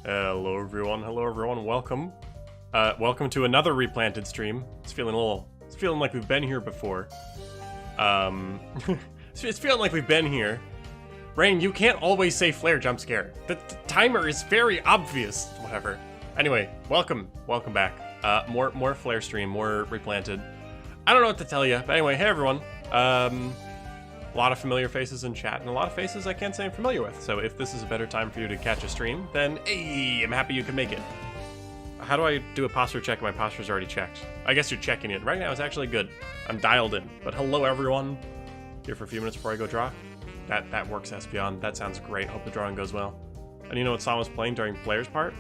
Hello everyone, welcome. Welcome to another Replanted stream. It's feeling like we've been here before. It's feeling like we've been here. Rain, you can't always say flare jump scare. The timer is very obvious. Whatever. Anyway, welcome back. More flare stream, more Replanted. I don't know what to tell you, but anyway, hey everyone. A lot of familiar faces in chat, and a lot of faces I can't say I'm familiar with. So if this is a better time for you to catch a stream, then hey, I'm happy you can make it. How do I do a posture check? My posture's already checked. I guess you're checking it. Right now it's actually good. I'm dialed in. But hello everyone. Here for a few minutes before I go draw. That works, Espion. That sounds great. Hope the drawing goes well. And you know what song was playing during Flair's part?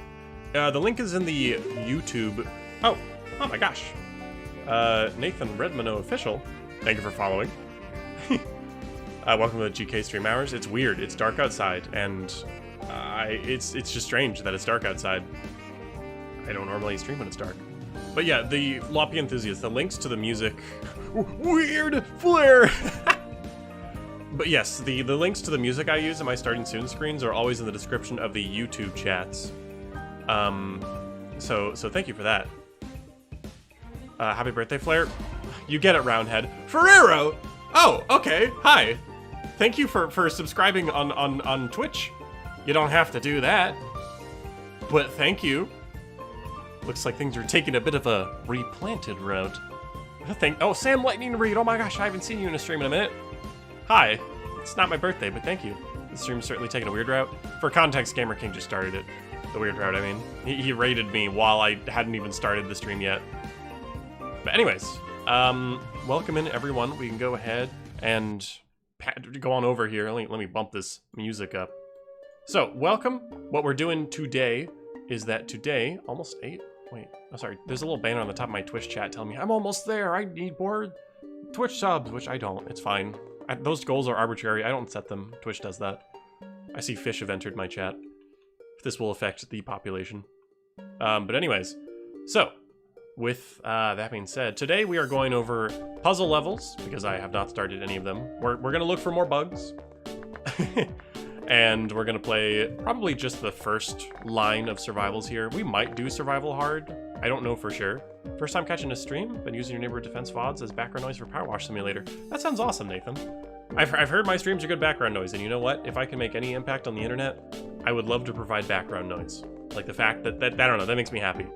The link is in the YouTube. Oh my gosh. Nathan Redmano official. Thank you for following. Welcome to the GK Stream Hours. It's weird. It's dark outside, and it's just strange that it's dark outside. I don't normally stream when it's dark. But yeah, the Loppy Enthusiast, the links to the music... Weird Flare! But yes, the links to the music I use in my starting soon screens are always in the description of the YouTube chats. So thank you for that. Happy birthday, Flare. You get it, Roundhead. Ferrero! Oh, okay. Hi. Thank you for subscribing on Twitch. You don't have to do that. But thank you. Looks like things are taking a bit of a replanted route. Oh, Sam Lightning Reed. Oh my gosh, I haven't seen you in a stream in a minute. Hi. It's not my birthday, but thank you. The stream's certainly taking a weird route. For context, Gamer King just started it. The weird route, I mean. He raided me while I hadn't even started the stream yet. But anyways, welcome in everyone. We can go ahead and go on over here. Let me bump this music up. So, welcome. What we're doing today is that today, almost 8. Wait, oh sorry. There's a little banner on the top of my Twitch chat telling me I'm almost there. I need more Twitch subs, which I don't. It's fine. Those goals are arbitrary. I don't set them. Twitch does that. I see fish have entered my chat. This will affect the population. But anyways, so with that being said, today we are going over puzzle levels, because I have not started any of them. We're going to look for more bugs. And we're going to play probably just the first line of survivals here. We might do survival hard. I don't know for sure. First time catching a stream, been using your neighborhood defense VODs as background noise for Power Wash Simulator. That sounds awesome, Nathan. I've heard my streams are good background noise, and you know what? If I can make any impact on the internet, I would love to provide background noise. Like the fact that I don't know, that makes me happy.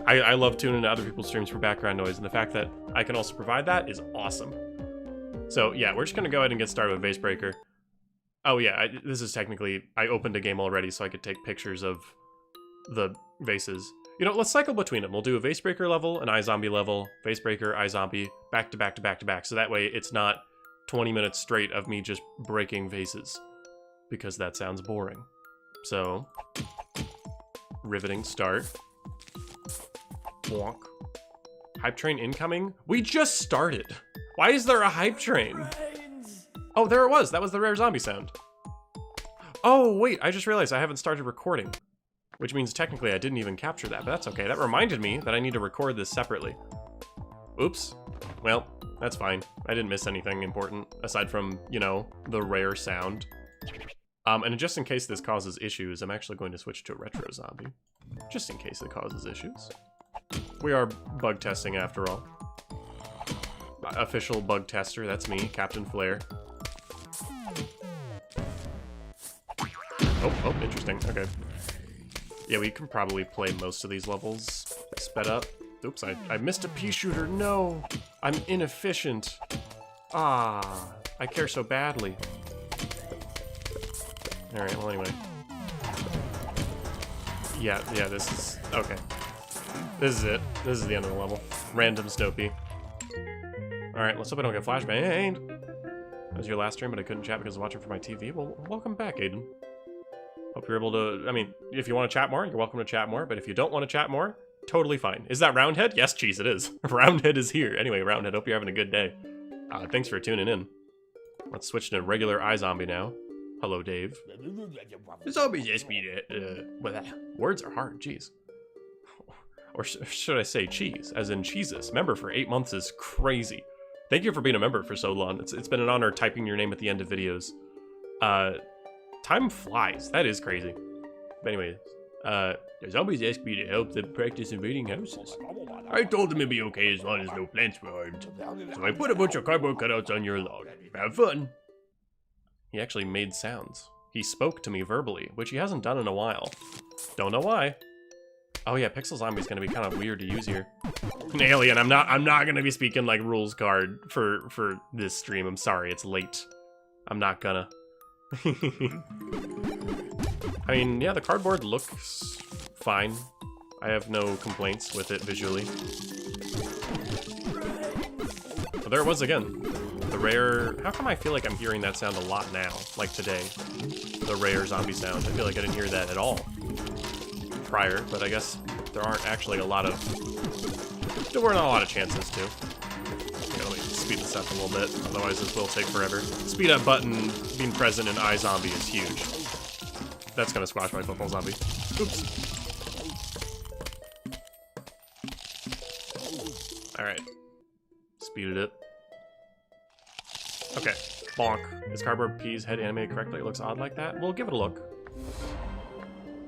I love tuning into other people's streams for background noise, and the fact that I can also provide that is awesome. So yeah, we're just gonna go ahead and get started with Vase Breaker. Oh yeah, this is technically, I opened a game already so I could take pictures of the vases. You know, let's cycle between them. We'll do a Vase Breaker level, an iZombie level, Vase Breaker, iZombie, back to back to back to back. So that way it's not 20 minutes straight of me just breaking vases, because that sounds boring. So, riveting start. Bonk. Hype train incoming? We just started. Why is there a hype train? Oh, there it was. That was the rare zombie sound. Oh, wait. I just realized I haven't started recording. Which means technically I didn't even capture that, but that's okay. That reminded me that I need to record this separately. Oops. Well, that's fine. I didn't miss anything important, aside from, you know, the rare sound. And just in case this causes issues, I'm actually going to switch to a retro zombie. Just in case it causes issues. We are bug testing after all. Official bug tester, that's me, Captain Flare. Oh, interesting, okay. Yeah, we can probably play most of these levels sped up. Oops, I missed a pea shooter, no! I'm inefficient. Ah, I care so badly. Alright, well anyway. Yeah, this is, okay. This is it. This is the end of the level. Random Snopey. Alright, let's hope I don't get flashbanged. That was your last stream, but I couldn't chat because I was watching for my TV. Well, welcome back, Aiden. Hope you're able to... I mean, if you want to chat more, you're welcome to chat more. But if you don't want to chat more, totally fine. Is that Roundhead? Yes, geez, it is. Roundhead is here. Anyway, Roundhead, hope you're having a good day. Thanks for tuning in. Let's switch to regular iZombie now. Hello, Dave. Zombies just be words are hard, jeez. Or should I say cheese, as in cheeses. Member for 8 months is crazy. Thank you for being a member for so long. It's been an honor typing your name at the end of videos. Time flies. That is crazy. But anyway, The zombies asked me to help them practice invading houses. I told them it'd be okay as long as no plants were harmed. So I put a bunch of cardboard cutouts on your lawn. Have fun. He actually made sounds. He spoke to me verbally, which he hasn't done in a while. Don't know why. Oh yeah, Pixel Zombie's gonna be kind of weird to use here. An alien, I'm not gonna be speaking like rules card for this stream. I'm sorry, it's late. I'm not gonna. I mean, yeah, the cardboard looks fine. I have no complaints with it visually. But there it was again. The rare... How come I feel like I'm hearing that sound a lot now? Like today. The rare zombie sound. I feel like I didn't hear that at all prior, but I guess there aren't actually a lot of... There weren't a lot of chances to. Okay, let me speed this up a little bit, otherwise this will take forever. Speed up button being present in iZombie is huge. That's gonna squash my football zombie. Oops. Alright. Speeded it. Okay. Bonk. Is Cardboard P's head animated correctly? It looks odd like that? We'll give it a look.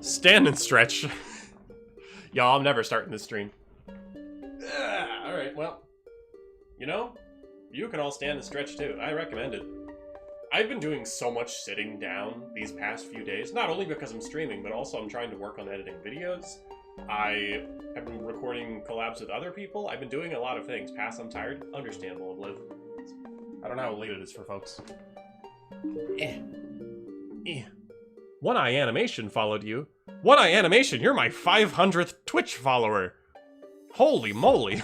Stand and stretch. Y'all, I'm never starting this stream. Alright, well. You know, you can all stand and stretch too. I recommend it. I've been doing so much sitting down these past few days, not only because I'm streaming, but also I'm trying to work on editing videos. I have been recording collabs with other people. I've been doing a lot of things. Pass, I'm tired. Understandable, Obliv. I don't know how late it is for folks. One Eye Animation followed you. One Eye Animation, you're my 500th Twitch follower. Holy moly.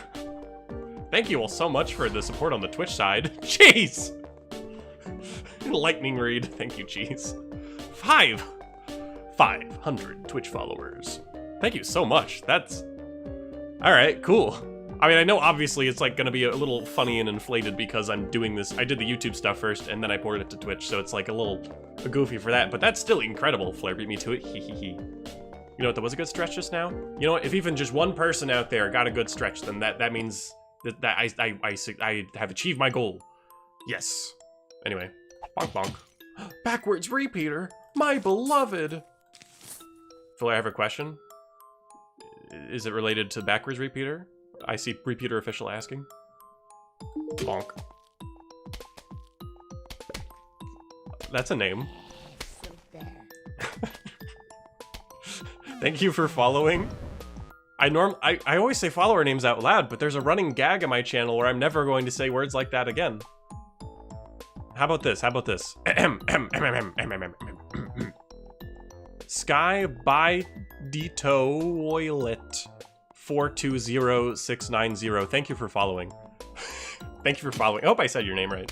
Thank you all so much for the support on the Twitch side. Jeez! Lightning read. Thank you, Cheese. 500 Twitch followers. Thank you so much. That's... Alright, cool. I mean, I know obviously it's like gonna be a little funny and inflated because I'm doing this. I did the YouTube stuff first and then I ported it to Twitch, so it's like a little goofy for that, but that's still incredible. Flair beat me to it. You know what? That was a good stretch just now. You know what? If even just one person out there got a good stretch, then that means that I have achieved my goal. Yes. Anyway, bonk bonk. Backwards repeater, my beloved. Phil, I have a question. Is it related to backwards repeater? I see repeater official asking. Bonk. That's a name. Thank you for following. I always say follower names out loud, but there's a running gag on my channel where I'm never going to say words like that again. How about this? How about this? Sky by the toilet 420690. Thank you for following. Thank you for following. I hope I said your name right.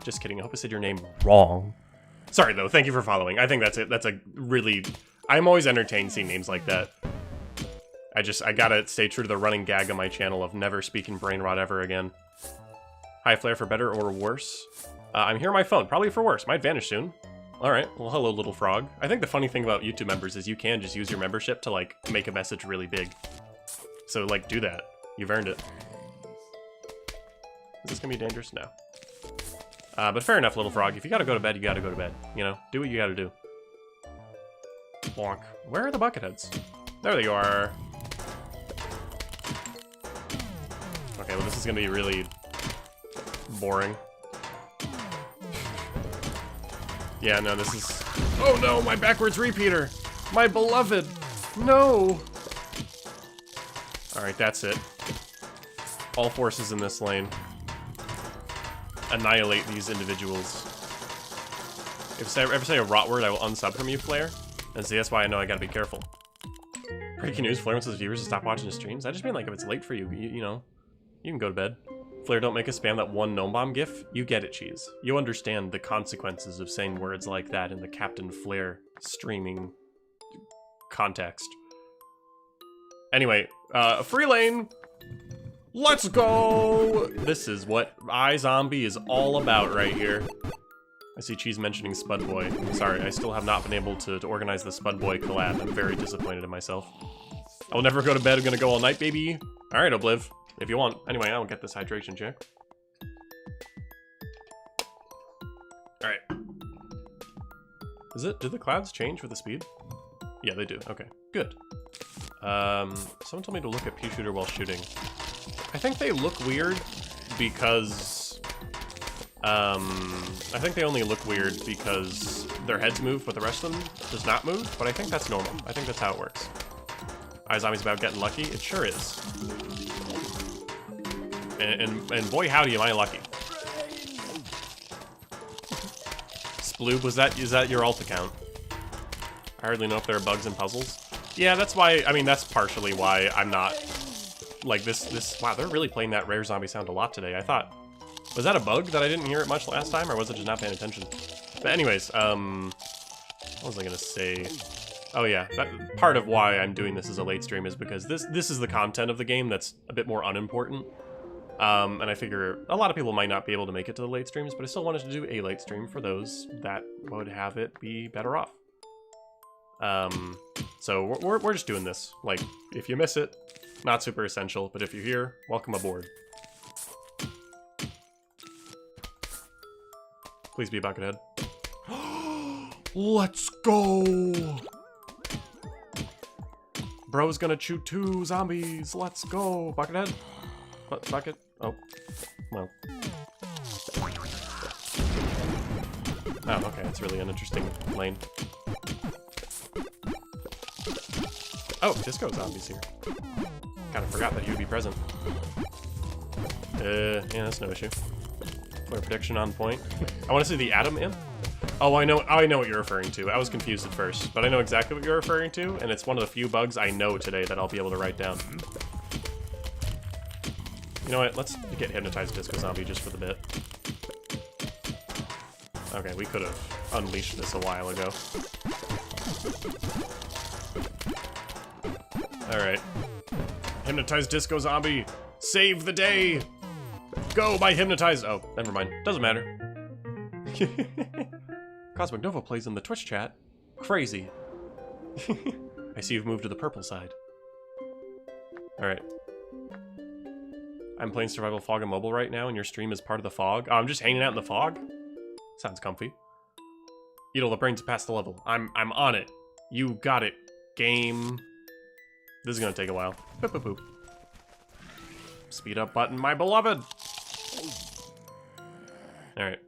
Just kidding. I hope I said your name wrong. Sorry though. Thank you for following. I think that's it. That's a really... I'm always entertained seeing names like that. I gotta stay true to the running gag on my channel of never speaking brain rot ever again. Hi, Flair, for better or worse? I'm here on my phone, probably for worse. Might vanish soon. Alright, well hello little frog. I think the funny thing about YouTube members is you can just use your membership to like make a message really big. So like do that. You've earned it. Is this gonna be dangerous? No. But fair enough, little frog. If you gotta go to bed, you gotta go to bed. You know, do what you gotta do. Bonk. Where are the bucket heads? There they are. Okay, well this is gonna be really boring. Yeah, no, this is... Oh no, my backwards repeater! My beloved! No! Alright, that's it. All forces in this lane. Annihilate these individuals. If I ever say a rot word, I will unsub from you, Flair. And see, that's why I know I gotta be careful. Breaking news, Flair wants his viewers to stop watching his streams. I just mean like if it's late for you, you know, you can go to bed. Flair, don't make us spam that one gnome bomb gif. You get it, Cheese. You understand the consequences of saying words like that in the Captain Flair streaming context. Anyway, free lane. Let's go! This is what iZombie is all about right here. I see Cheese mentioning Spud Boy. Sorry, I still have not been able to organize the Spud Boy collab. I'm very disappointed in myself. I will never go to bed. I'm gonna go all night, baby. Alright, Obliv. If you want. Anyway, I will get this hydration check. Alright. Did the clouds change with the speed? Yeah, they do. Okay, good. Someone told me to look at pea shooter while shooting. I think they look weird because... I think they only look weird because their heads move, but the rest of them does not move. But I think that's normal. I think that's how it works. iZombie's about getting lucky. It sure is. And boy howdy am I lucky. Sploob, is that your alt account? I hardly know if there are bugs in puzzles. Yeah, that's why, I mean, that's partially why I'm not, like, this, wow, they're really playing that rare zombie sound a lot today. I thought, was that a bug that I didn't hear it much last time, or was it just not paying attention? But anyways, what was I gonna say? Oh yeah, part of why I'm doing this as a late stream is because this is the content of the game that's a bit more unimportant. And I figure a lot of people might not be able to make it to the late streams, but I still wanted to do a late stream for those that would have it be better off. So we're just doing this. Like, if you miss it, not super essential, but if you're here, welcome aboard. Please be Buckethead. Let's go! Bro's gonna shoot 2 zombies. Let's go, Buckethead. Bucket? Oh, well. Oh, okay, it's really an interesting lane. Oh, Disco Zombie's here. Kind of forgot that he would be present. Yeah, that's no issue. Flare prediction on point. I want to see the Atom Imp. Oh, I know what you're referring to. I was confused at first, but I know exactly what you're referring to, and it's one of the few bugs I know today that I'll be able to write down. You know what? Let's get Hypnotized Disco Zombie just for the bit. Okay, we could have unleashed this a while ago. Alright. Hypnotized Disco Zombie! Save the day! Go, my hypnotized... Oh, never mind. Doesn't matter. Cosmic Nova plays in the Twitch chat. Crazy. I see you've moved to the purple side. Alright. I'm playing Survival Fog on mobile right now, and your stream is part of the fog. Oh, I'm just hanging out in the fog? Sounds comfy. Eat all the brains to pass the level. I'm on it. You got it. Game. This is gonna take a while. Boop, boop, boop. Speed up button, my beloved! Alright.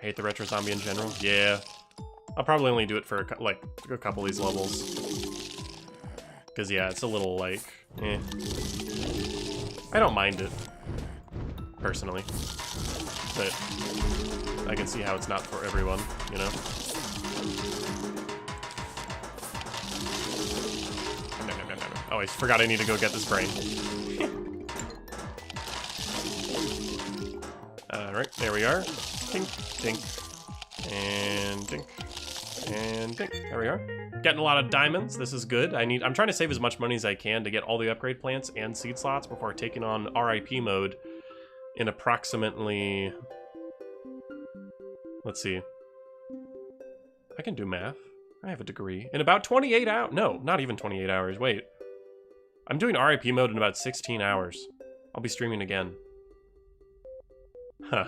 Hate the retro zombie in general? Yeah. I'll probably only do it for a couple of these levels. Because, yeah, it's a little, like, eh. I don't mind it, personally. But I can see how it's not for everyone, you know? Oh, I forgot I need to go get this brain. Alright, there we are. Dink, dink, and dink, and dink. There we are. Getting a lot of diamonds. This is good. I'm trying to save as much money as I can to get all the upgrade plants and seed slots before taking on R.I.P mode in approximately... Let's see. I can do math. I have a degree. In about 28 hours. No, not even 28 hours. Wait. I'm doing R.I.P mode in about 16 hours. I'll be streaming again. Huh.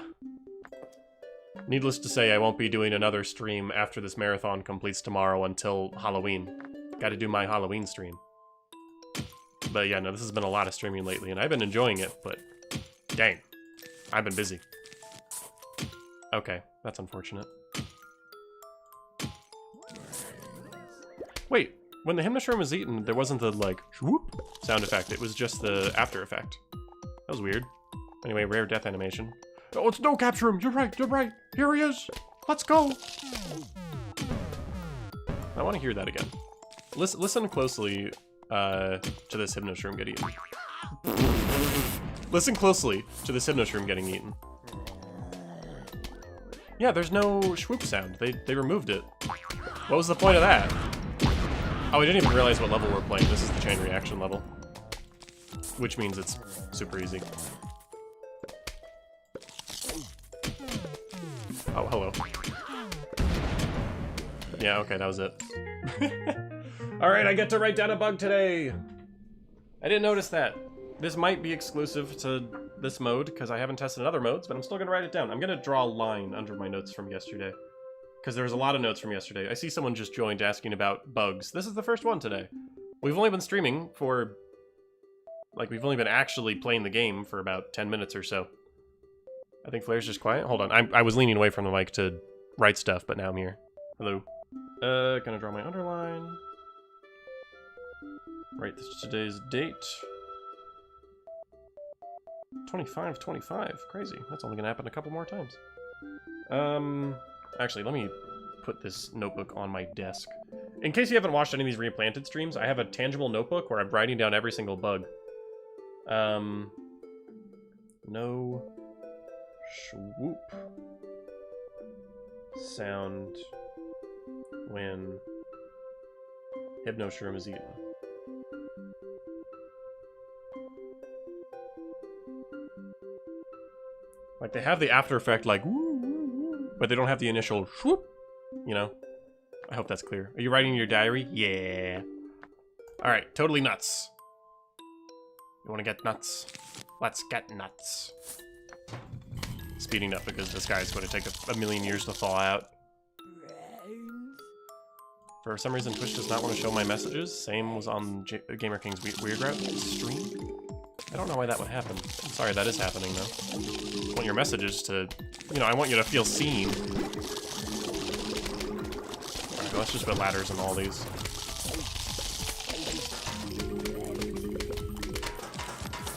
Needless to say, I won't be doing another stream after this marathon completes tomorrow until Halloween. Gotta do my Halloween stream. But yeah, no, this has been a lot of streaming lately, and I've been enjoying it, but dang, I've been busy. Okay, that's unfortunate. Wait, when the Hypnoshroom was eaten, there wasn't the, like, whoop sound effect. It was just the after effect. That was weird. Anyway, rare death animation. Oh, it's no capture him. You're right. Here he is. Let's go. I want to hear that again. Listen closely to this Hypnoshroom getting eaten. Listen closely to this Hypnoshroom getting eaten. Yeah, there's no swoop sound. They removed it. What was the point of that? Oh, I didn't even realize what level we're playing. This is the chain reaction level. Which means it's super easy. Oh, hello. Yeah, okay, that was it. Alright, I get to write down a bug today! I didn't notice that. This might be exclusive to this mode, because I haven't tested other modes, but I'm still gonna write it down. I'm gonna draw a line under my notes from yesterday. because there was a lot of notes from yesterday. I see someone just joined asking about bugs. This is the first one today. We've only been streaming for... Like, we've only been actually playing the game for about 10 minutes or so. I think Flair's just quiet. Hold on, I was leaning away from the mic to write stuff, but now I'm here. Hello. Gonna draw my underline. Write today's date. 25/25. Crazy. That's only gonna happen a couple more times. Actually, let me put this notebook on my desk. In case you haven't watched any of these Replanted streams, I have a tangible notebook where I'm writing down every single bug. No swoop sound when Hypnoshroom is eaten. Like, they have the after effect, like, woo, woo, woo, but they don't have the initial swoop, you know? I hope that's clear. Are you writing your diary? Yeah. Alright, totally nuts. You wanna get nuts? Let's get nuts. Speeding up because this guy's going to take a million years to thaw out. For some reason, Twitch does not want to show my messages. Same was on Gamer King's Weird Route stream. I don't know why that would happen. I'm sorry, that is happening, though. I want your messages to... You know, I want you to feel seen. Alright, let's just put ladders in all these.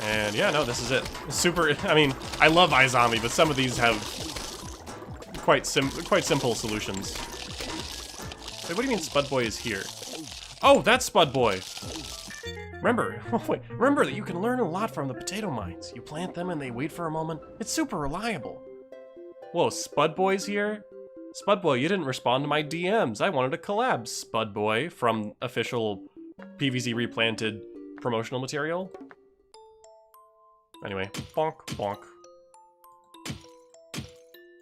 And yeah, no, this is it. Super... I mean, I love iZombie, but some of these have quite simple solutions. Wait, what do you mean Spudboy is here? Oh, that's Spudboy! Remember, wait, remember that you can learn a lot from the potato mines. You plant them and they wait for a moment. It's super reliable. Whoa, Spudboy's here? Spudboy, you didn't respond to my DMs. I wanted a collab, Spudboy, from official PVZ Replanted promotional material. Anyway, bonk, bonk.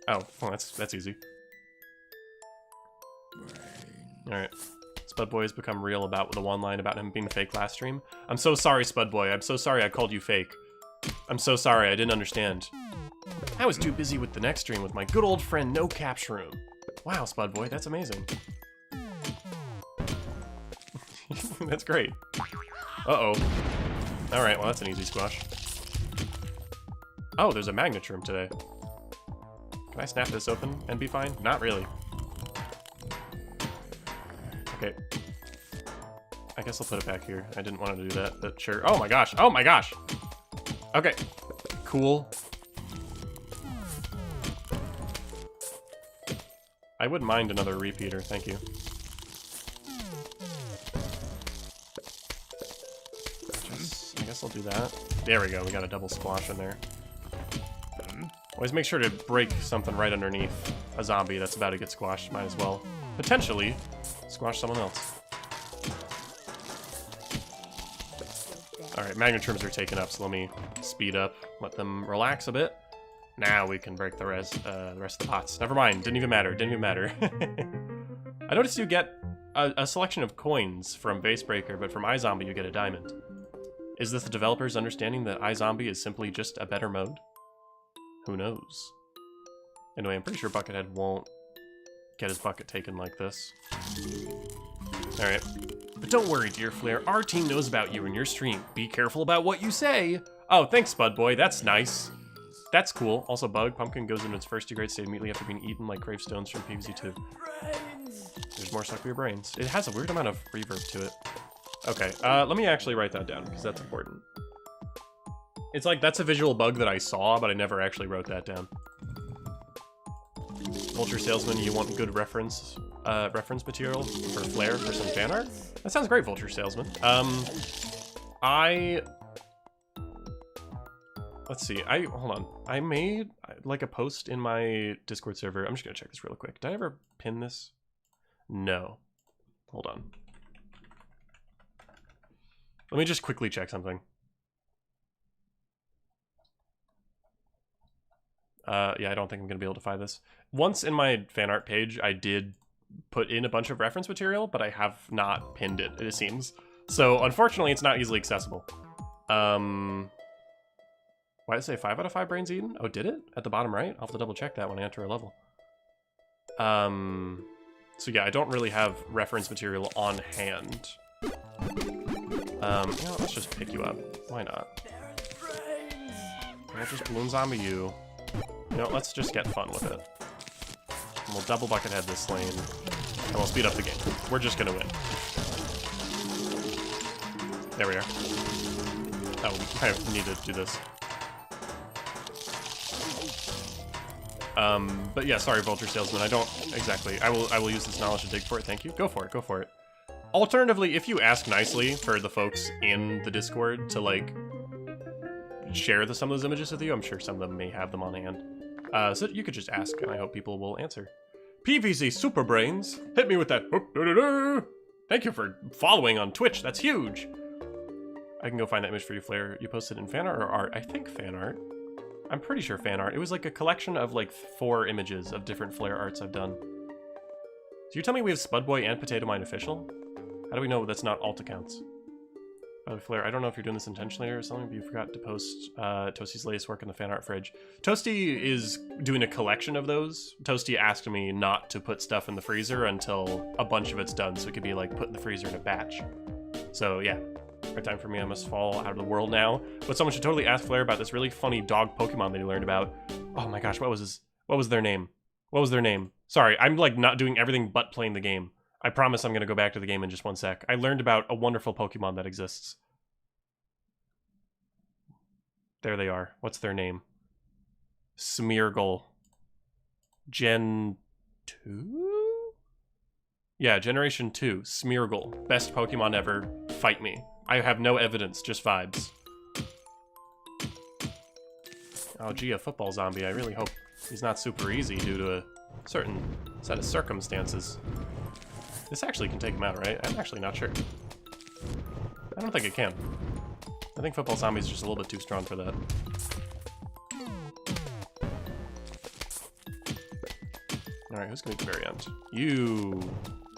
Oh, well, that's easy. Alright. Spudboy has become real about the one line about him being fake last stream. I'm so sorry, Spudboy. I'm so sorry I called you fake. I'm so sorry, I didn't understand. I was too busy with the next stream with my good old friend No Cap Shroom. Wow, Spudboy, that's amazing. That's great. Uh-oh. Alright, well that's an easy squash. Oh, there's a Magnetrum today. Can I snap this open and be fine? Not really. Okay. I guess I'll put it back here. I didn't want to do that, but sure. Oh my gosh! Oh my gosh! Okay. Cool. I wouldn't mind another repeater, thank you. I guess I'll do that. There we go, we got a double squash in there. Always make sure to break something right underneath a zombie that's about to get squashed. Might as well, potentially, squash someone else. Alright, Magnetrums are taken up, so let me speed up, let them relax a bit. Now we can break the rest of the pots. Never mind, didn't even matter, didn't even matter. I noticed you get a selection of coins from Vasebreaker, but from iZombie you get a diamond. Is this the developers understanding that iZombie is simply just a better mode? Who knows? Anyway, I'm pretty sure Buckethead won't get his bucket taken like this. Alright. But don't worry, dear Flair, our team knows about you and your stream. Be careful about what you say. Oh, thanks, Spudboy, that's nice. That's cool. Also, Bug, Pumpkin goes into its first degrade state immediately after being eaten like Gravestones from PVZ2. There's more stuck for your brains. It has a weird amount of reverb to it. Okay, let me actually write that down, because that's important. It's like, that's a visual bug that I saw, but I never actually wrote that down. Vulture Salesman, you want good reference material for Flair for some fan art? That sounds great, Vulture Salesman. Let's see, hold on. I made, like, a post in my Discord server. I'm just gonna check this real quick. Did I ever pin this? No. Hold on. Let me just quickly check something. Yeah, I don't think I'm gonna be able to find this. Once in my fan art page, I did put in a bunch of reference material, but I have not pinned it, it seems. So, unfortunately, it's not easily accessible. Why did it say 5 out of 5 brains eaten? Oh, did it? At the bottom right? I'll have to double check that when I enter a level. So yeah, I don't really have reference material on hand. Let's just pick you up. Why not? We'll just balloon zombie you. Let's just get fun with it. And we'll double bucket head this lane, and we'll speed up the game. We're just gonna win. There we are. Oh, we kind of need to do this. But yeah, sorry, Vulture Salesman. I don't exactly. I will use this knowledge to dig for it. Thank you. Go for it. Go for it. Alternatively, if you ask nicely for the folks in the Discord to like share some of those images with you, I'm sure some of them may have them on hand. So you could just ask, and I hope people will answer. PVZ Super Brains, hit me with that. Thank you for following on Twitch. That's huge. I can go find that image for you, Flair. You posted in fan art or art? I think fan art. I'm pretty sure fan art. It was like a collection of like 4 images of different Flair arts I've done. So you tell me we have Spudboy and Potato Mine official? How do we know that's not alt accounts? By the way, Flair, I don't know if you're doing this intentionally or something, but you forgot to post Toasty's latest work in the fan art fridge. Toasty is doing a collection of those. Toasty asked me not to put stuff in the freezer until a bunch of it's done, so it could be like put in the freezer in a batch. So yeah, right time for me. I must fall out of the world now. But someone should totally ask Flair about this really funny dog Pokemon that he learned about. Oh my gosh, what was their name? What was their name? Sorry, I'm like not doing everything but playing the game. I promise I'm gonna go back to the game in just one sec. I learned about a wonderful Pokemon that exists. There they are. What's their name? Smeargle. Gen 2? Yeah, Generation 2. Smeargle. Best Pokemon ever. Fight me. I have no evidence, just vibes. Oh gee, a football zombie. I really hope he's not super easy due to a certain set of circumstances. This actually can take him out, right? I'm actually not sure. I don't think it can. I think football zombie is just a little bit too strong for that. Alright, who's gonna be the very end? You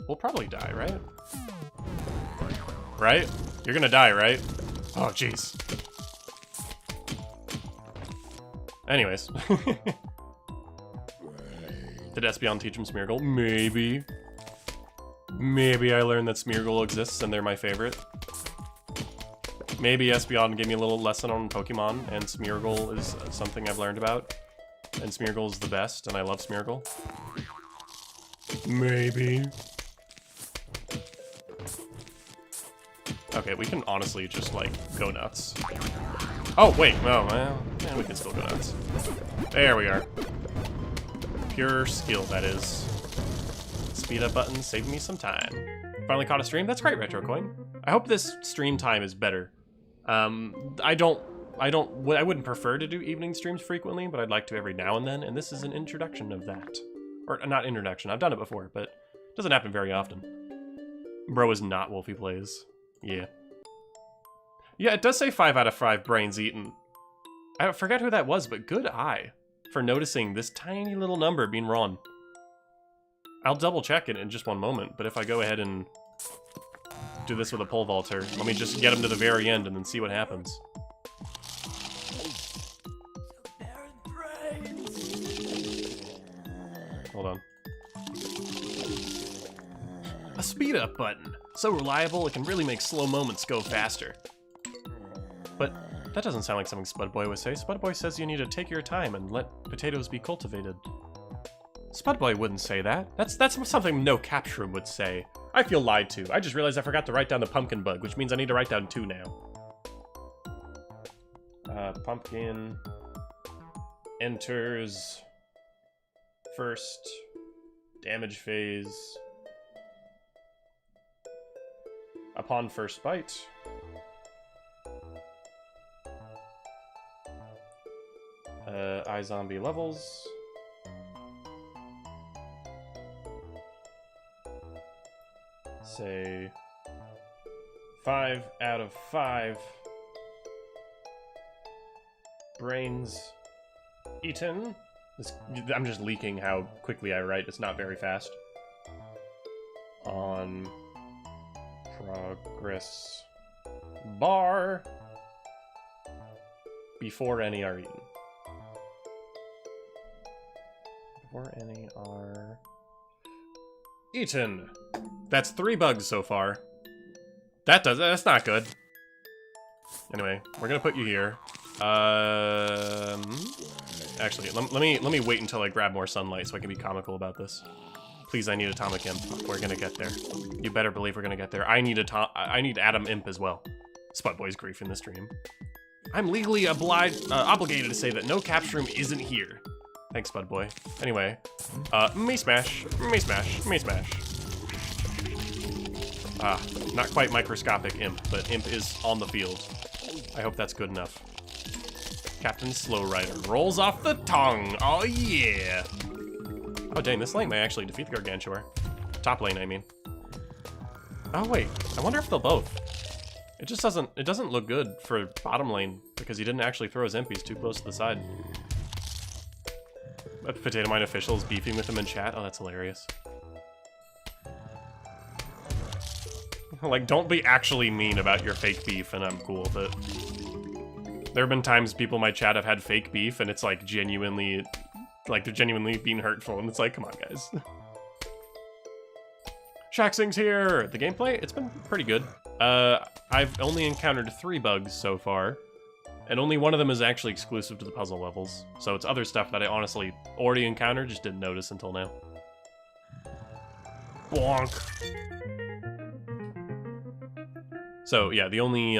will probably die, right? Right? You're gonna die, right? Oh, jeez. Anyways. Did Espeon teach him Smeargle? Maybe. Maybe I learned that Smeargle exists and they're my favorite. Maybe Espeon gave me a little lesson on Pokemon, and Smeargle is something I've learned about. And Smeargle is the best, and I love Smeargle. Maybe. Okay, we can honestly just, like, go nuts. Oh, wait, oh, well, yeah, we can still go nuts. There we are. Pure skill, that is. Speed up button, save me some time. Finally caught a stream? That's great, RetroCoin. I hope this stream time is better. I wouldn't prefer to do evening streams frequently, but I'd like to every now and then, and this is an introduction of that. Or, not introduction, I've done it before, but it doesn't happen very often. Bro is not Wolfie Plays. Yeah. Yeah, it does say 5 out of 5 brains eaten. I forget who that was, but good eye for noticing this tiny little number being wrong. I'll double check it in just one moment, but if I go ahead and do this with a pole vaulter, let me just get him to the very end and then see what happens. Hold on. A speed up button. So reliable, it can really make slow moments go faster. But that doesn't sound like something Spudboy would say. Spudboy says you need to take your time and let potatoes be cultivated. Spudboy wouldn't say that. That's something no capture would say. I feel lied to. I just realized I forgot to write down the pumpkin bug, which means I need to write down 2 now. Pumpkin enters first damage phase upon first bite. iZombie levels. Say 5 out of 5 brains eaten. I'm just leaking how quickly I write. It's not very fast. On progress bar before any are eaten. Before any are Eaten. That's 3 bugs so far. That's not good. Anyway, we're gonna put you here. Actually, let me wait until I grab more sunlight so I can be comical about this. Please, I need Atomic Imp. We're gonna get there. You better believe we're gonna get there. I need Atom Imp as well. Spudboy's grief in the stream. I'm legally obligated to say that no capture room isn't here. Thanks, Spudboy. Anyway, me smash, me smash, me smash. Not quite microscopic Imp, but Imp is on the field. I hope that's good enough. Captain Slow Rider rolls off the tongue. Oh yeah. Oh dang, this lane may actually defeat the Gargantuar. Top lane, I mean. Oh wait, I wonder if they'll both. It just doesn't look good for bottom lane because he didn't actually throw his impies too close to the side. But Potato Mine officials beefing with him in chat. Oh, that's hilarious. Like, don't be actually mean about your fake beef, and I'm cool with it. There have been times people in my chat have had fake beef, and it's like genuinely, like they're genuinely being hurtful, and it's like, come on, guys. Shaxing's here! The gameplay, it's been pretty good. I've only encountered 3 bugs so far, and only one of them is actually exclusive to the puzzle levels. So it's other stuff that I honestly already encountered, just didn't notice until now. Bonk! So yeah, the only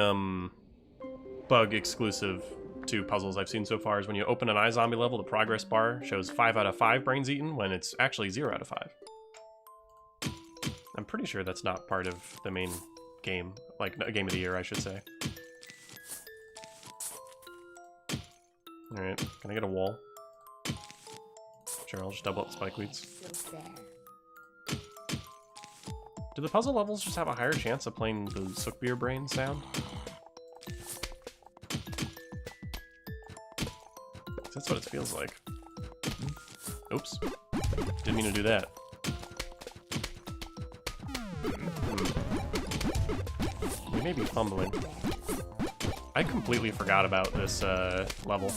bug exclusive to puzzles I've seen so far is when you open an iZombie level, the progress bar shows 5 out of 5 brains eaten when it's actually 0 out of 5. I'm pretty sure that's not part of the main game, like a game of the year, I should say. Alright, can I get a wall? Sure, I'll just double up spikeweeds. Do the puzzle levels just have a higher chance of playing the Sookbeer brain sound? That's what it feels like. Oops. Didn't mean to do that. We may be fumbling. I completely forgot about this level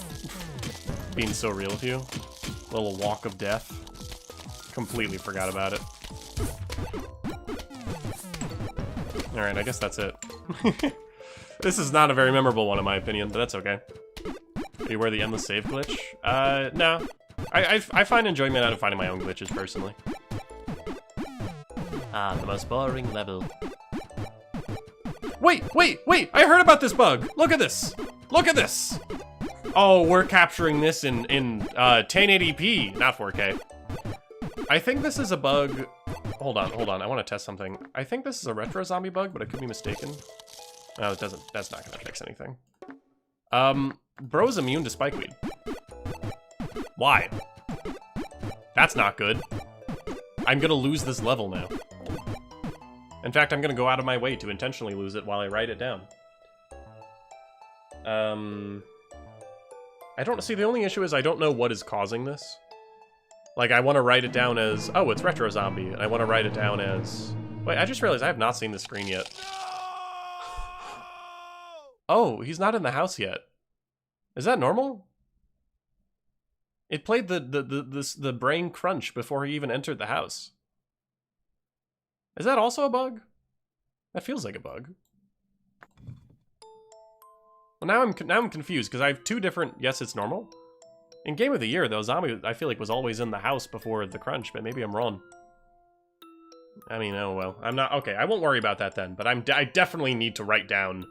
being so real with you. Little walk of death. Completely forgot about it. Alright, I guess that's it. This is not a very memorable one in my opinion, but that's okay. Beware the endless save glitch? No. I find enjoyment out of finding my own glitches, personally. Ah, the most boring level. Wait! I heard about this bug! Look at this! Look at this! Oh, we're capturing this in 1080p, not 4K. I think this is a bug... Hold on, I want to test something. I think this is a retro zombie bug, but I could be mistaken. No, it doesn't, that's not gonna fix anything. Bro's immune to spikeweed. Why? That's not good. I'm gonna lose this level now. In fact, I'm gonna go out of my way to intentionally lose it while I write it down. I don't see, the only issue is I don't know what is causing this. Like, I want to write it down as, oh, it's retro zombie, and I want to write it down as... Wait, I just realized I have not seen the screen yet. Oh, he's not in the house yet. Is that normal? It played the brain crunch before he even entered the house. Is that also a bug? That feels like a bug. Well, now I'm confused because I have 2 different. Yes, it's normal. In Game of the Year, though, zombie I feel like was always in the house before the crunch, but maybe I'm wrong. I mean, oh well, I'm not okay. I won't worry about that then. But I definitely need to write down.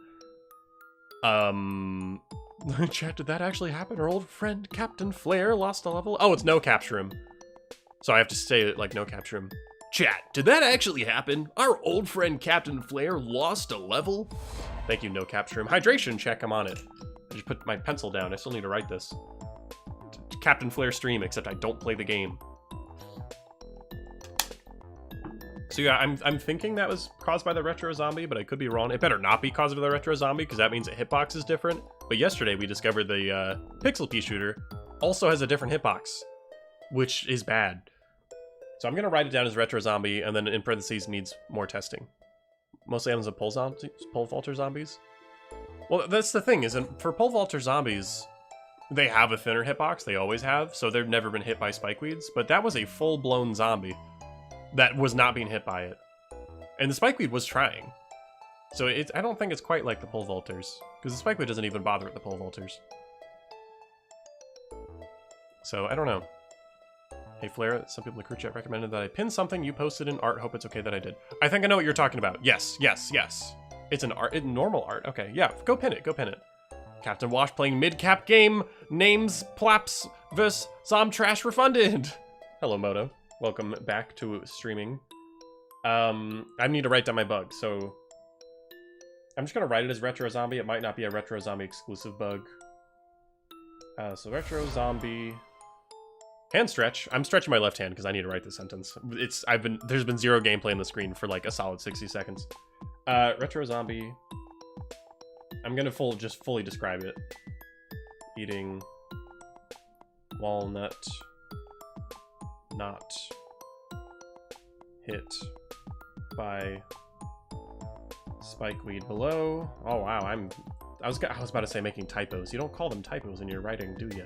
Chat, did that actually happen? Our old friend Captain Flare lost a level. Oh, it's no capture room. So I have to say it like no capture room. Chat, did that actually happen? Our old friend Captain Flare lost a level? Thank you, no capture room. Hydration check, I'm on it. I just put my pencil down. I still need to write this. Captain Flare stream, except I don't play the game. So yeah, I'm thinking that was caused by the retro zombie, but I could be wrong. It better not be caused by the retro zombie, because that means the hitbox is different. But yesterday we discovered the Pixel Pea shooter also has a different hitbox, which is bad. So I'm gonna write it down as retro zombie, and then in parentheses needs more testing. Mostly items of pole vaulter zombies. Well, that's the thing, is for pole vaulter zombies, they have a thinner hitbox, they always have, so they've never been hit by spikeweeds, but that was a full-blown zombie. that was not being hit by it. And the spikeweed was trying. So I don't think it's quite like the pole vaulters, because the spikeweed doesn't even bother with the pole vaulters. So I don't know. Hey Flare, some people in the crew chat recommended that I pin something you posted in art. Hope it's okay that I did. I think I know what you're talking about. Yes, yes, yes. It's an art, normal art. Okay, yeah, go pin it, go pin it. Captain Wash playing mid-cap game. Names, Plaps vs. Zom Trash refunded. Hello, Moto. Welcome back to streaming. I need to write down my bug, so I'm just gonna write it as Retro Zombie. It might not be a Retro Zombie exclusive bug. So Retro Zombie hand stretch. I'm stretching my left hand because I need to write this sentence. There's been zero gameplay on the screen for like a solid 60 seconds. Retro Zombie. I'm gonna just fully describe it. Eating walnut, not hit by spikeweed below. Oh wow, I was about to say making typos. You don't call them typos in your writing, do you?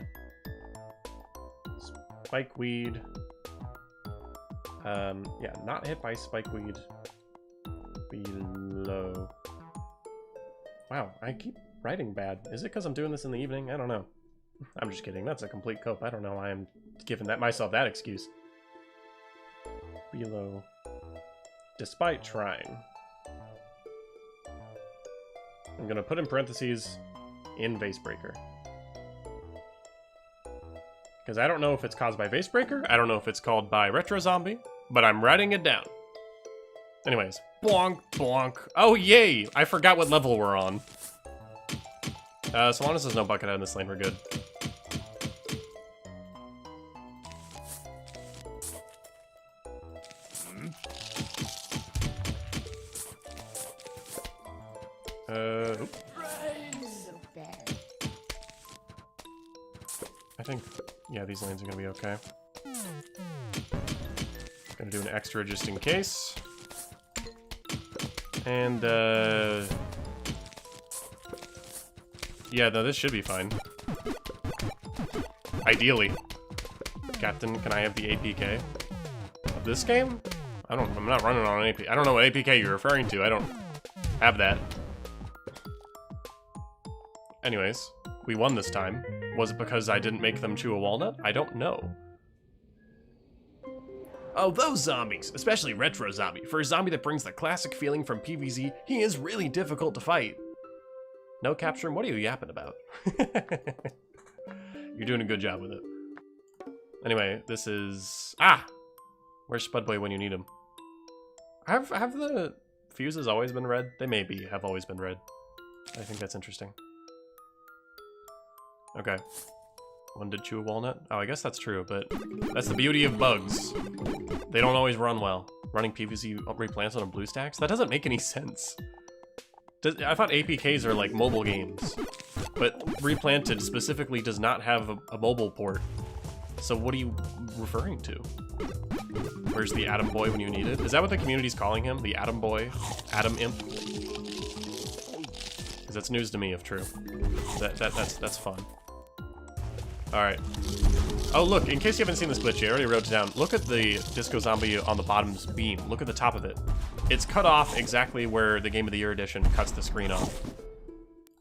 Spikeweed. Yeah, not hit by spikeweed below. Wow, I keep writing bad. Is it because I'm doing this in the evening? I don't know. I'm just kidding. That's a complete cope. I don't know why I'm giving myself that excuse. Below. Despite trying. I'm gonna put in parentheses in Vasebreaker. Because I don't know if it's caused by Vasebreaker. I don't know if it's called by Retro Zombie. But I'm writing it down. Anyways. Bonk, bonk. Oh, yay! I forgot what level we're on. So long as there's no buckethead in this lane, we're good. Oops. I think, yeah, these lanes are gonna be okay. Gonna do an extra just in case. And, yeah, no, this should be fine. Ideally. Captain, can I have the APK of this game? I'm not running on an APK. I don't know what APK you're referring to. I don't have that. Anyways, we won this time. Was it because I didn't make them chew a walnut? I don't know. Oh, those zombies, especially Retro Zombie. For a zombie that brings the classic feeling from PvZ, he is really difficult to fight. No capture him? What are you yapping about? You're doing a good job with it. Anyway, this is... Ah! Where's Spudboy when you need him? Have the fuses always been red? They have always been red. I think that's interesting. Okay. One did chew a walnut? Oh, I guess that's true, but that's the beauty of bugs. They don't always run well. Running PvZ replanted on BlueStacks? That doesn't make any sense. I thought APKs are like mobile games, but Replanted specifically does not have a mobile port. So what are you referring to? Where's the Atom Boy when you need it? Is that what the community's calling him? The Atom Boy? Atom Imp? Because that's news to me if true. That's fun. Alright. Oh look, in case you haven't seen this glitch, I already wrote it down. Look at the Disco Zombie on the bottom's beam. Look at the top of it. It's cut off exactly where the Game of the Year edition cuts the screen off.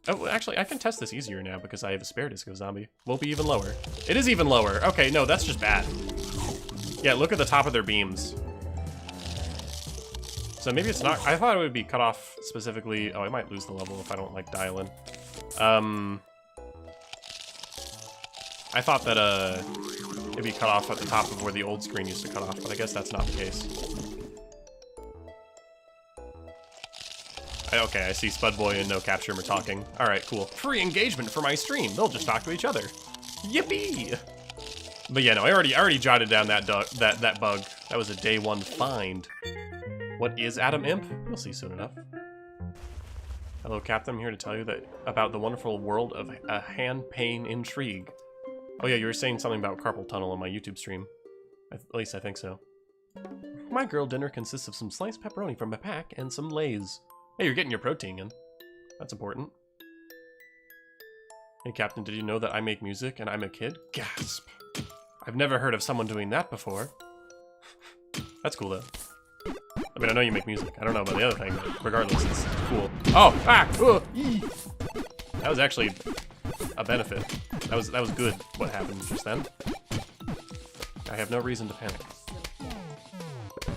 Oh, actually, I can test this easier now because I have a spare Disco Zombie. Won't be even lower. It is even lower. Okay, no, that's just bad. Yeah, look at the top of their beams. So maybe it's not... I thought it would be cut off specifically... Oh, I might lose the level if I don't, like, dial in. I thought that, it'd be cut off at the top of where the old screen used to cut off, but I guess that's not the case. Okay, I see Spudboy and No Capture are talking. Alright, cool. Free engagement for my stream. They'll just talk to each other. Yippee! But yeah, no, I already jotted down that bug. That was a day one find. What is Atom Imp? We'll see soon enough. Hello, Captain. I'm here to tell you about the wonderful world of a hand pain intrigue. Oh yeah, you were saying something about carpal tunnel on my YouTube stream. At least I think so. My girl dinner consists of some sliced pepperoni from a pack and some Lay's. Hey, you're getting your protein in. That's important. Hey, Captain, did you know that I make music and I'm a kid? Gasp! I've never heard of someone doing that before. That's cool, though. I mean, I know you make music. I don't know about the other thing, but regardless, it's cool. Oh! Ah! Ee. That was actually a benefit. That was good, what happened just then. I have no reason to panic.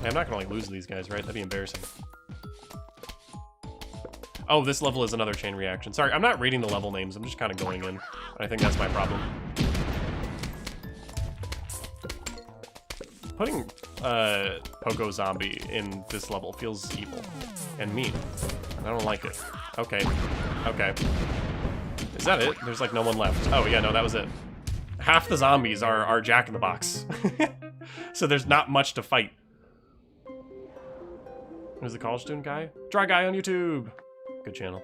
I'm not gonna, like, lose these guys, right? That'd be embarrassing. Oh, this level is another chain reaction. Sorry, I'm not reading the level names. I'm just kind of going in. I think that's my problem. Putting Poco Zombie in this level feels evil and mean. And I don't like it. Okay. Okay. Is that it? There's like no one left. Oh yeah, no, that was it. Half the zombies are Jack in the Box. So there's not much to fight. Who's the college student guy? Dry Guy on YouTube. Good channel.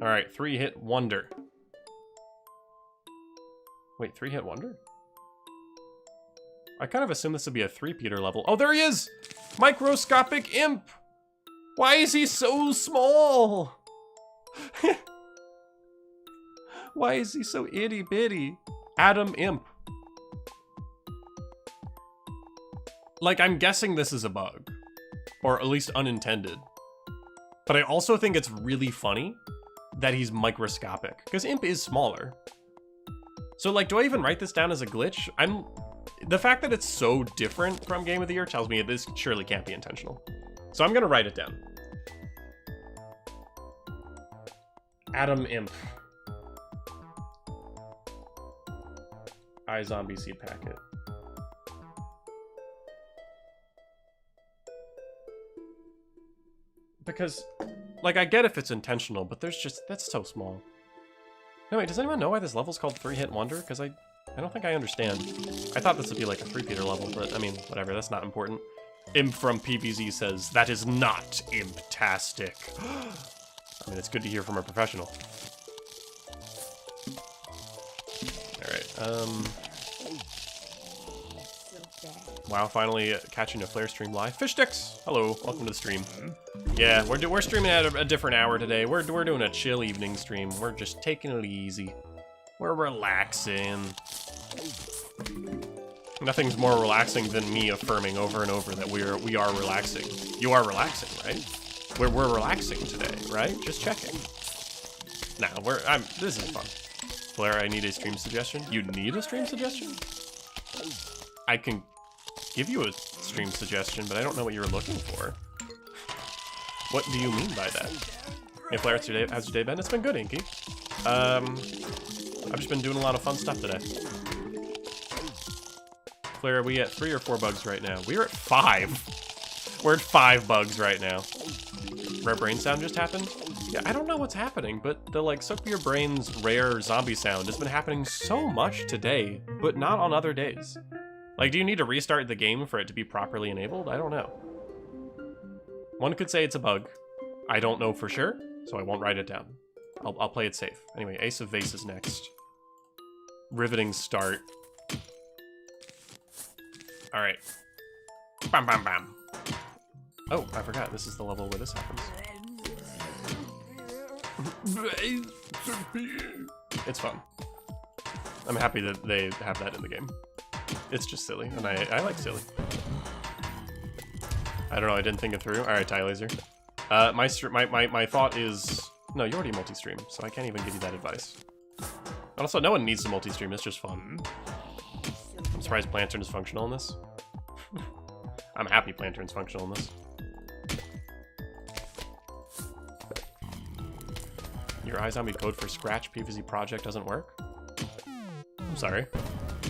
Alright, 3-hit wonder. Wait, 3-hit wonder? I kind of assumed this would be a 3-peater level. Oh, there he is! Microscopic Imp! Why is he so small? Why is he so itty-bitty? Adam Imp. Like, I'm guessing this is a bug. Or at least unintended. But I also think it's really funny that he's microscopic. Because Imp is smaller. So, like, do I even write this down as a glitch? The fact that it's so different from Game of the Year tells me this surely can't be intentional. So I'm gonna write it down. Adam Imp. iZombie seed packet. Because, like, I get if it's intentional, but there's just, that's so small. No, wait, does anyone know why this level's called 3-hit wonder? Because I don't think I understand. I thought this would be like a 3-peater level, but I mean, whatever, that's not important. Imp from PVZ says, that is not imp-tastic. I mean, it's good to hear from a professional. Alright, wow, finally catching a Flare stream live. Fish Sticks! Hello, welcome to the stream. Yeah, we're streaming at a different hour today. We're doing a chill evening stream. We're just taking it easy. We're relaxing. Nothing's more relaxing than me affirming over and over that we are relaxing. You are relaxing, right? We're relaxing today, right? Just checking. Nah, this is fun. Blair, I need a stream suggestion. You need a stream suggestion? I can give you a stream suggestion, but I don't know what you're looking for. What do you mean by that? Hey Blair, how's your day been? It's been good, Inky. I've just been doing a lot of fun stuff today. Claire, are we at 3 or 4 bugs right now? We're at 5. We're at 5 bugs right now. Rare brain sound just happened? Yeah, I don't know what's happening, but the, like, Soak Your Brain's rare zombie sound has been happening so much today, but not on other days. Like, do you need to restart the game for it to be properly enabled? I don't know. One could say it's a bug. I don't know for sure, so I won't write it down. I'll play it safe. Anyway, Ace of Vase is next. Riveting start. Alright. Bam, bam, bam. Oh, I forgot. This is the level where this happens. It's fun. I'm happy that they have that in the game. It's just silly, and I like silly. I don't know, I didn't think it through. Alright, Tie Laser. My thought is... No, you already multi-stream, so I can't even give you that advice. And also, no one needs to multi-stream, it's just fun. I'm surprised Plantern is functional in this. I'm happy Plantern's functional in this. Your iZombie code for Scratch PVZ project doesn't work? I'm sorry.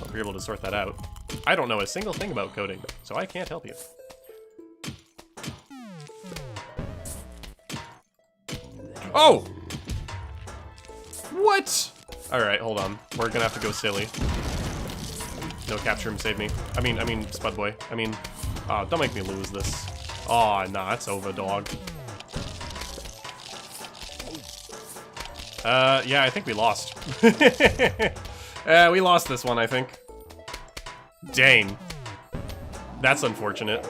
Hope you're able to sort that out. I don't know a single thing about coding, so I can't help you. Oh! What? Alright, hold on. We're gonna have to go silly. No capture him, save me. I mean, Spud Boy. Oh, don't make me lose this. Oh, nah, it's over, dog. Yeah, I think we lost. We lost this one, I think. Dang. That's unfortunate.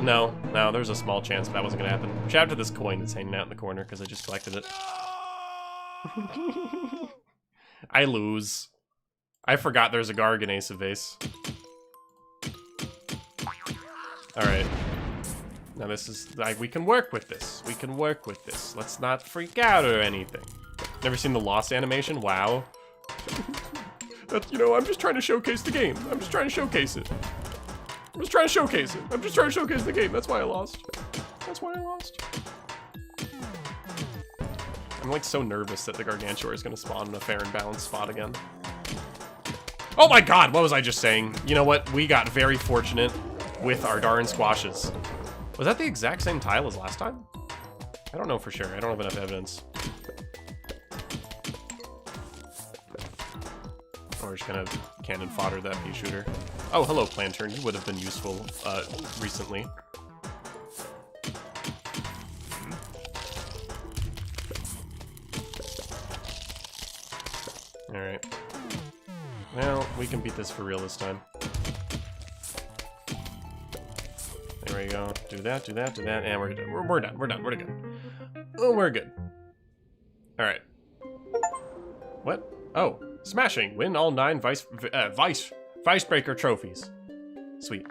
No, there's a small chance that wasn't gonna happen. Shout out to this coin that's hanging out in the corner, because I just collected it. I lose. I forgot there's a Garg in Ace of Vase. Alright. Now this is, like, we can work with this. We can work with this. Let's not freak out or anything. Never seen the lost animation? Wow. That's, you know, I'm just trying to showcase the game. I'm just trying to showcase it. I'm just trying to showcase it. I'm just trying to showcase the game. That's why I lost. That's why I lost. I'm like so nervous that the Gargantuar is gonna spawn in a fair and balanced spot again. Oh my god, what was I just saying? You know what? We got very fortunate with our darn squashes. Was that the exact same tile as last time? I don't know for sure. I don't have enough evidence. Or just gonna cannon fodder that pea shooter. Oh, hello, Planter. You would have been useful recently. Alright. Well, we can beat this for real this time. There we go. Do that, do that, do that, and we're done. We're done. We're done. We're good. Oh, we're good. Alright. What? Oh. Smashing! Win all 9 Vice Breaker trophies. Sweet.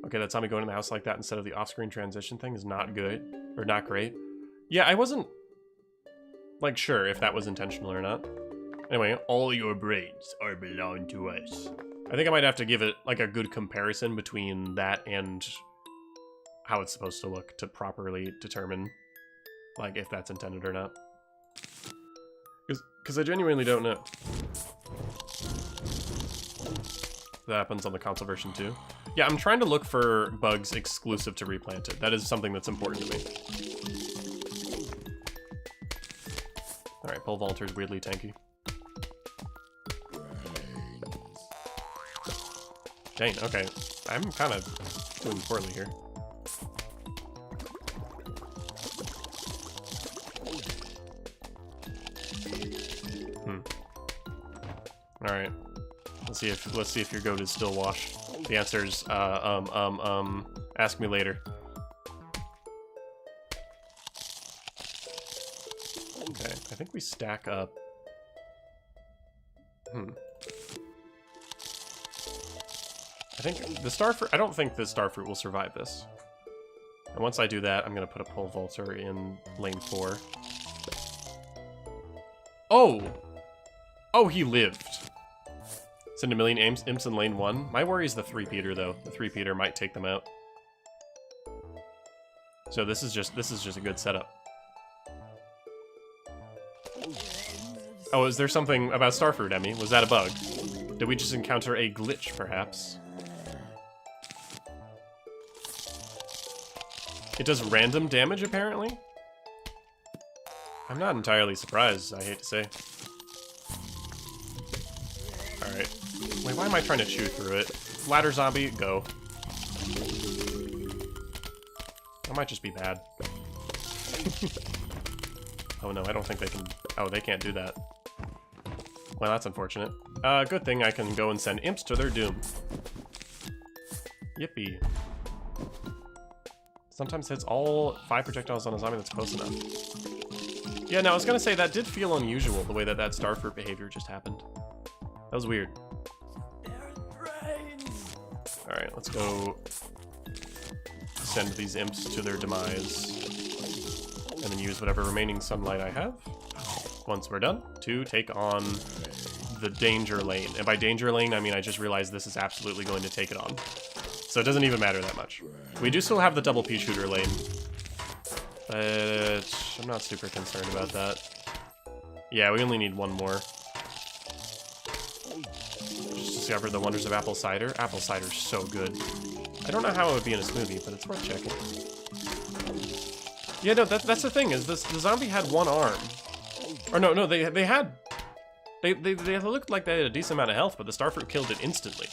Okay, that zombie going in the house like that instead of the off-screen transition thing is not good. Or not great. Yeah, I wasn't, like, sure if that was intentional or not. Anyway, All your brains are belong to us. I think I might have to give it, like, a good comparison between that and how it's supposed to look to properly determine, like, if that's intended or not. Because I genuinely don't know. That happens on the console version too. Yeah, I'm trying to look for bugs exclusive to Replanted. That is something that's important to me. Alright, Pole Vaulter's weirdly tanky. Dang, okay. I'm kind of doing poorly here. Alright. Let's see if your goat is still washed. The answer is ask me later. Okay, I think we stack up. I think the starfruit, I don't think the starfruit will survive this. And once I do that, I'm gonna put a pole vaulter in lane 4. Oh! Oh, he lived. Send a million imps in lane 1. My worry is the 3-peater though. The 3-peater might take them out. So this is just a good setup. Oh, is there something about starfruit, Emmy? Was that a bug? Did we just encounter a glitch, perhaps? It does random damage, apparently? I'm not entirely surprised, I hate to say. Alright. Wait, why am I trying to chew through it? Ladder zombie, go. That might just be bad. Oh no, I don't think they can... Oh, they can't do that. Well, that's unfortunate. Good thing I can go and send imps to their doom. Yippee. Sometimes hits all 5 projectiles on a zombie that's close enough. Yeah, no, I was gonna say that did feel unusual, the way that starfruit behavior just happened. That was weird. Alright, let's go send these imps to their demise. And then use whatever remaining sunlight I have, once we're done, to take on the danger lane. And by danger lane, I mean I just realized this is absolutely going to take it on. So it doesn't even matter that much. We do still have the double pea shooter lane. But I'm not super concerned about that. Yeah, we only need one more. Just discovered the wonders of apple cider. Apple cider's so good. I don't know how it would be in a smoothie, but it's worth checking. Yeah, no, that's the thing, is the zombie had one arm. Or no, they looked like they had a decent amount of health, but the starfruit killed it instantly.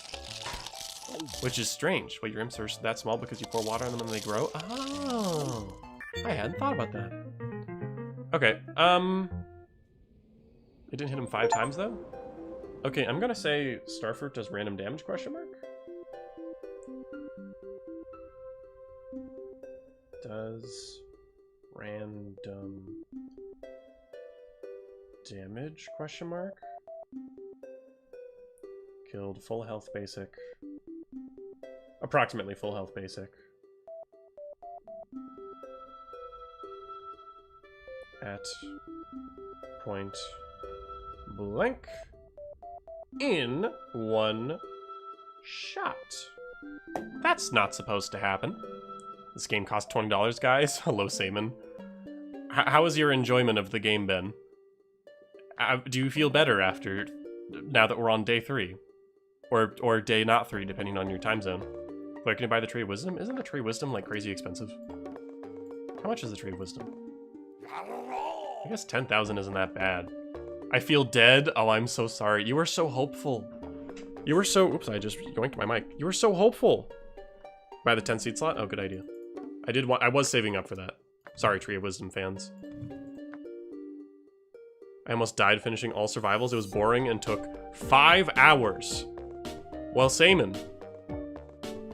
Which is strange. Wait, your imps are that small because you pour water on them and they grow? Oh, I hadn't thought about that. Okay, it didn't hit him 5 times though? Okay, I'm gonna say starfruit does random damage, question mark? Does random damage, question mark? Killed full health basic. Approximately full health basic. at point blank in one shot. That's not supposed to happen. This game cost $20, guys. Hello, Saman. How has your enjoyment of the game been? Do you feel better now that we're on day 3? Or day not 3, depending on your time zone? Where can you buy the Tree of Wisdom? Isn't the Tree of Wisdom, like, crazy expensive? How much is the Tree of Wisdom? I guess 10,000 isn't that bad. I feel dead? Oh, I'm so sorry. You were so hopeful. You were so... Oops, I just yoinked my mic. You were so hopeful. Buy the 10 seat slot? Oh, good idea. I was saving up for that. Sorry, Tree of Wisdom fans. I almost died finishing all survivals. It was boring and took 5 hours. Well, Saman,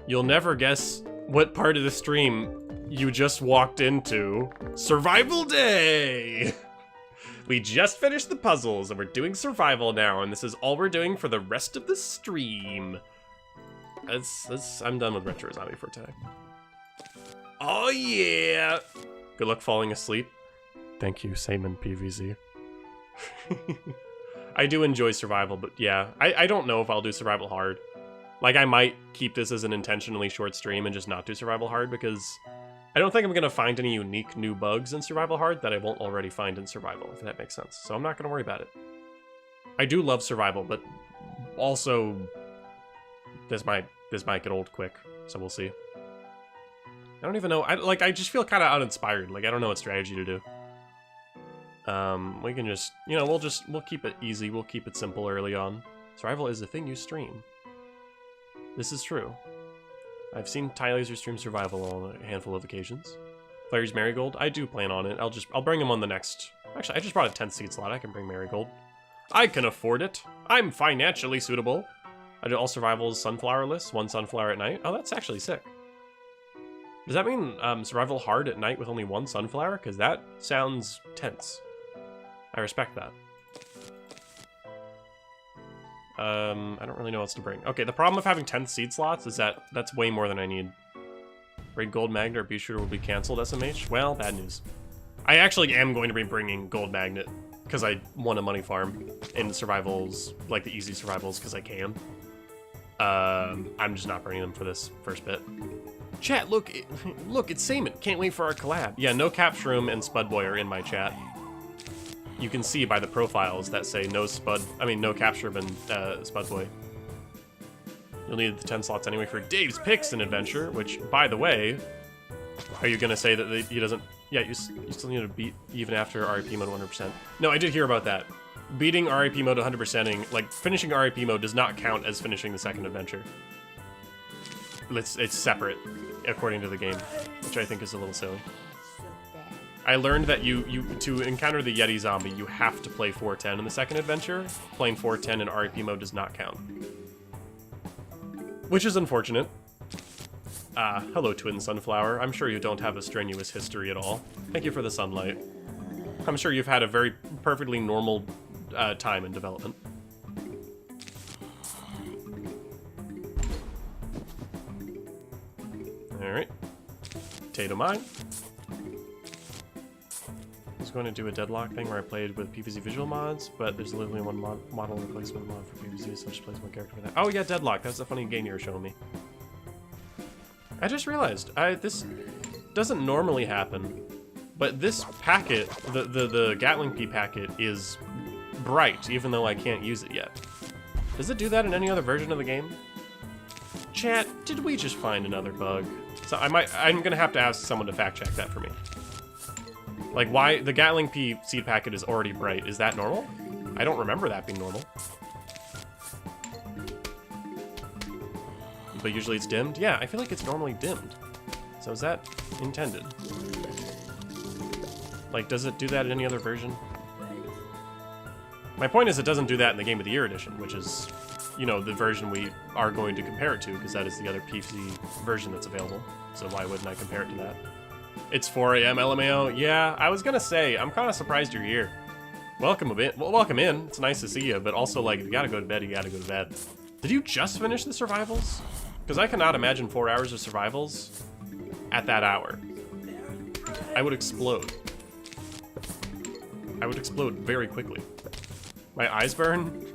you'll never guess what part of the stream you just walked into. Survival day! We just finished the puzzles and we're doing survival now, and this is all we're doing for the rest of the stream. I'm done with Retro Zombie for today. Oh yeah! Good luck falling asleep. Thank you, Saman PVZ. I do enjoy survival, but yeah, I don't know if I'll do survival hard. Like, I might keep this as an intentionally short stream and just not do survival hard, because I don't think I'm gonna find any unique new bugs in survival hard that I won't already find in survival, if that makes sense. So I'm not gonna worry about it. I do love survival, but also this might get old quick, so we'll see. I don't even know. I just feel kind of uninspired. Like, I don't know what strategy to do. We can just, you know, we'll keep it easy. We'll keep it simple early on. Survival is the thing you stream. This is true. I've seen Tylaser stream survival on a handful of occasions. Larry's Marigold, I do plan on it. I'll bring him on the next. Actually, I just brought a 10th seed slot. I can bring Marigold. I can afford it. I'm financially suitable. I do all survivals sunflower lists, 1 sunflower at night. Oh, that's actually sick. Does that mean survival hard at night with only 1 sunflower? Because that sounds tense. I respect that. I don't really know what else to bring. Okay, the problem of having 10 seed slots is that that's way more than I need. Raid Gold Magnet or Beast Shooter will be canceled, SMH? Well, bad news. I actually am going to be bringing Gold Magnet because I want a money farm in survivals, like the easy survivals, because I can. I'm just not bringing them for this first bit. Chat, look, it's Saman. Can't wait for our collab. Yeah, No Capshroom and Spudboy are in my chat. You can see by the profiles that say No Capshroom and Spudboy. You'll need the 10 slots anyway for Dave's Picks and Adventure, which, by the way, are you gonna say that he doesn't? Yeah, you still need to beat even after R.I.P mode 100%. No, I did hear about that. Beating R.I.P mode 100%ing, like finishing R.I.P mode does not count as finishing the second adventure. It's separate, according to the game, which I think is a little silly. I learned that to encounter the Yeti zombie, you have to play 410 in the second adventure. Playing 410 in R.I.P mode does not count. Which is unfortunate. Hello, Twin Sunflower. I'm sure you don't have a strenuous history at all. Thank you for the sunlight. I'm sure you've had a very perfectly normal time in development. Alright. Potato mine. I was going to do a deadlock thing where I played with PvZ visual mods, but there's literally one model replacement mod for PvZ, so I just place my character for that. Oh yeah, deadlock. That's the funny game you were showing me. I just realized, this doesn't normally happen, but this packet, the Gatling P packet, is bright, even though I can't use it yet. Does it do that in any other version of the game? Chat, did we just find another bug? So I'm gonna have to ask someone to fact check that for me. Like, why the Gatling P seed packet is already bright? Is that normal? I don't remember that being normal. But usually it's dimmed? Yeah, I feel like it's normally dimmed. So is that intended? Like, does it do that in any other version? My point is it doesn't do that in the Game of the Year edition, which is, you know, the version we are going to compare it to, because that is the other PC version that's available. So why wouldn't I compare it to that? It's 4 a.m. LMAO. Yeah, I was gonna say, I'm kind of surprised you're here. Welcome a bit. Well, welcome in. It's nice to see you, but also, like, if you gotta go to bed, you gotta go to bed. Did you just finish the survivals? Because I cannot imagine 4 hours of survivals at that hour. I would explode. I would explode very quickly. My eyes burn.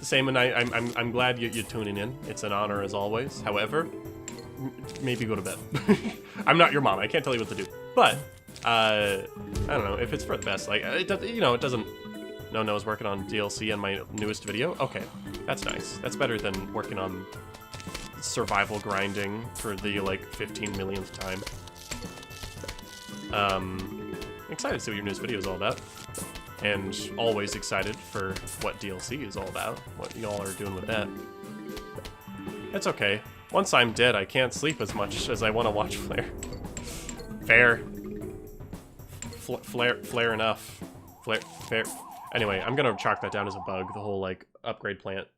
Same, and I'm glad you're tuning in. It's an honor as always. However, maybe go to bed. I'm not your mom. I can't tell you what to do. But I don't know if it's for the best. Like it does, you know, it doesn't. No, I was working on DLC on my newest video. Okay, that's nice. That's better than working on survival grinding for the like 15 millionth time. I'm excited to see what your newest video is all about. And always excited for what DLC is all about, what y'all are doing with that. It's okay. Once I'm dead, I can't sleep as much as I want to watch Flare. Fair. Flare enough. Fair. Anyway, I'm gonna chalk that down as a bug, the whole, like, upgrade plant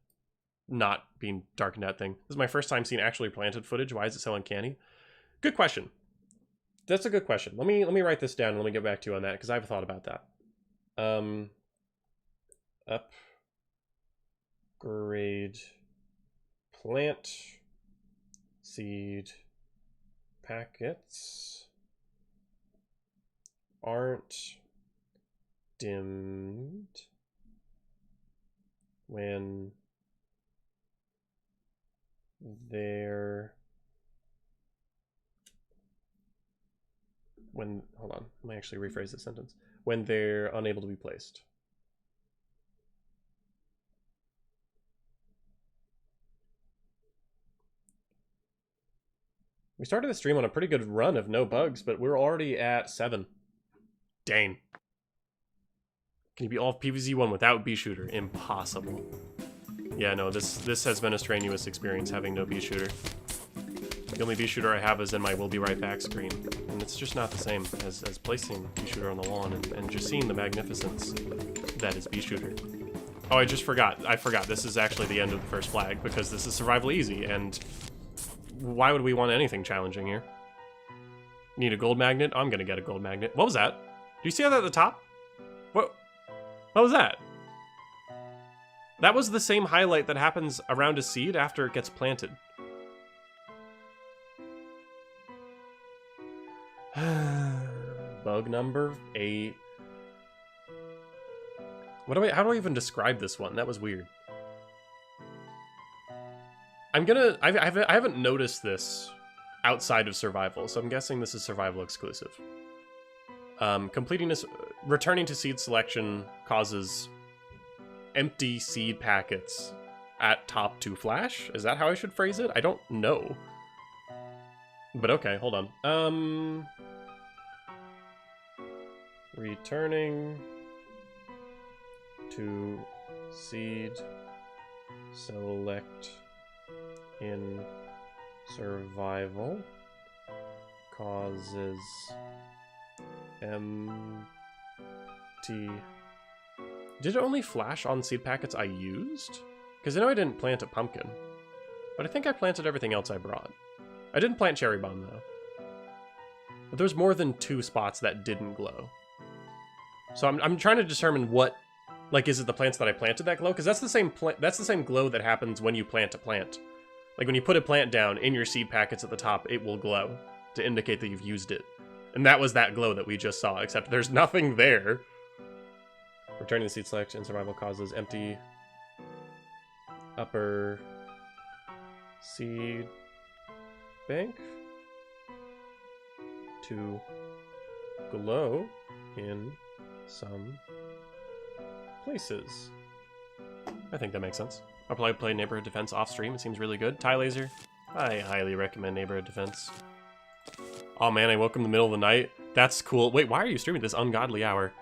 not being darkened out thing. This is my first time seeing actually planted footage. Why is it so uncanny? Good question. That's a good question. Let me write this down and let me get back to you on that, because I've thought about that. Upgrade plant seed packets aren't dimmed when hold on, let me actually rephrase this sentence. When they're unable to be placed. We started the stream on a pretty good run of no bugs, but we're already at 7. Dang. Can you be all PvZ1 without B-Shooter? Impossible. Yeah, no, this has been a strenuous experience having no B-Shooter. The only B-Shooter I have is in my Will Be Right Back screen, and it's just not the same as placing B-Shooter on the lawn and just seeing the magnificence that is B-Shooter. Oh, I just forgot. I forgot. This is actually the end of the first flag, because this is survival easy, and why would we want anything challenging here? Need a gold magnet? I'm gonna get a gold magnet. What was that? Do you see that at the top? What was that? That was the same highlight that happens around a seed after it gets planted. Bug number 8. How do I even describe this one? That was weird. I haven't noticed this outside of survival, so I'm guessing this is survival exclusive. Returning to seed selection causes empty seed packets at top to flash? Is that how I should phrase it? I don't know. But okay, hold on. Returning to seed select in survival causes empty. Did it only flash on seed packets I used? Because I know I didn't plant a pumpkin, but I think I planted everything else I brought. I didn't plant cherry bomb though. But there's more than 2 spots that didn't glow. So I'm trying to determine what, like, is it the plants that I planted that glow? Because that's the same glow that happens when you plant a plant. Like when you put a plant down in your seed packets at the top, it will glow to indicate that you've used it. And that was that glow that we just saw, except there's nothing there. Returning the seed selection survival causes empty upper seed bank to glow in some places. I think that makes sense. I'll probably play Neighborhood Defense off stream. It seems really good. Tie Laser. I highly recommend Neighborhood Defense. Oh man, I woke up in the middle of the night. That's cool. Wait, why are you streaming this ungodly hour?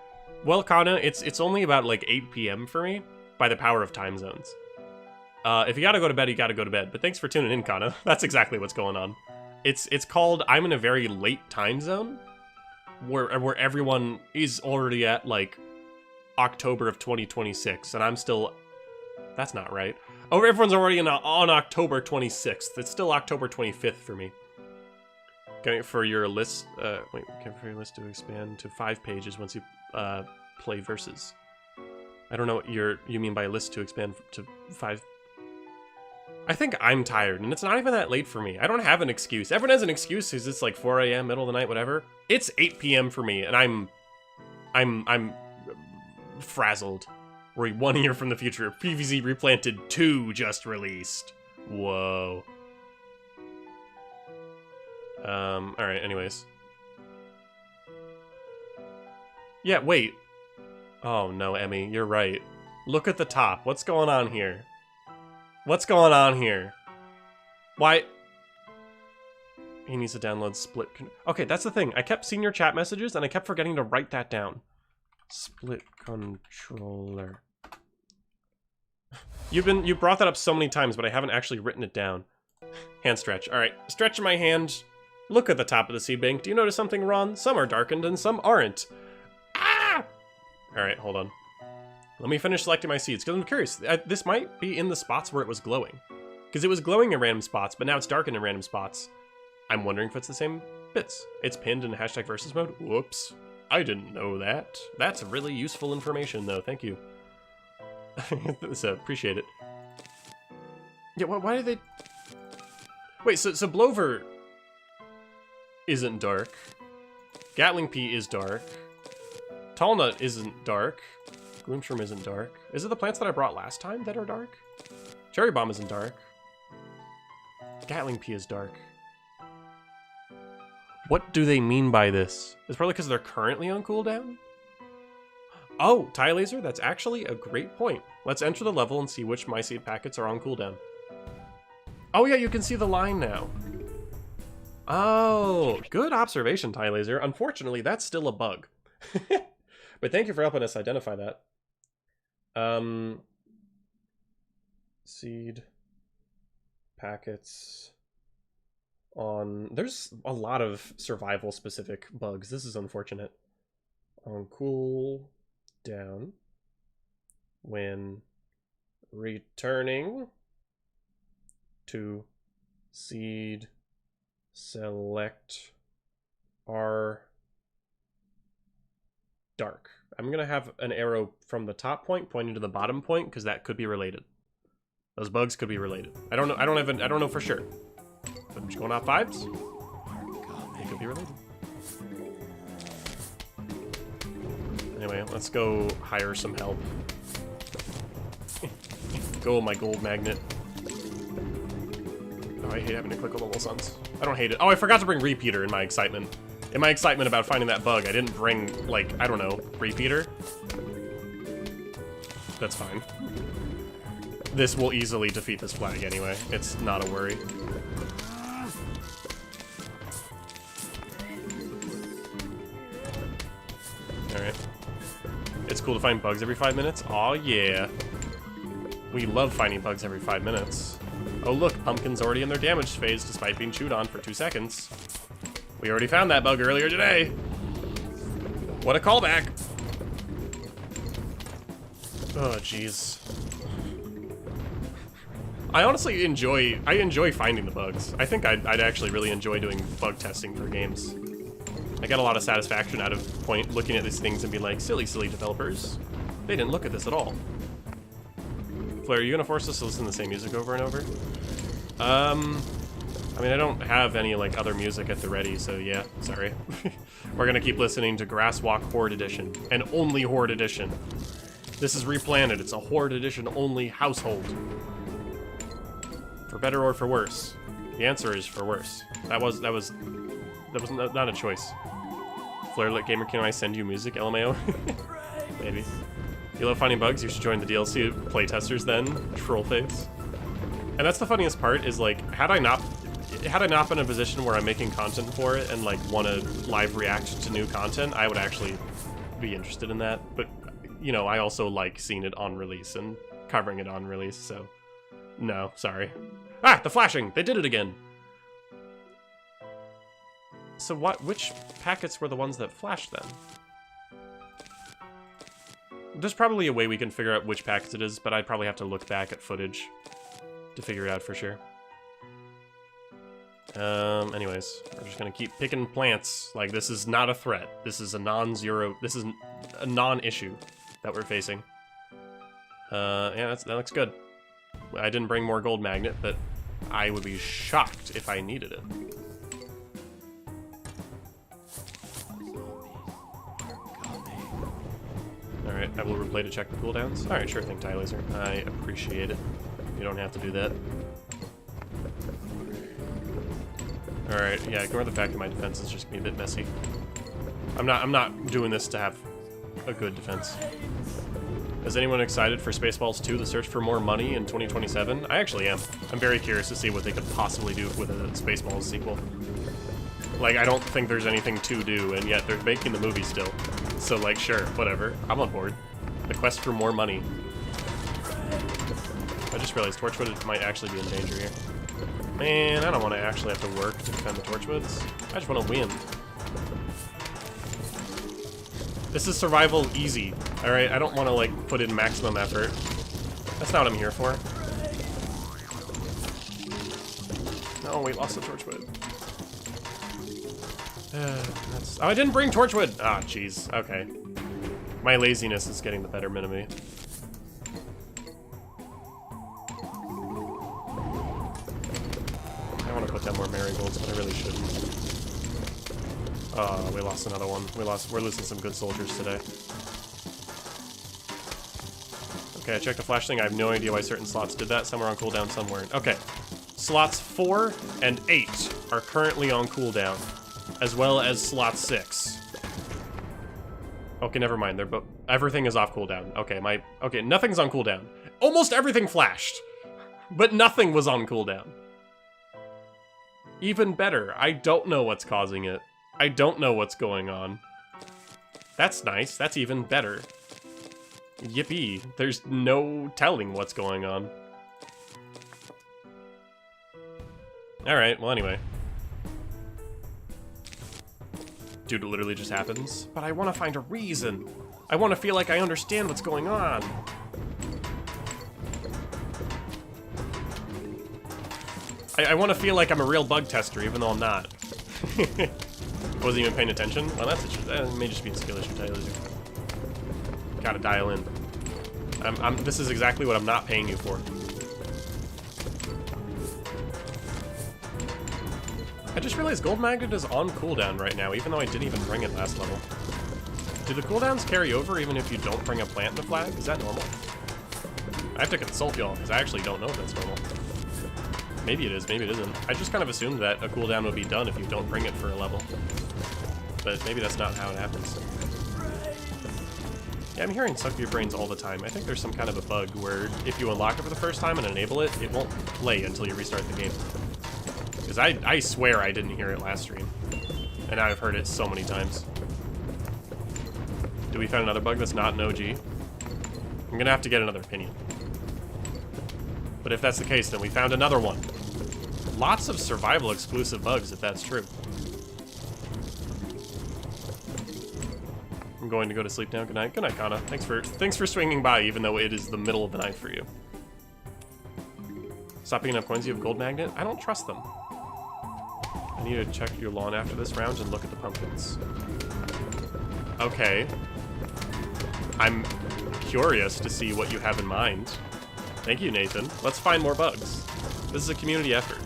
Well, Kana, it's only about like 8 p.m. for me by the power of time zones. If you gotta go to bed, you gotta go to bed. But thanks for tuning in, Kana. That's exactly what's going on. It's called I'm in a very late time zone where everyone is already at like October of 2026, and I'm still. That's not right. Oh, everyone's already on October 26th. It's still October 25th for me. Okay, for your list, for your list to expand to 5 pages once you play verses. I don't know what you mean by list to expand to 5. I think I'm tired, and it's not even that late for me. I don't have an excuse. Everyone has an excuse because it's like 4 a.m., middle of the night, whatever. It's 8 p.m. for me, and I'm frazzled. We're 1 year from the future. PvZ Replanted 2 just released. Whoa. Alright, anyways. Yeah, wait. Oh no, Emmy, you're right. Look at the top. What's going on here? What's going on here? Why? He needs to download split. Okay, that's the thing. I kept seeing your chat messages and I kept forgetting to write that down. Split controller. You brought that up so many times, but I haven't actually written it down. Hand stretch. All right, stretching my hand. Look at the top of the seed bank. Do you notice something, Ron? Some are darkened and some aren't. Ah! All right, hold on. Let me finish selecting my seeds, because I'm curious. This might be in the spots where it was glowing. Because it was glowing in random spots, but now it's darkened in random spots. I'm wondering if it's the same bits. It's pinned in hashtag versus mode. Whoops. I didn't know that. That's really useful information, though. Thank you. So, appreciate it. Yeah, why do they... Wait, so Blover isn't dark. Gatling Pea is dark. Tallnut isn't dark. Gloomshroom isn't dark. Is it the plants that I brought last time that are dark? Cherry Bomb isn't dark. Gatling Pea is dark. What do they mean by this? It's probably because they're currently on cooldown? Oh, Tie Laser, that's actually a great point. Let's enter the level and see which My Seed packets are on cooldown. Oh yeah, you can see the line now. Oh, good observation, Tie Laser. Unfortunately, that's still a bug. But thank you for helping us identify that. Seed packets on... There's a lot of survival-specific bugs. This is unfortunate. On cool down when returning to seed select are dark. I'm gonna have an arrow from the top point pointing to the bottom point because that could be related. Those bugs could be related. I don't know. I don't know for sure. But I'm just going off vibes. They could be related. Anyway, let's go hire some help. Go, my gold magnet. Oh, I hate having to click on the little suns. I don't hate it. Oh, I forgot to bring repeater in my excitement. In my excitement about finding that bug, I didn't bring, like, I don't know, repeater. That's fine. This will easily defeat this flag anyway. It's not a worry. Alright. It's cool to find bugs every 5 minutes. Aw, yeah. We love finding bugs every 5 minutes. Oh look, Pumpkin's already in their damage phase despite being chewed on for 2 seconds. We already found that bug earlier today. What a callback. Oh, jeez. I honestly enjoy finding the bugs. I think I'd actually really enjoy doing bug testing for games. I get a lot of satisfaction out of looking at these things and being like, silly developers. They didn't look at this at all. Flair, are you gonna force us to listen to the same music over and over? I mean, I don't have any, like, other music at the ready, so yeah, sorry. We're gonna keep listening to Grasswalk Horde Edition, and only Horde Edition. This is Replanted, it's a Horde Edition only household. For better or for worse? The answer is for worse. That was not a choice. Flairlit Gamer, can I send you music, LMAO? Maybe. You love finding bugs? You should join the DLC playtesters then. Troll face. And that's the funniest part is, like, had I not been in a position where I'm making content for it and, like, want to live react to new content, I would actually be interested in that. But, you know, I also like seeing it on release and covering it on release, so no, sorry. Ah, the flashing! They did it again! So which packets were the ones that flashed then? There's probably a way we can figure out which packets it is, but I'd probably have to look back at footage to figure it out for sure. Anyways, we're just gonna keep picking plants. Like, this is not a threat. This is a non-zero, this is a non-issue that we're facing. Yeah, that looks good. I didn't bring more gold magnet, but I would be shocked if I needed it. Alright, I will replay to check the cooldowns. Alright, sure thing, Ty Laser. I appreciate it. You don't have to do that. Alright, yeah, ignore the fact that my defense is just gonna be a bit messy. I'm not doing this to have a good defense. Is anyone excited for Spaceballs 2, The Search for More Money in 2027? I actually am. I'm very curious to see what they could possibly do with a Spaceballs sequel. Like, I don't think there's anything to do, and yet they're making the movie still. So, like, sure, whatever. I'm on board. The quest for more money. I just realized Torchwood might actually be in danger here. Man, I don't want to actually have to work to defend the Torchwoods. I just want to win. This is survival easy, alright? I don't want to, like, put in maximum effort. That's not what I'm here for. No, we lost the Torchwood. Oh, I didn't bring Torchwood! Ah, jeez. Okay. My laziness is getting the betterment of me. I want to put down more marigolds, but I really shouldn't. Oh, we lost another one. We're losing some good soldiers today. Okay, I checked the flash thing. I have no idea why certain slots did that. Some are on cooldown, some weren't. Okay. Slots 4 and 8 are currently on cooldown, as well as slot 6. Okay, never mind. They're both. Everything is off cooldown. Okay, okay, nothing's on cooldown. Almost everything flashed, but nothing was on cooldown. Even better. I don't know what's causing it. I don't know what's going on. That's nice. That's even better. Yippee. There's no telling what's going on. Alright, well anyway. Dude, it literally just happens. But I want to find a reason. I want to feel like I understand what's going on. I want to feel like I'm a real bug tester, even though I'm not. Wasn't even paying attention? Well, that may just be a skill issue, Tyler. Gotta dial in. This is exactly what I'm not paying you for. I just realized Gold Magnet is on cooldown right now, even though I didn't even bring it last level. Do the cooldowns carry over even if you don't bring a plant in the flag? Is that normal? I have to consult y'all, because I actually don't know if that's normal. Maybe it is, maybe it isn't. I just kind of assumed that a cooldown would be done if you don't bring it for a level. But maybe that's not how it happens. Yeah, I'm hearing Suck Your Brains all the time. I think there's some kind of a bug where if you unlock it for the first time and enable it, it won't play until you restart the game. Because I swear I didn't hear it last stream. And now I've heard it so many times. Do we find another bug that's not an OG? I'm gonna have to get another opinion. But if that's the case, then we found another one. Lots of survival exclusive bugs, if that's true. I'm going to go to sleep now. Good night. Good night, Kana. Thanks for swinging by, even though it is the middle of the night for you. Stop picking up coins. You have Gold Magnet? I don't trust them. I need to check your lawn after this round and look at the pumpkins. Okay. I'm curious to see what you have in mind. Thank you, Nathan. Let's find more bugs. This is a community effort.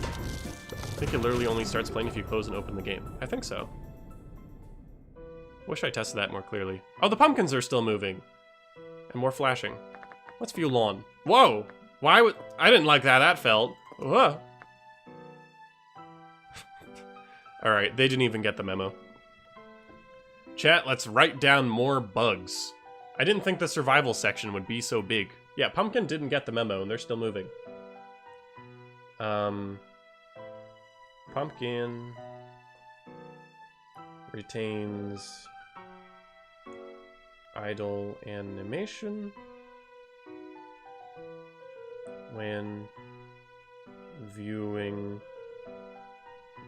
I think it literally only starts playing if you close and open the game. I think so. Wish I tested that more clearly. Oh, the pumpkins are still moving. And more flashing. Let's view lawn. Whoa! Why would... I didn't like how that felt. Whoa. Alright, they didn't even get the memo. Chat, let's write down more bugs. I didn't think the survival section would be so big. Yeah, Pumpkin didn't get the memo, and they're still moving. Pumpkin retains idle animation when viewing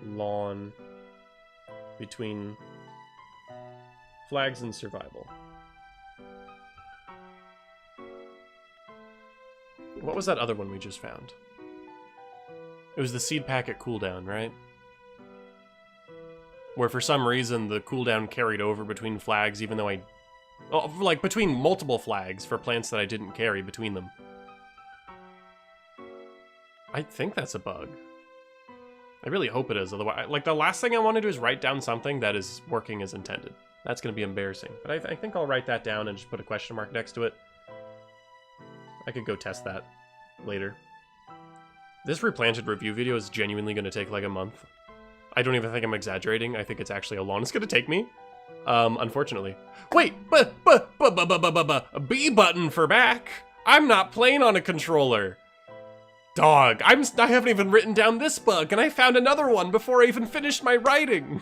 lawn between flags and survival. What was that other one we just found? It was the seed packet cooldown, right? Where for some reason the cooldown carried over between flags even though oh, like between multiple flags for plants that I didn't carry between them. I think that's a bug. I really hope it is, otherwise, like the last thing I want to do is write down something that is working as intended. That's going to be embarrassing. But I think I'll write that down and just put a question mark next to it. I could go test that later. This Replanted review video is genuinely going to take like a month. I don't even think I'm exaggerating. I think it's actually how long it's going to take me. Unfortunately. Wait, B button for back. I'm not playing on a controller. Dog, I haven't even written down this bug, and I found another one before I even finished my writing.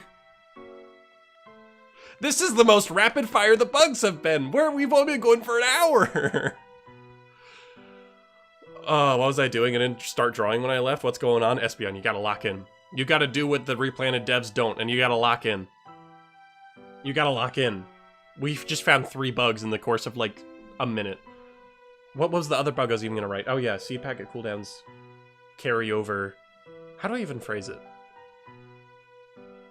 This is the most rapid fire the bugs have been, where we've only been going for an hour. Oh, what was I doing? I didn't start drawing when I left. What's going on? Espeon, you gotta lock in. You gotta do what the Replanted devs don't, and you gotta lock in. You gotta lock in. We've just found 3 bugs in the course of like a minute. What was the other bug I was even gonna write? Oh yeah, seed packet cooldowns carry over. How do I even phrase it?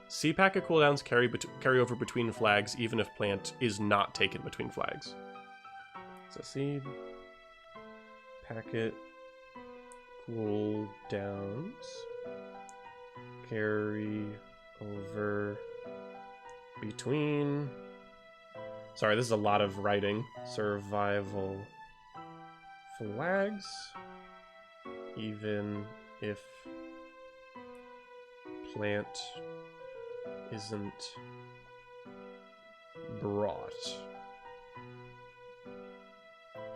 Seed packet cooldowns carry over between flags, even if plant is not taken between flags. So seed packet cooldowns carry over between. Sorry, this is a lot of writing. Survival flags, even if plant isn't brought.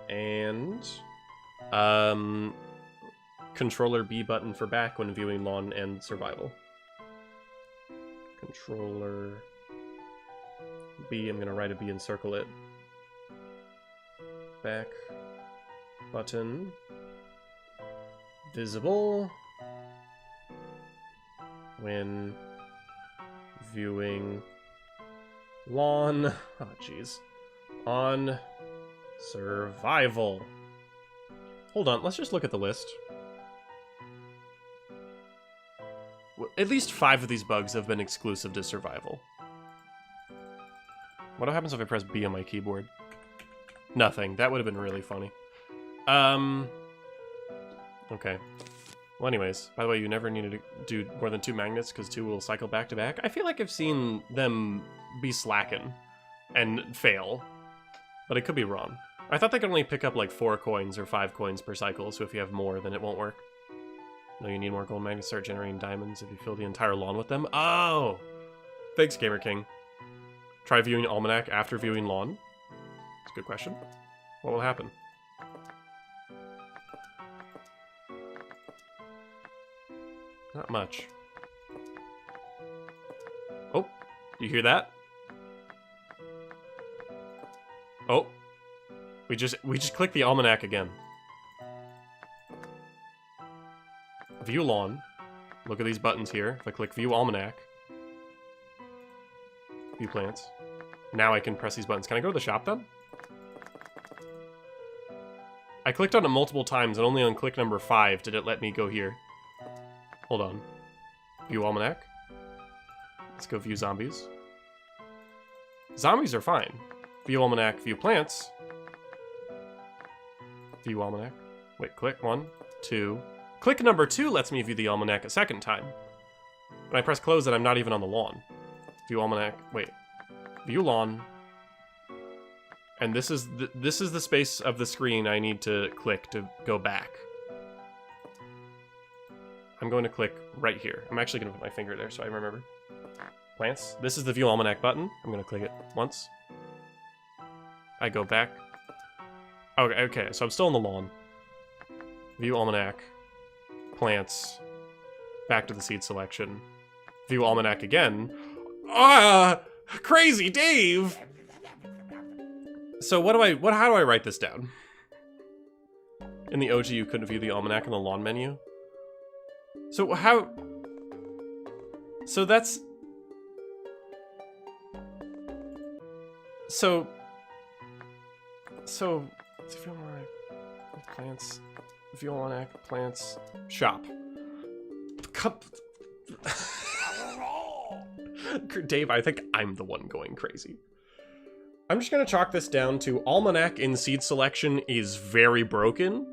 And controller B button for back when viewing lawn and survival. Controller B, I'm gonna write a B and circle it. Back button visible when viewing lawn. Oh, jeez. On survival. Hold on, let's just look at the list. At least 5 of these bugs have been exclusive to survival. What happens if I press B on my keyboard? Nothing. That would have been really funny. Okay. Well, anyways, by the way, you never needed to do more than 2 magnets because 2 will cycle back to back. I feel like I've seen them be slacking and fail, but it could be wrong. I thought they could only pick up like 4 coins or 5 coins per cycle, so if you have more, then it won't work. No, you need more gold magnets to start generating diamonds if you fill the entire lawn with them. Oh! Thanks, Gamer King. Try viewing Almanac after viewing lawn. That's a good question. What will happen? Not much. Oh, you hear that? Oh, we just clicked the Almanac again. View lawn. Look at these buttons here. If I click View Almanac, View plants. Now I can press these buttons. Can I go to the shop then? I clicked on it multiple times, and only on click number 5 did it let me go here. Hold on. View Almanac. Let's go view zombies. Zombies are fine. View Almanac, view plants. View Almanac. Wait, click 1, 2. Click number 2 lets me view the Almanac a second time. When I press close it, I'm not even on the lawn. View Almanac. Wait. View lawn. And this is the space of the screen I need to click to go back. I'm going to click right here. I'm actually going to put my finger there so I remember. Plants. This is the View Almanac button. I'm going to click it once. I go back. Okay, so I'm still on the lawn. View Almanac. Plants. Back to the seed selection. View Almanac again. Ah! Crazy Dave! So how do I write this down? In the OG, you couldn't view the Almanac in the lawn menu. So how... So that's... So... View Almanac, plants, View Almanac, plants, shop. Dave, I think I'm the one going crazy. I'm just gonna chalk this down to Almanac in seed selection is very broken,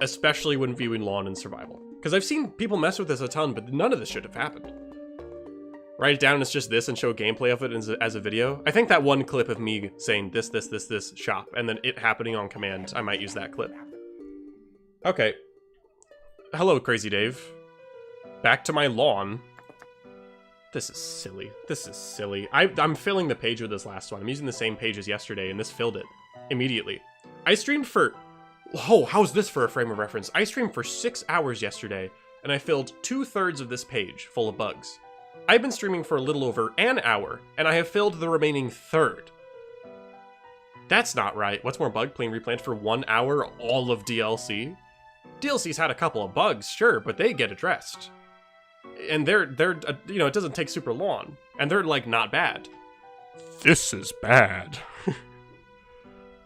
especially when viewing lawn and survival. Because I've seen people mess with this a ton, but none of this should have happened. Write it down and it's just this and show gameplay of it as a video. I think that one clip of me saying this, shop, and then it happening on command, I might use that clip. Okay. Hello, Crazy Dave. Back to my lawn. This is silly. This is silly. I'm filling the page with this last one. I'm using the same page as yesterday, and this filled it immediately. I streamed for... Oh, how's this for a frame of reference? I streamed for 6 hours yesterday, and I filled 2/3 of this page full of bugs. I've been streaming for a little over an hour, and I have filled the remaining third. That's not right. What's more bug? Playing Replanted for 1 hour, all of DLC? DLC's had a couple of bugs, sure, but they get addressed. And they're you know, it doesn't take super long. And they're, like, not bad. This is bad.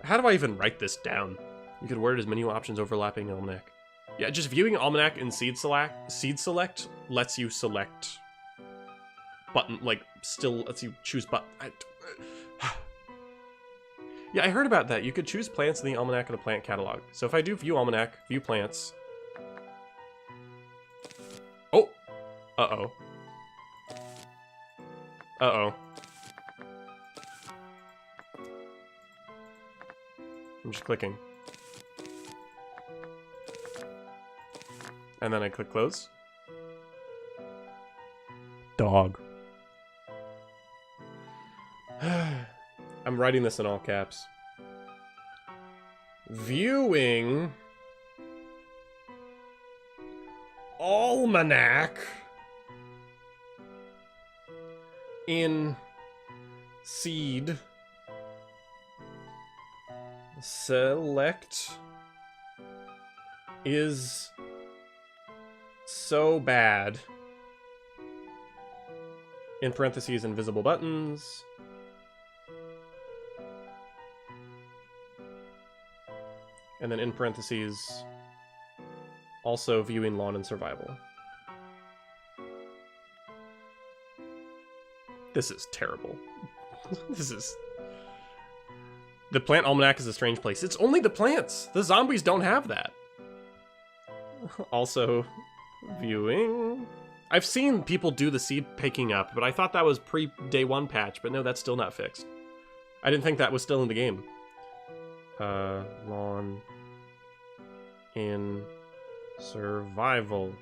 How do I even write this down? You could word as menu options overlapping Almanac. Yeah, just viewing Almanac in Seed Select lets you select button, like, still lets you choose button. Yeah, I heard about that. You could choose plants in the Almanac and the plant catalog. So if I do view Almanac, view plants. Oh! Uh-oh. Uh-oh. I'm just clicking. And then I click close. Dog. I'm writing this in all caps. Viewing Almanac in Seed Select is so bad. In parentheses, invisible buttons. And then in parentheses, also viewing lawn and survival. This is terrible. This is... The plant almanac is a strange place. It's only the plants. The zombies don't have that. Also, viewing... I've seen people do the seed picking up, but I thought that was pre-day 1 patch, but no, that's still not fixed. I didn't think that was still in the game. Lawn in survival.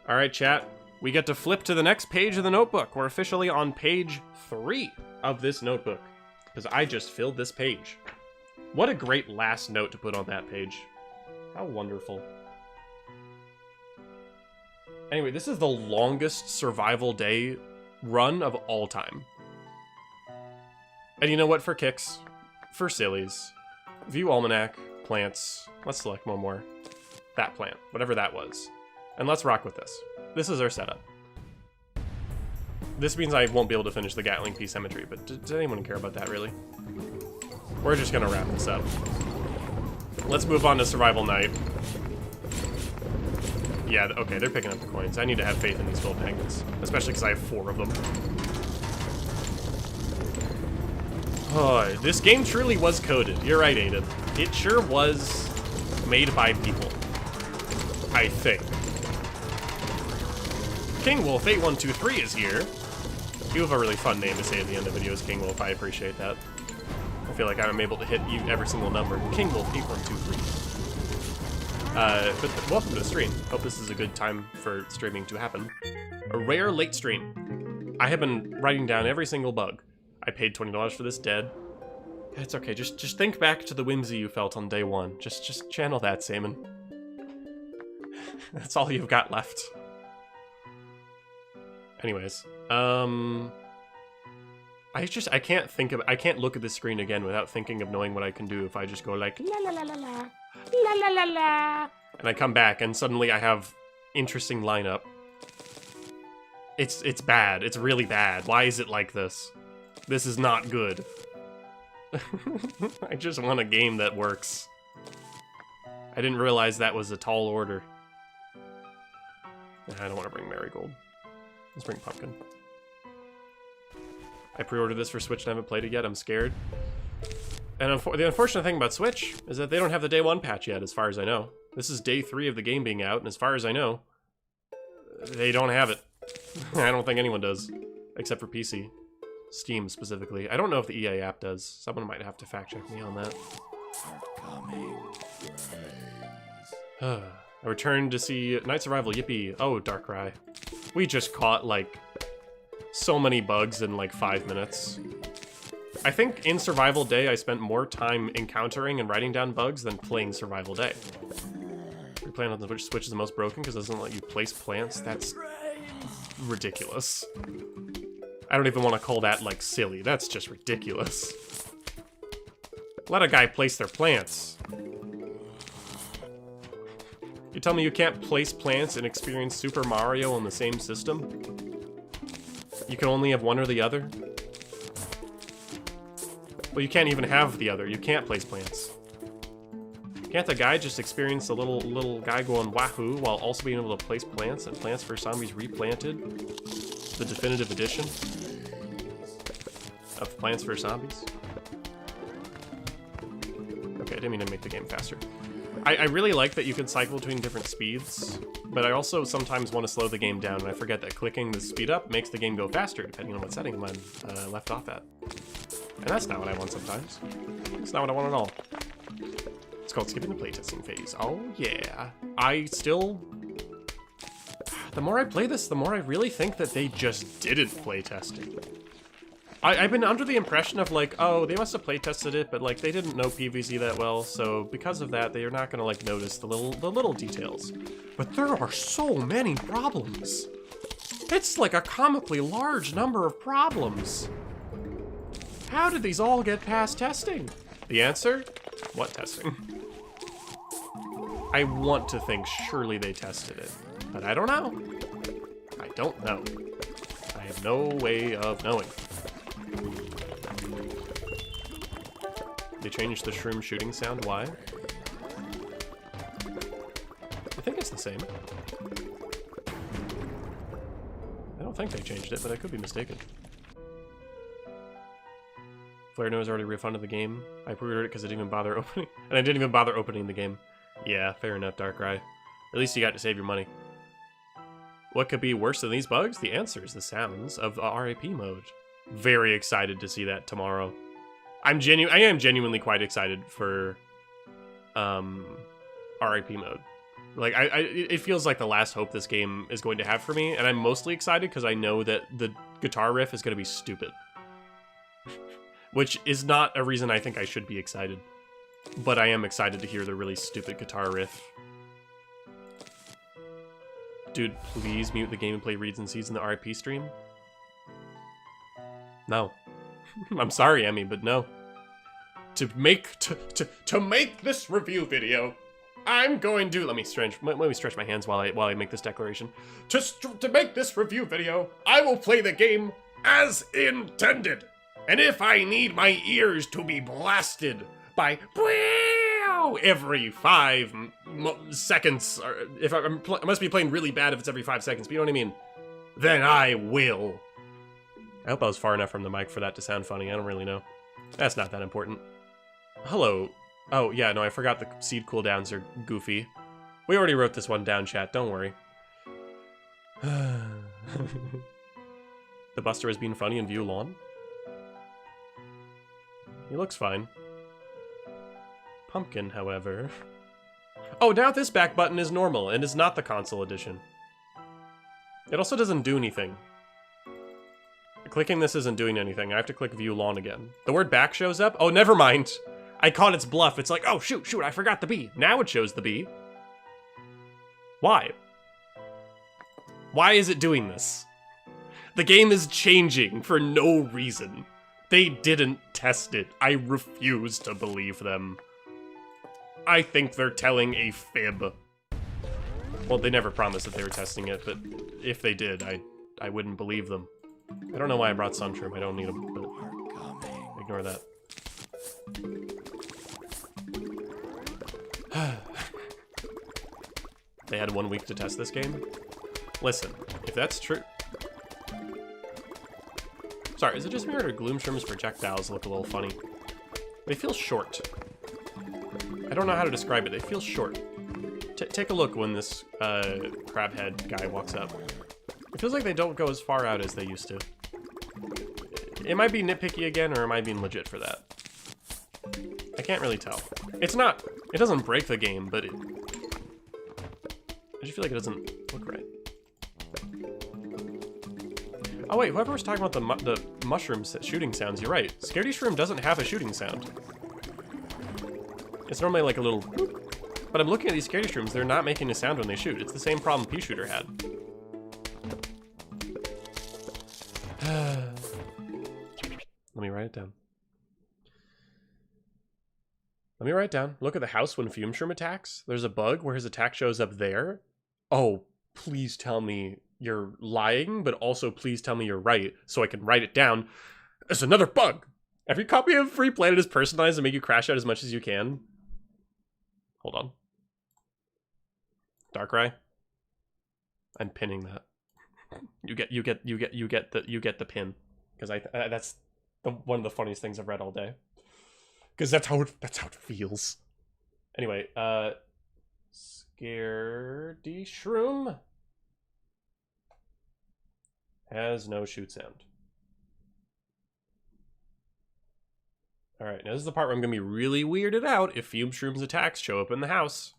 Alright, chat. We get to flip to the next page of the notebook. We're officially on page 3 of this notebook. Because I just filled this page. What a great last note to put on that page. How wonderful. Anyway, this is the longest survival day run of all time. And you know what? For kicks, for sillies, view almanac, plants. Let's select one more. That plant, whatever that was. And let's rock with this. This is our setup. This means I won't be able to finish the Gatling P Cemetery, but does anyone care about that, really? We're just gonna wrap this up. Let's move on to Survival Night. Yeah, okay, they're picking up the coins. I need to have faith in these gold magnets, especially because I have 4 of them. Oh, this game truly was coded. You're right, Aiden. It sure was made by people. I think. King Wolf 8123 is here. You have a really fun name to say at the end of videos, King Wolf. I appreciate that. I feel like I'm able to hit you every single number. King Wolf 8123. But welcome to the stream. Hope this is a good time for streaming to happen. A rare late stream. I have been writing down every single bug. I paid $20 for this dead. It's okay, just think back to the whimsy you felt on day 1. Just channel that, Saman. That's all you've got left. Anyways, I can't look at this screen again without thinking of knowing what I can do if I just go like la la la la la la la la la, and I come back and suddenly I have interesting lineup. It's bad. It's really bad. Why is it like this? This is not good. I just want a game that works. I didn't realize that was a tall order. I don't want to bring Marigold. Let's bring Pumpkin. I pre-ordered this for Switch and I haven't played it yet. I'm scared. And the unfortunate thing about Switch is that they don't have the day 1 patch yet, as far as I know. This is day 3 of the game being out, and as far as I know, they don't have it. I don't think anyone does. except for PC. Steam specifically. I don't know if the EA app does. Someone might have to fact check me on that. I returned to see Night Survival. Yippee. Oh, Darkrai. We just caught, like, so many bugs in, like, 5 minutes. I think in Survival Day, I spent more time encountering and writing down bugs than playing Survival Day. Replanted on the Switch is the most broken because it doesn't let you place plants. That's ridiculous. I don't even want to call that, like, silly. That's just ridiculous. Let a guy place their plants. You tell me you can't place plants and experience Super Mario on the same system? You can only have one or the other? Well, you can't even have the other. You can't place plants. Can't the guy just experience a little guy going wahoo while also being able to place plants and Plants vs. Zombies Replanted? The definitive edition of Plants vs. Zombies? Okay, I didn't mean to make the game faster. I really like that you can cycle between different speeds, but I also sometimes want to slow the game down, and I forget that clicking the speed up makes the game go faster, depending on what setting I'm left off at. And that's not what I want sometimes. That's not what I want at all. It's called skipping the playtesting phase. Oh, yeah. The more I play this, the more I really think that they just didn't playtest it. I've been under the impression of, like, oh, they must have playtested it, but, like, they didn't know PvZ that well, so because of that, they are not gonna, like, notice the little details. But there are so many problems. It's like a comically large number of problems. How did these all get past testing? The answer? What testing? I want to think surely they tested it, but I don't know. I don't know. I have no way of knowing. They changed the shroom shooting sound. Why? I think it's the same. I don't think they changed it, but I could be mistaken. Flare knows already refunded the game. I pre-ordered it because I didn't even bother opening, and I didn't even bother opening the game. Yeah, fair enough, Darkrai. At least you got to save your money. What could be worse than these bugs? The answer is the sounds of the R.I.P mode. Very excited to see that tomorrow. I am genuinely quite excited for R.I.P mode. Like, it feels like the last hope this game is going to have for me, and I'm mostly excited because I know that the guitar riff is going to be stupid. Which is not a reason I think I should be excited. But I am excited to hear the really stupid guitar riff. Dude, please mute the game and play Reads and Seeds in the R.I.P stream. No. I'm sorry, Emmy, but no. To make this review video, I'm going to let me stretch my hands while I make this declaration. To make this review video, I will play the game as intended. And if I need my ears to be blasted by every 5 seconds, or if I must be playing really bad if it's every 5 seconds, but you know what I mean, then I will. I hope I was far enough from the mic for that to sound funny. I don't really know. That's not that important. Hello. Oh, yeah, no, I forgot the seed cooldowns are goofy. We already wrote this one down, chat. Don't worry. The Buster is being funny in View Lawn. He looks fine. Pumpkin, however... Oh, now this back button is normal and is not the console edition. It also doesn't do anything. Clicking this isn't doing anything. I have to click View Lawn again. The word back shows up? Oh, never mind. I caught its bluff. It's like, oh, shoot, I forgot the B. Now it shows the B. Why? Why is it doing this? The game is changing for no reason. They didn't test it. I refuse to believe them. I think they're telling a fib. Well, they never promised that they were testing it, but if they did, I wouldn't believe them. I don't know why I brought Sunshroom. I don't need them, but ignore that. They had 1 week to test this game? Listen, if that's true... Sorry, is it just me or Gloomshroom's projectiles look a little funny? They feel short. I don't know how to describe it. They feel short. Take a look when this crab head guy walks up. It feels like they don't go as far out as they used to. It might be nitpicky again, or am I being legit for that? I can't really tell. It's not, it doesn't break the game, but I just feel like it doesn't look right. Oh wait, whoever was talking about the mushroom shooting sounds, you're right. Scaredy Shroom doesn't have a shooting sound. It's normally like a little boop. But I'm looking at these Scaredy Shrooms, they're not making a sound when they shoot. It's the same problem Pea Shooter had. Let me write it down. Let me write it down. Look at the house when Fume Shroom attacks. There's a bug where his attack shows up there. Oh, please tell me you're lying, but also please tell me you're right, so I can write it down. There's another bug! Every copy of Replanted is personalized and make you crash out as much as you can. Hold on. Darkrai. I'm pinning that. You get the pin, because that's one of the funniest things I've read all day. Because that's how it feels. Anyway, Scaredy Shroom has no shoot sound. Alright, now this is the part where I'm gonna be really weirded out if Fume Shroom's attacks show up in the house.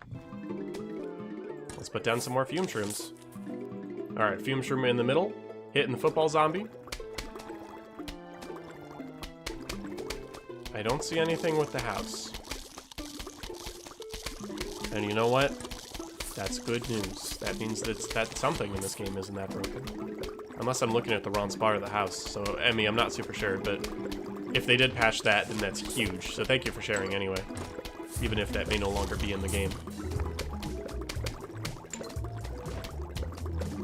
Let's put down some more Fume Shrooms. Alright, Fume Shroom in the middle, hitting the football zombie. I don't see anything with the house. And you know what? That's good news. That means that something in this game isn't that broken. Unless I'm looking at the wrong spot of the house. So, Emmy, I'm not super sure, but if they did patch that, then that's huge. So thank you for sharing anyway. Even if that may no longer be in the game.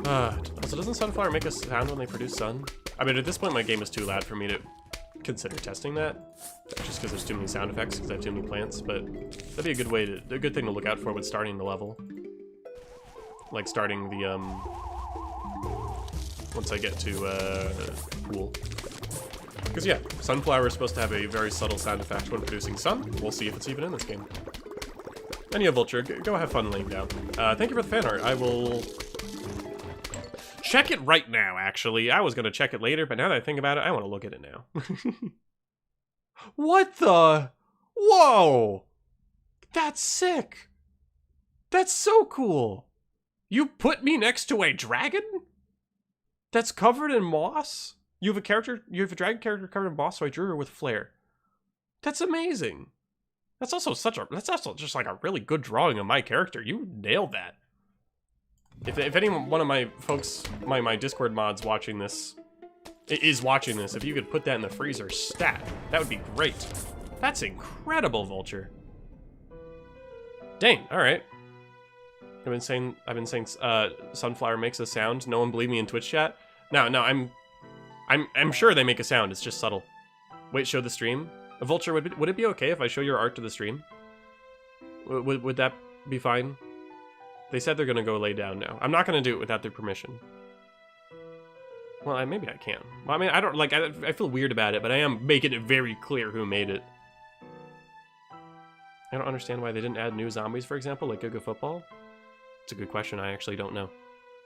Also, doesn't Sunflower make a sound when they produce sun? I mean, at this point, my game is too loud for me to consider testing that. Just because there's too many sound effects, because I have too many plants. But that'd be a good thing to look out for with starting the level. Like starting the, once I get to, pool. Because yeah, Sunflower is supposed to have a very subtle sound effect when producing sun. We'll see if it's even in this game. And yeah, Vulture, go have fun laying down. Thank you for the fan art. I will check it right now, actually. I was going to check it later, but now that I think about it, I want to look at it now. What the? Whoa! That's sick! That's so cool! You put me next to a dragon? That's covered in moss? You have a dragon character covered in moss, so I drew her with flair. That's amazing. That's also just like a really good drawing of my character. You nailed that. If anyone, one of my folks, my Discord mods watching this, is watching this, if you could put that in the freezer stat, that would be great. That's incredible, Vulture. Dang, alright. I've been saying Sunflower makes a sound. No one believe me in Twitch chat? No, I'm sure they make a sound, it's just subtle. Wait, show the stream? Vulture, would it be okay if I show your art to the stream? Would that be fine? They said they're gonna go lay down now. I'm not gonna do it without their permission. Well, maybe I can. Well, I mean, I don't, like, I feel weird about it, but I am making it very clear who made it. I don't understand why they didn't add new zombies, for example, like Go-Go Football. It's a good question, I actually don't know.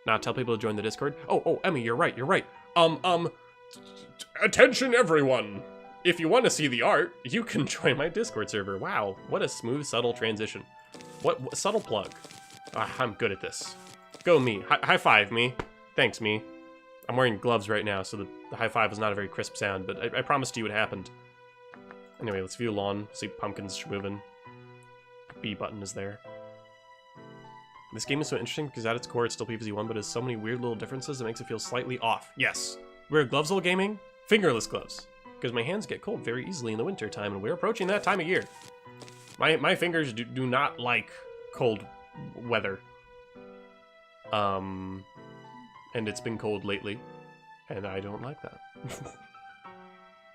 Now, tell people to join the Discord. Oh, Emmy, you're right. Attention everyone! If you want to see the art, you can join my Discord server. Wow, what a smooth, subtle transition. What subtle plug. I'm good at this. Go me. High five me. Thanks me. I'm wearing gloves right now, so the high five was not a very crisp sound, but I promised you it happened. Anyway, let's view lawn. See pumpkins moving. B button is there. This game is so interesting because at its core it's still PvZ1, but has so many weird little differences that makes it feel slightly off. Yes. We're gloves-all gaming, fingerless gloves. Because my hands get cold very easily in the winter time, and we're approaching that time of year. My fingers do not like cold weather. And it's been cold lately, and I don't like that.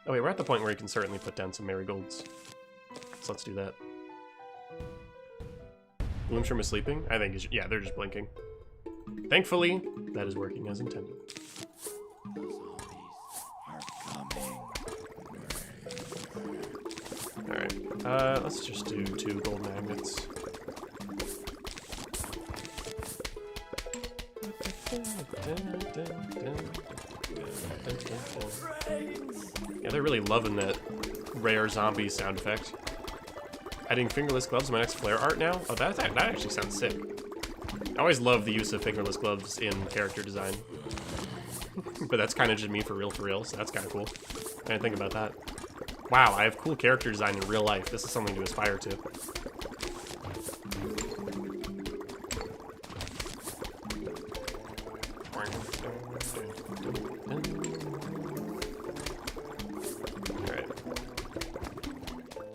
Oh wait, we're at the point where you can certainly put down some marigolds. So let's do that. Bloomshroom is sleeping? I think yeah, they're just blinking. Thankfully, that is working as intended. Alright, let's just do 2 gold magnets. Yeah, they're really loving that rare zombie sound effect. Adding fingerless gloves to my next flare art now? Oh, that actually sounds sick. I always love the use of fingerless gloves in character design. But that's kind of just me for real, so that's kind of cool. I didn't think about that. Wow, I have cool character design in real life. This is something to aspire to.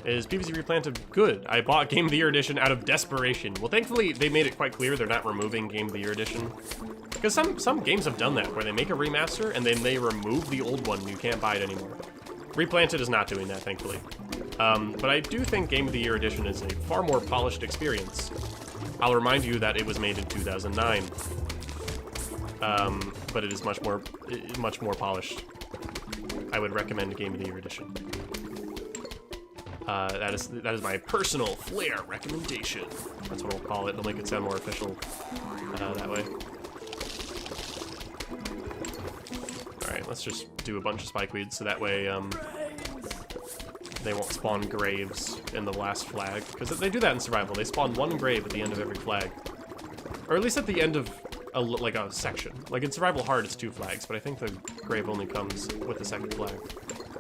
Is PvZ Replanted good? I bought Game of the Year Edition out of desperation. Well, thankfully, they made it quite clear they're not removing Game of the Year Edition. Because some games have done that, where they make a remaster and then they remove the old one and you can't buy it anymore. Replanted is not doing that, thankfully. But I do think Game of the Year Edition is a far more polished experience. I'll remind you that it was made in 2009. But it is much more polished. I would recommend Game of the Year Edition. That is my personal flair recommendation. That's what we'll call it. It'll make it sound more official that way. Alright, let's just do a bunch of spikeweeds so that way they won't spawn graves in the last flag. Because they do that in survival. They spawn one grave at the end of every flag. Or at least at the end of a section. Like in survival hard it's 2 flags, but I think the grave only comes with the second flag.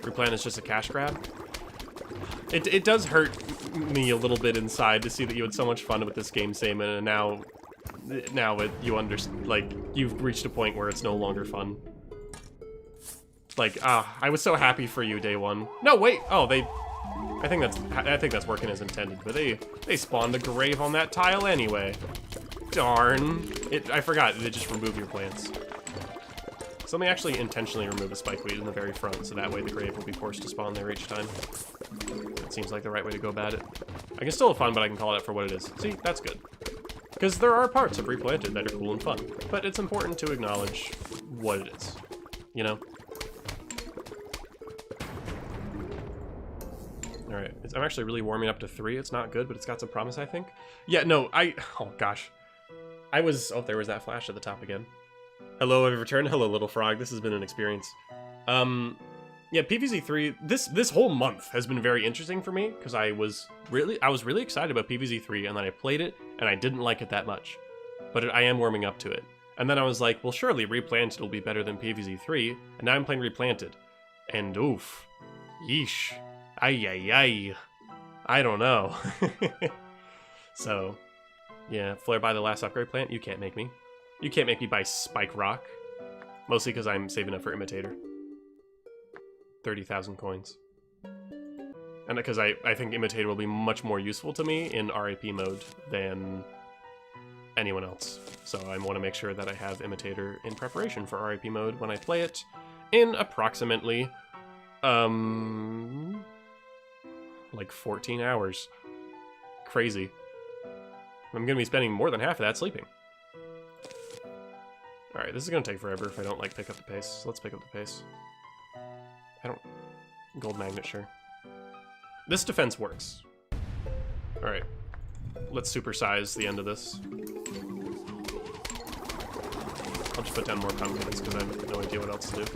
Replan is just a cash grab. It does hurt me a little bit inside to see that you had so much fun with this game, Saman, and now you've reached a point where it's no longer fun. Like, I was so happy for you day one. No, wait, oh, I think that's working as intended, but they spawned a grave on that tile anyway. Darn. I forgot, they just remove your plants. So let me actually intentionally remove a spikeweed in the very front, so that way the grave will be forced to spawn there each time. That seems like the right way to go about it. I can still have fun, but I can call it out for what it is. See, that's good. Because there are parts of Replanted that are cool and fun, but it's important to acknowledge what it is, you know? Alright, I'm actually really warming up to 3. It's not good, but it's got some promise, I think. Yeah, no, oh gosh. Oh, there was that flash at the top again. Hello, I've returned. Hello, little frog. This has been an experience. Yeah, PvZ3, this whole month has been very interesting for me, because I was really excited about PvZ3, and then I played it, and I didn't like it that much. But I am warming up to it. And then I was like, well, surely Replanted will be better than PvZ3, and now I'm playing Replanted. And oof. Yeesh. Ay. I don't know. So, yeah, flare by the last upgrade plant, you can't make me. You can't make me buy Spike Rock. Mostly because I'm saving up for Imitator. 30,000 coins. And because I think Imitator will be much more useful to me in R.I.P mode than anyone else. So I want to make sure that I have Imitator in preparation for R.I.P mode when I play it in approximately, like 14 hours. Crazy. I'm going to be spending more than half of that sleeping. Alright, this is going to take forever if I don't, like, pick up the pace. So let's pick up the pace. Gold magnet, sure. This defense works. Alright. Let's supersize the end of this. I'll just put down more pumpkins because I have no idea what else to do.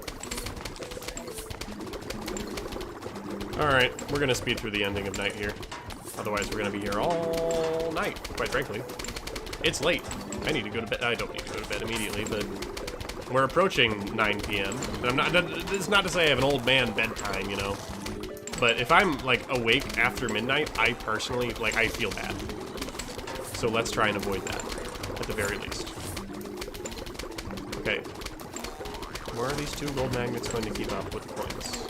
Alright, we're gonna speed through the ending of night here. Otherwise, we're gonna be here all night, quite frankly. It's late. I need to go to bed. I don't need to go to bed immediately, but we're approaching 9 p.m. It's not to say I have an old man bedtime, you know. But if I'm, like, awake after midnight, I personally, like, I feel bad. So let's try and avoid that, at the very least. Okay. Where are these 2 gold magnets going to keep up with the coins?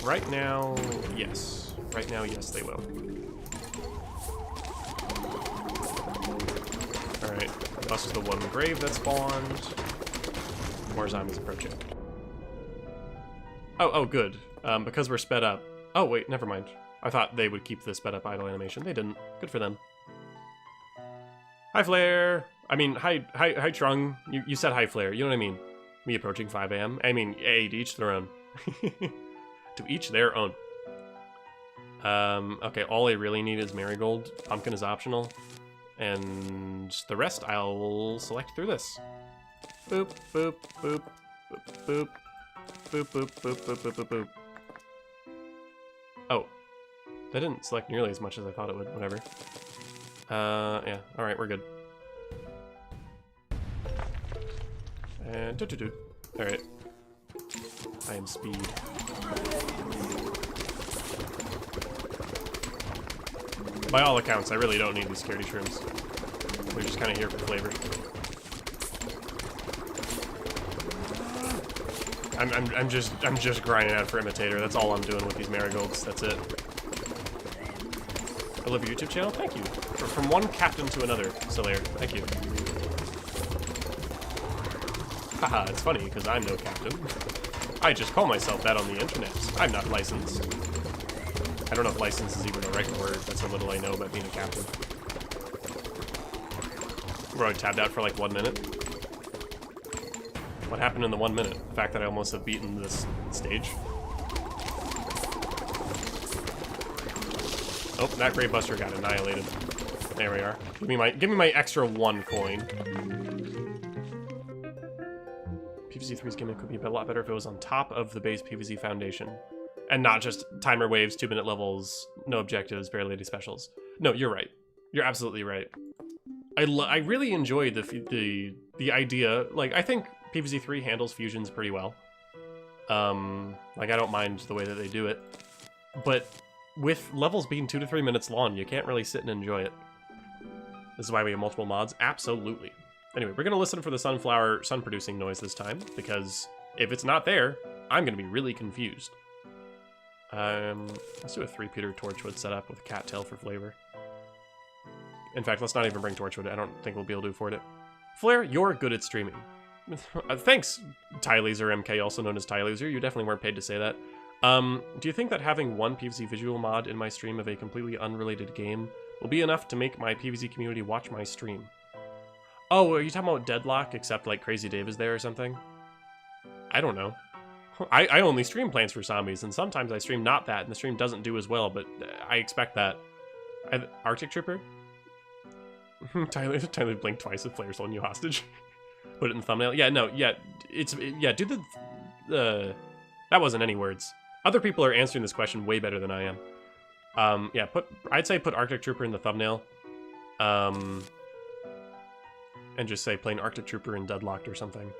Right now, yes. Right now, yes, they will. Alright. Bust the 1 grave that spawned. More zombies approaching. Oh, good. Because we're sped up. Oh, wait, never mind. I thought they would keep the sped up idle animation. They didn't. Good for them. Hi, Flare! I mean, hi, Trung. You said hi, Flare. You know what I mean? Me approaching 5 a.m.? I mean, hey, to each their own. To each their own. Okay, all I really need is Marigold. Pumpkin is optional. And the rest I'll select through this. Boop, boop, boop, boop, boop, Boop, boop, boop, boop, boop, boop, boop. Oh. That didn't select nearly as much as I thought it would. Whatever. Yeah. Alright, we're good. And doo-doo-doo. Alright. I am speed. By all accounts, I really don't need these security shrooms. They're just kind of here for flavor. I'm just grinding out for imitator. That's all I'm doing with these marigolds. That's it. I love your YouTube channel. Thank you. From one captain to another, Solaire. Thank you. Haha, it's funny because I'm no captain. I just call myself that on the internet. I'm not licensed. I don't know if license is even the right word. That's how little I know about being a captain. We're already tabbed out for like 1 minute. What happened in the 1 minute? The fact that I almost have beaten this stage. Oh, that Grey Buster got annihilated. There we are. Give me my extra 1 coin. PvZ3's gimmick could be a lot better if it was on top of the base PvZ foundation. And not just timer waves, 2-minute levels, no objectives, very lady specials. No, you're right. You're absolutely right. I really enjoy the idea. Like, I think PvZ3 handles fusions pretty well. Like, I don't mind the way that they do it. But with levels being 2 to 3 minutes long, you can't really sit and enjoy it. This is why we have multiple mods. Absolutely. Anyway, we're going to listen for the sunflower sun-producing noise this time, because if it's not there, I'm going to be really confused. Let's do a 3-Peter Torchwood setup with a cattail for flavor. In fact, let's not even bring Torchwood. I don't think we'll be able to afford it. Flare, you're good at streaming. Thanks, Tylaser MK, also known as Tylaser. You definitely weren't paid to say that. Do you think that having one PvZ visual mod in my stream of a completely unrelated game will be enough to make my PvZ community watch my stream? Oh, are you talking about Deadlock, except like Crazy Dave is there or something? I don't know. I only stream Plants vs. Zombies, and sometimes I stream not that, and the stream doesn't do as well, but I expect that. Arctic Trooper? Tyler blinked twice if players holding you hostage. Put it in the thumbnail. Yeah, no, yeah, do the that wasn't any words. Other people are answering this question way better than I am. Yeah, I'd say put Arctic Trooper in the thumbnail. And just say plain Arctic Trooper and Deadlocked or something.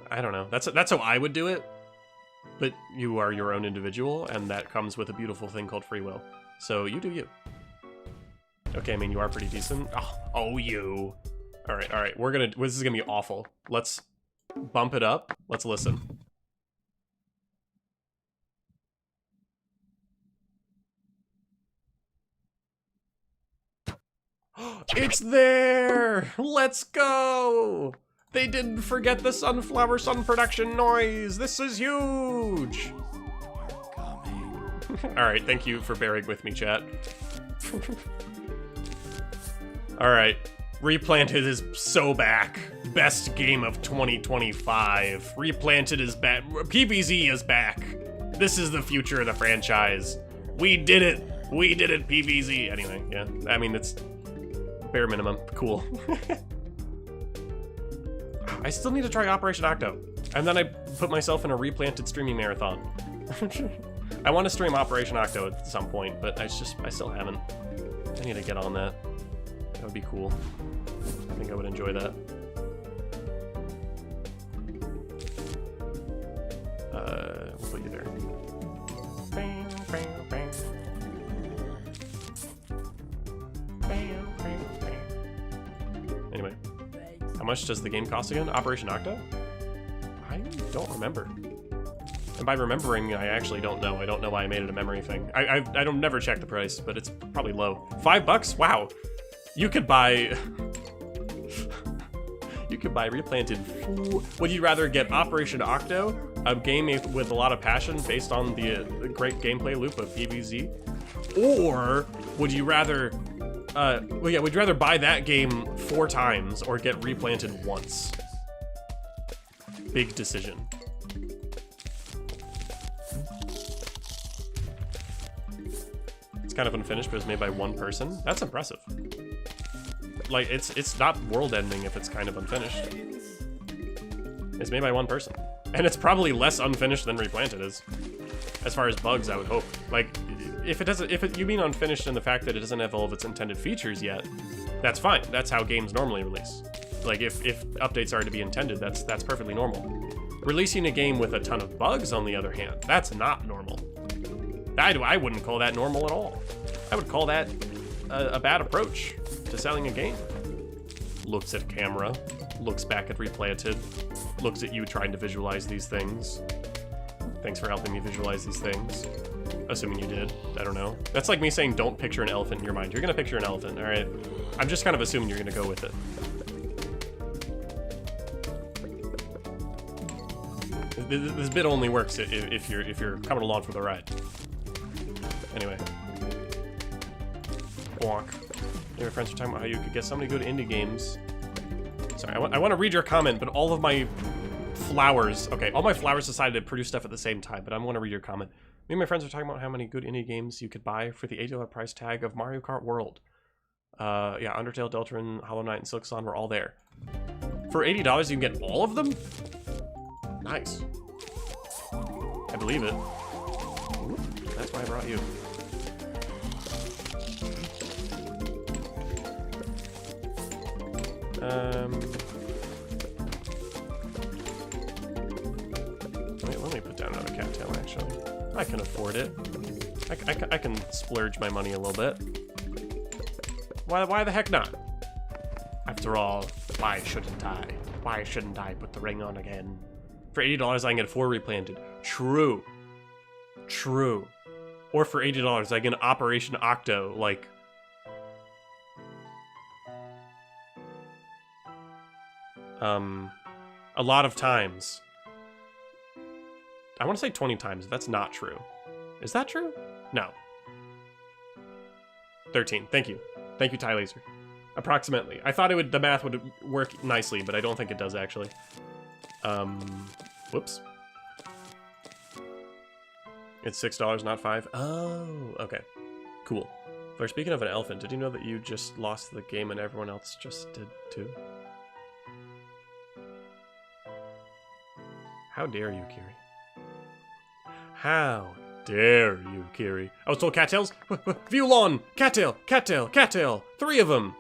I don't know. That's how I would do it. But you are your own individual, and that comes with a beautiful thing called free will. So you do you. Okay, I mean, you are pretty decent. Oh, you. All right. This is gonna be awful. Let's bump it up. Let's listen. It's there! Let's go! They didn't forget the sunflower sun production noise! This is huge! Alright, thank you for bearing with me, chat. Alright, Replanted is so back. Best game of 2025. Replanted is back. PvZ is back. This is the future of the franchise. We did it! We did it, PvZ! Anyway, yeah, I mean, it's bare minimum. Cool. I still need to try Operation Octo. And then I put myself in a Replanted streaming marathon. I want to stream Operation Octo at some point, but I still haven't. I need to get on that. That would be cool. I think I would enjoy that. We'll put you there. Anyway, how much does the game cost again? Operation Octo? I don't remember. And by remembering, I actually don't know. I don't know why I made it a memory thing. I don't never check the price, but it's probably low. $5? Wow. You could buy... you could buy Replanted. Would you rather get Operation Octo, a game with a lot of passion based on the great gameplay loop of PvZ? Or would you rather... would you rather buy that game 4 times or get Replanted once? Big decision. It's kind of unfinished, but it's made by 1 person. That's impressive. Like, it's not world-ending if it's kind of unfinished. It's made by 1 person. And it's probably less unfinished than Replanted is. As far as bugs, I would hope. Like, if you mean unfinished in the fact that it doesn't have all of its intended features yet, that's fine. That's how games normally release. Like, if updates are to be intended, that's perfectly normal. Releasing a game with a ton of bugs, on the other hand, that's not normal. I wouldn't call that normal at all. I would call that a bad approach to selling a game. Looks at camera, looks back at Replanted, looks at you trying to visualize these things. Thanks for helping me visualize these things. Assuming you did. I don't know. That's like me saying don't picture an elephant in your mind. You're gonna picture an elephant, alright? I'm just kind of assuming you're gonna go with it. This bit only works if you're coming along for the ride. Anyway. Bonk. Your friends are talking about how you could get so many good indie games. Sorry, I want to read your comment, but all of my flowers... Okay, all my flowers decided to produce stuff at the same time, but I want to read your comment. Me and my friends are talking about how many good indie games you could buy for the $80 price tag of Mario Kart World. Yeah, Undertale, Deltarune, Hollow Knight, and Silksong were all there. For $80, you can get all of them? Nice. I believe it. Ooh, that's why I brought you. Wait, let me put down another cattail, actually. I can afford it. I can splurge my money a little bit. Why the heck not? After all, why shouldn't I? Why shouldn't I put the ring on again? For $80, I can get 4 Replanted. True. True. Or for $80, I get an Operation Octo, like... a lot of times. I want to say 20 times. That's not true. Is that true? No. 13. Thank you. Thank you, Ty Laser. Approximately. I thought the math would work nicely, but I don't think it does, actually. Whoops. It's $6, not $5. Oh, okay. Cool. But speaking of an elephant, did you know that you just lost the game and everyone else just did too? How dare you, Kiri? How dare you, Kiri? I was told cattails? View lawn! Cattail! Cattail! Cattail! 3 of them!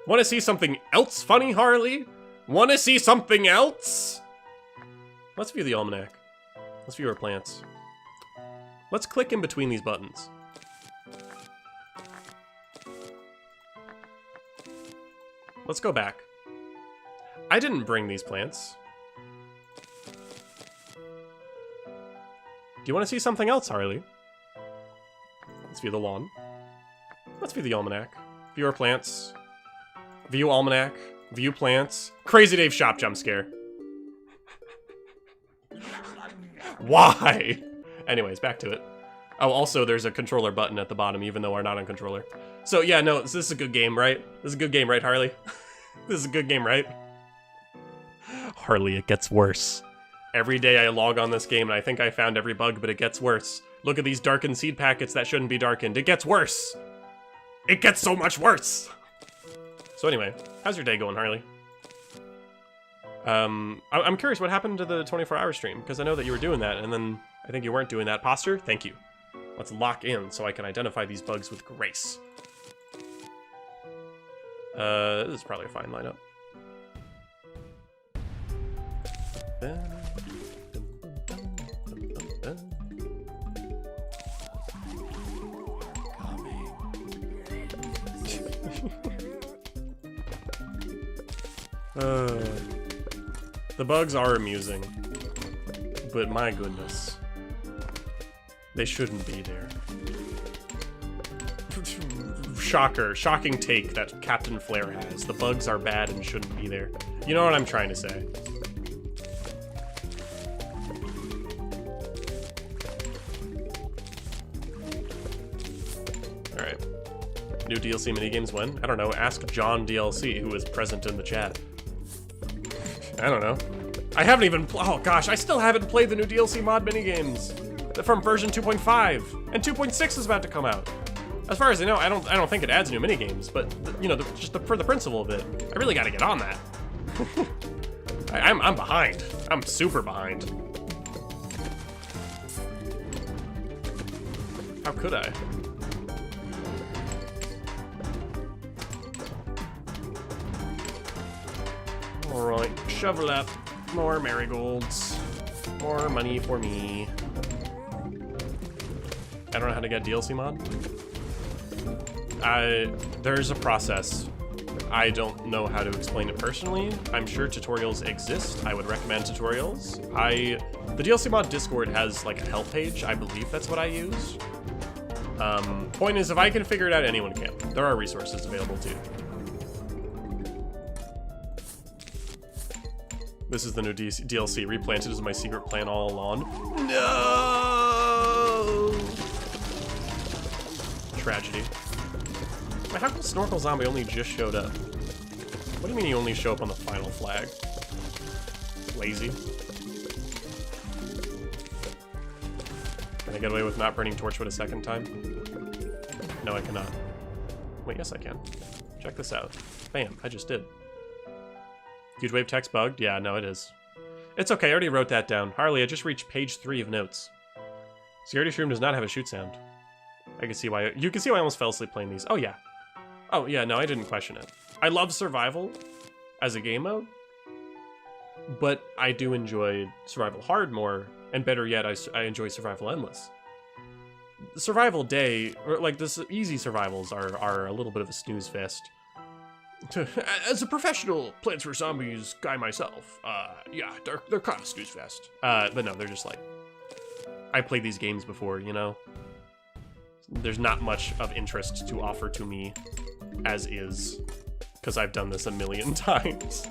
Want to see something else funny, Harley? Want to see something else? Let's view the almanac. Let's view our plants. Let's click in between these buttons. Let's go back. I didn't bring these plants. Do you want to see something else, Harley? Let's view the lawn. Let's view the almanac. View our plants. View almanac. View plants. Crazy Dave shop jump scare. Why? Anyways, back to it. Oh, also, there's a controller button at the bottom, even though we're not on controller. So, yeah, no, this is a good game, right? This is a good game, right, Harley? This is a good game, right? Harley, it gets worse. Every day I log on this game and I think I found every bug, but it gets worse. Look at these darkened seed packets that shouldn't be darkened. It gets worse. It gets so much worse. So anyway, how's your day going, Harley? I'm curious what happened to the 24-hour stream, because I know that you were doing that, and then I think you weren't doing that. Posture, thank you. Let's lock in so I can identify these bugs with grace. This is probably a fine lineup. The bugs are amusing, but my goodness, they shouldn't be there. Shocker, shocking take that Captain Flare has. The bugs are bad and shouldn't be there. You know what I'm trying to say. Alright. New DLC minigames when? I don't know, ask John DLC, who is present in the chat. I don't know. I haven't even, oh gosh, I still haven't played the new DLC mod minigames. They're from version 2.5, and 2.6 is about to come out. As far as I know, I don't think it adds new minigames, but, you know, just for the principle of it, I really gotta get on that. I'm behind. I'm super behind. How could I? Alright, shovel up. More marigolds. More money for me. I don't know how to get DLC mod. There's a process. I don't know how to explain it personally. I'm sure tutorials exist. I would recommend tutorials. The DLC mod Discord has like a help page. I believe that's what I use. Point is, if I can figure it out, anyone can. There are resources available too. This is the new DLC. Replanted is my secret plan all along. No! Tragedy. Wait, how come Snorkel Zombie only just showed up? What do you mean you only show up on the final flag? Lazy. Can I get away with not burning Torchwood a second time? No, I cannot. Wait, yes I can. Check this out. Bam, I just did. Huge wave text bugged? Yeah, no, it is. It's okay, I already wrote that down. Harley, I just reached page 3 of notes. Security Shroom does not have a shoot sound. I can see why. You can see why I almost fell asleep playing these. Oh, yeah. Oh, yeah, no, I didn't question it. I love survival as a game mode, but I do enjoy survival hard more, and better yet, I enjoy survival endless. Survival day, or like this easy survivals are a little bit of a snooze fest. As a professional Plants vs. Zombies guy myself, yeah, they're kind of snooze fest. But no, they're just like, I played these games before, you know? There's not much of interest to offer to me as is, because I've done this a million times.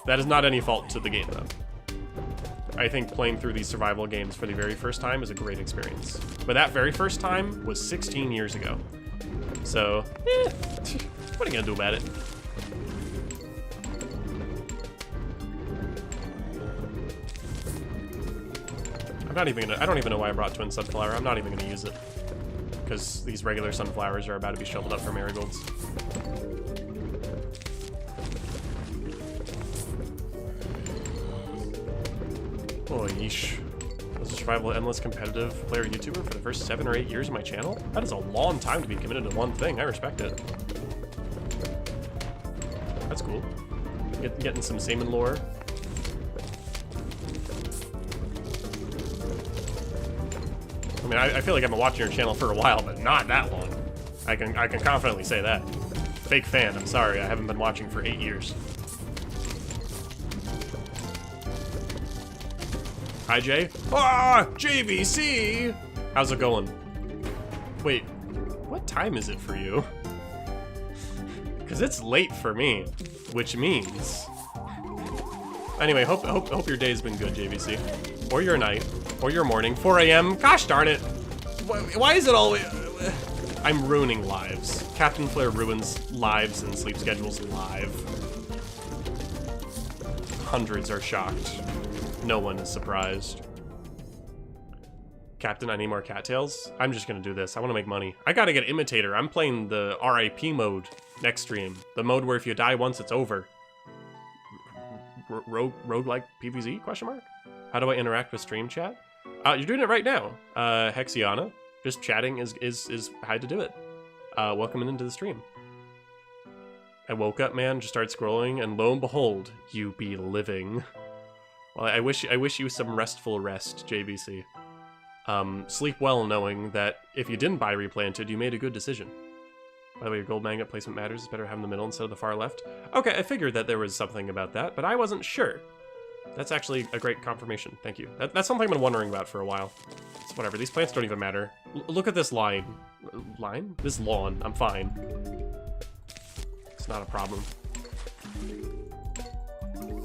That is not any fault to the game, though. I think playing through these survival games for the very first time is a great experience. But that very first time was 16 years ago. So, what are you gonna do about it? I don't even know why I brought Twin Sunflower. I'm not even gonna use it. Because these regular sunflowers are about to be shoveled up for marigolds. Oh, yeesh. I was a survival endless competitive player YouTuber for the first 7 or 8 years of my channel? That is a long time to be committed to one thing. I respect it. That's cool. Getting some salmon lore. I mean, I feel like I've been watching your channel for a while, but not that long. I can confidently say that. Fake fan, I'm sorry. I haven't been watching for 8 years. Hi, Jay. Ah, JVC! How's it going? Wait, what time is it for you? Because it's late for me, which means... Anyway, hope your day's been good, JVC. Or your night. Or your morning. 4 a.m. Gosh darn it! Why is it always... I'm ruining lives. Captain Flair ruins lives and sleep schedules live. Hundreds are shocked. No one is surprised. Captain, I need more cattails. I'm just gonna do this. I want to make money. I gotta get Imitator. I'm playing the R.I.P. mode next stream. The mode where if you die once, it's over. Roguelike PvZ? Question mark? How do I interact with stream chat? You're doing it right now. Hexiana. Just chatting is how to do it. Welcome into the stream. I woke up, man, just started scrolling, and lo and behold, you be living. Well, I wish you some restful rest, JBC. Sleep well knowing that if you didn't buy Replanted, you made a good decision. By the way, your gold magnet placement matters. It's better to have in the middle instead of the far left. Okay, I figured that there was something about that, but I wasn't sure. That's actually a great confirmation. Thank you. That's something I've been wondering about for a while. It's whatever. These plants don't even matter. Look at this line. Line? This lawn. I'm fine. It's not a problem.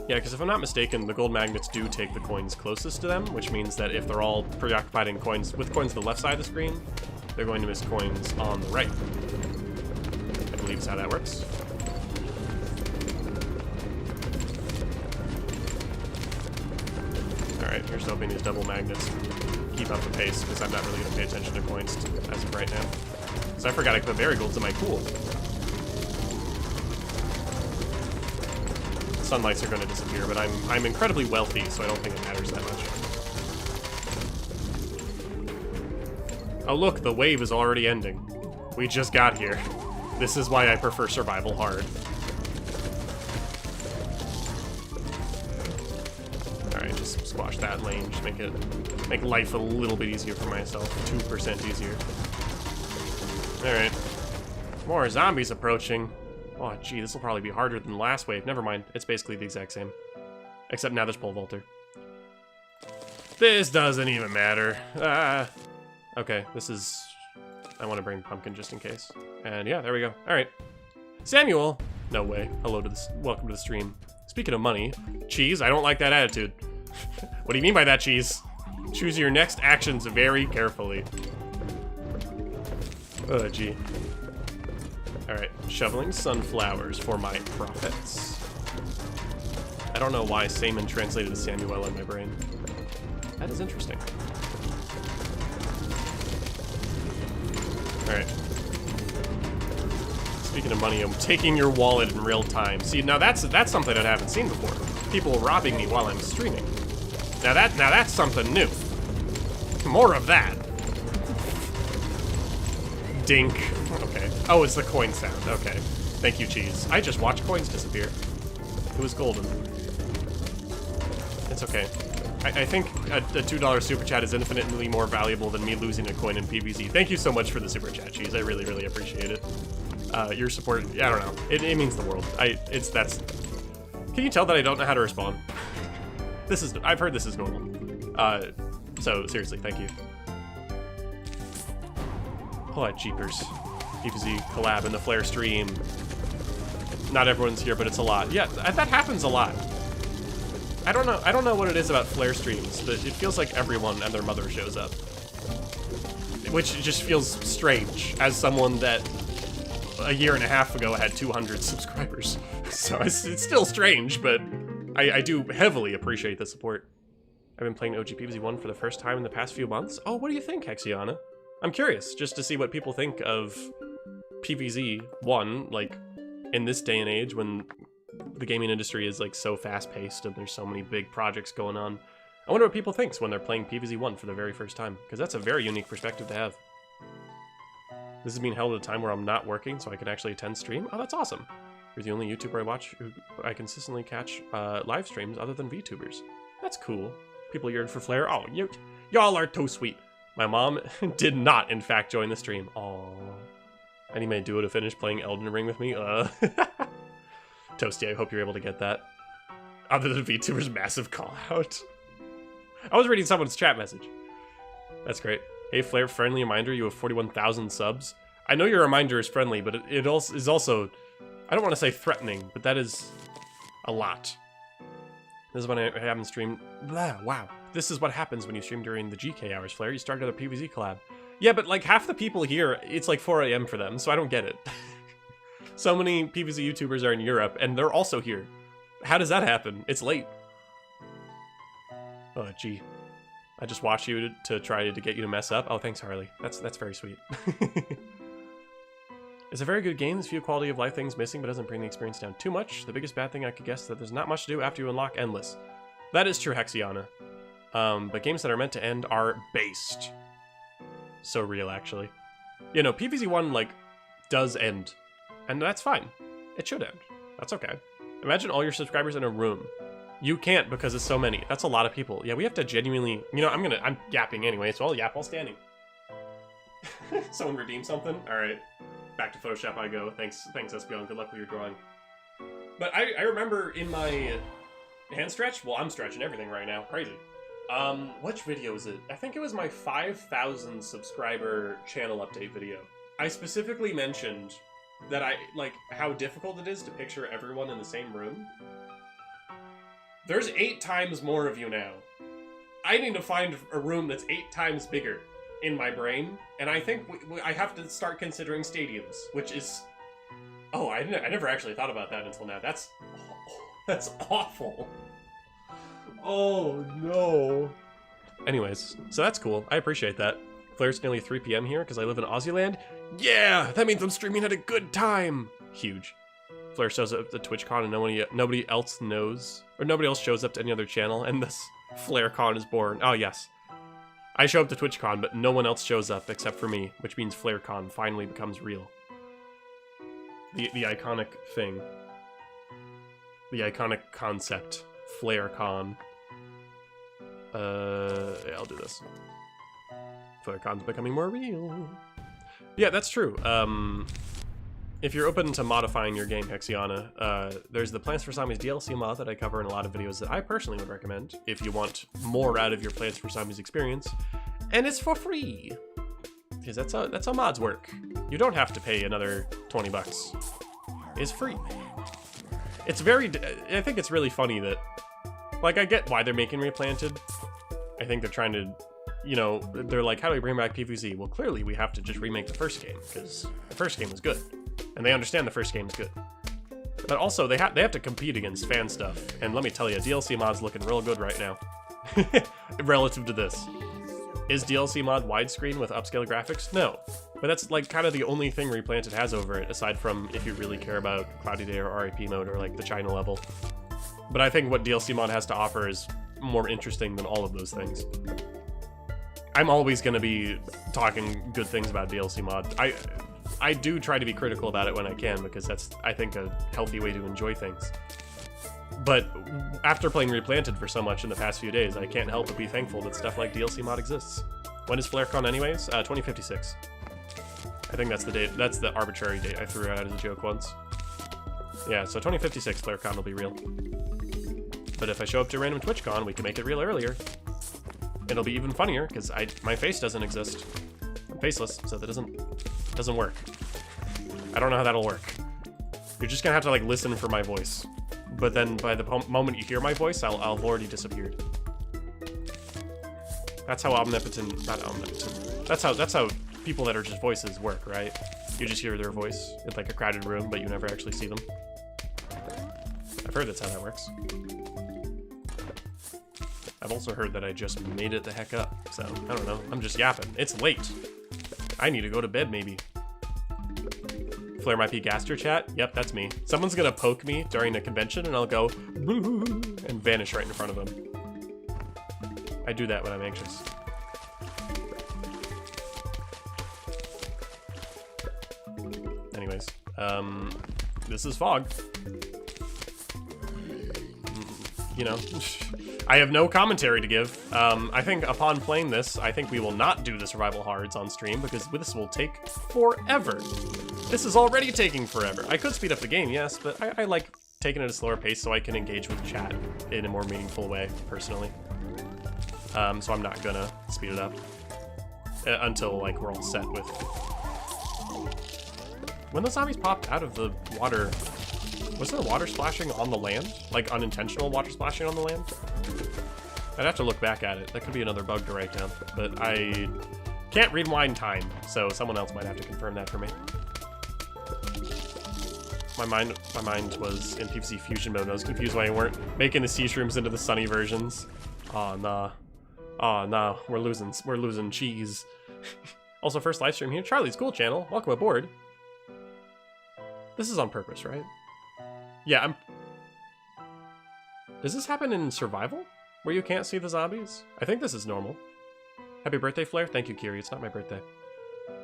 Yeah, because if I'm not mistaken, the gold magnets do take the coins closest to them, which means that if they're all preoccupied in coins with coins on the left side of the screen, they're going to miss coins on the right. I believe is how that works. Alright, here's hoping these double magnets keep up the pace, because I'm not really going to pay attention to coins as of right now. So I forgot I put marigolds in my pool. sunlights are going to disappear, but I'm incredibly wealthy, so I don't think it matters that much. Oh look, the wave is already ending. We just got here. This is why I prefer survival hard. Alright, just squash that lane, just make life a little bit easier for myself. 2% easier. Alright. More zombies approaching. Oh, gee, this will probably be harder than the last wave. Never mind, it's basically the exact same. Except now there's pole vaulter. This doesn't even matter. Okay, this is... I want to bring Pumpkin just in case. And yeah, there we go. Alright. Samuel! No way. Hello to this. Welcome to the stream. Speaking of money, Cheese, I don't like that attitude. What do you mean by that, Cheese? Choose your next actions very carefully. Oh, gee. Alright, shoveling sunflowers for my profits. I don't know why Saman translated to Samuel in my brain. That is interesting. Alright. Speaking of money, I'm taking your wallet in real time. See, now that's something I haven't seen before. People robbing me while I'm streaming. Now that's something new. More of that. Dink. Okay. Oh, it's the coin sound. Okay. Thank you, Cheese. I just watched coins disappear. It was golden. It's okay. I think a $2 super chat is infinitely more valuable than me losing a coin in PvZ. Thank you so much for the super chat, Cheese. I really, really appreciate it. Your support, I don't know. It means the world. Can you tell that I don't know how to respond? I've heard this is normal. So seriously, thank you. Oh, jeepers. PvZ collab in the Flare stream. Not everyone's here, but it's a lot. Yeah, that happens a lot. I don't know what it is about Flare streams, but it feels like everyone and their mother shows up. Which just feels strange, as someone that a year and a half ago had 200 subscribers. So it's still strange, but I do heavily appreciate the support. I've been playing OG PvZ 1 for the first time in the past few months. Oh, what do you think, Hexiana? I'm curious, just to see what people think of PvZ 1, like, in this day and age when the gaming industry is like so fast-paced and there's so many big projects going on. I wonder what people think when they're playing PvZ 1 for the very first time, because that's a very unique perspective to have. This is being held at a time where I'm not working, so I can actually attend stream. Oh, that's awesome. You're the only YouTuber I watch who I consistently catch live streams other than VTubers. That's cool. People yearn for Flare. Oh, y'all are too sweet. My mom did not, in fact, join the stream. Aww. Any may do it to finish playing Elden Ring with me. Toasty, I hope you're able to get that. Other than VTuber's massive call out. I was reading someone's chat message. That's great. Hey, Flare, friendly reminder, you have 41,000 subs. I know your reminder is friendly, but it also is also, I don't want to say threatening, but that is a lot. This is when I haven't streamed. Blah, wow. This is what happens when you stream during the GK hours, Flare. You start another PvZ collab. Yeah, but like half the people here, it's like 4 AM for them, so I don't get it. So many PvZ YouTubers are in Europe, and they're also here. How does that happen? It's late. Oh, gee. I just watched you to try to get you to mess up. Oh, thanks, Harley. That's very sweet. It's a very good game. There's few quality of life things missing, but doesn't bring the experience down too much. The biggest bad thing I could guess is that there's not much to do after you unlock Endless. That is true, Hexiana. But games that are meant to end are based. So real, actually. You know, PvZ 1, like, does end. And that's fine. It should end. That's okay. Imagine all your subscribers in a room. You can't because it's so many. That's a lot of people. Yeah, we have to genuinely... You know, I'm yapping anyway, so I'll yap while standing. Someone redeem something? Alright. Back to Photoshop I go. Thanks, Espion. Good luck with your drawing. But I remember in my hand stretch... Well, I'm stretching everything right now. Crazy. Which video is it? I think it was my 5,000 subscriber channel update video. I specifically mentioned that like, how difficult it is to picture everyone in the same room. There's 8 times more of you now. I need to find a room that's 8 times bigger in my brain, and I think I have to start considering stadiums, which is... Oh, I never actually thought about that until now. That's awful. Oh, no. Anyways, so that's cool. I appreciate that. Flare's nearly 3 PM here because I live in Aussie land. Yeah, that means I'm streaming at a good time. Huge. Flare shows up at TwitchCon and nobody else knows, or nobody else shows up to any other channel, and this FlareCon is born. Oh, yes. I show up to TwitchCon, but no one else shows up except for me, which means FlareCon finally becomes real. The iconic thing. The iconic concept. FlareCon. Yeah, I'll do this. FlareCon's becoming more real. Yeah, that's true. If you're open to modifying your game, Hexiana, there's the Plants vs. Zombies DLC mod that I cover in a lot of videos that I personally would recommend if you want more out of your Plants vs. Zombies experience. And it's for free! Because that's how mods work. You don't have to pay another 20 bucks. It's free. It's I think it's really funny that, like, I get why they're making Replanted. I think they're trying to, you know, they're like, how do we bring back PvZ? Well, clearly we have to just remake the first game, because the first game was good. And they understand the first game is good. But also, they have to compete against fan stuff. And let me tell you, DLC mod's looking real good right now. Relative to this. Is DLC mod widescreen with upscale graphics? No. But that's like kind of the only thing Replanted has over it, aside from if you really care about Cloudy Day or R.I.P mode or like the China level. But I think what DLC mod has to offer is more interesting than all of those things. I'm always going to be talking good things about DLC mod. I do try to be critical about it when I can, because that's, I think, a healthy way to enjoy things. But after playing Replanted for so much in the past few days, I can't help but be thankful that stuff like DLC mod exists. When is FlareCon anyways? 2056. I think that's the date. That's the arbitrary date I threw out as a joke once. Yeah, so 2056 FlareCon will be real. But if I show up to a random TwitchCon, we can make it real earlier. It'll be even funnier, because my face doesn't exist. I'm faceless, so that doesn't work. I don't know how that'll work. You're just gonna have to like listen for my voice. But then by the moment you hear my voice, I'll have already disappeared. That's how omnipotent, not omnipotent. That's how people that are just voices work, right? You just hear their voice in like a crowded room, but you never actually see them. I've heard that's how that works. I've also heard that I just made it the heck up, so I don't know. I'm just yapping. It's late. I need to go to bed, maybe. Flare my P Gaster chat? Yep, that's me. Someone's gonna poke me during a convention and I'll go and vanish right in front of them. I do that when I'm anxious. Anyways, this is Fog. You know, I have no commentary to give. I think upon playing this, I think we will not do the survival hards on stream because this will take forever. This is already taking forever. I could speed up the game, yes, but I like taking it at a slower pace so I can engage with chat in a more meaningful way, personally. So I'm not gonna speed it up until like we're all set with. When the zombies popped out of the water, was there water splashing on the land? Like unintentional water splashing on the land? I'd have to look back at it. That could be another bug to write down, but I can't rewind time, so someone else might have to confirm that for me. My mind was in PvZ fusion mode, and I was confused why they weren't making the sea shrooms into the sunny versions. Aw, nah. Aw, nah. We're losing cheese. Also, first live stream here. Charlie's Cool Channel. Welcome aboard. This is on purpose, right? Yeah, Does this happen in survival? Where you can't see the zombies? I think this is normal. Happy birthday, Flare. Thank you, Kiri. It's not my birthday.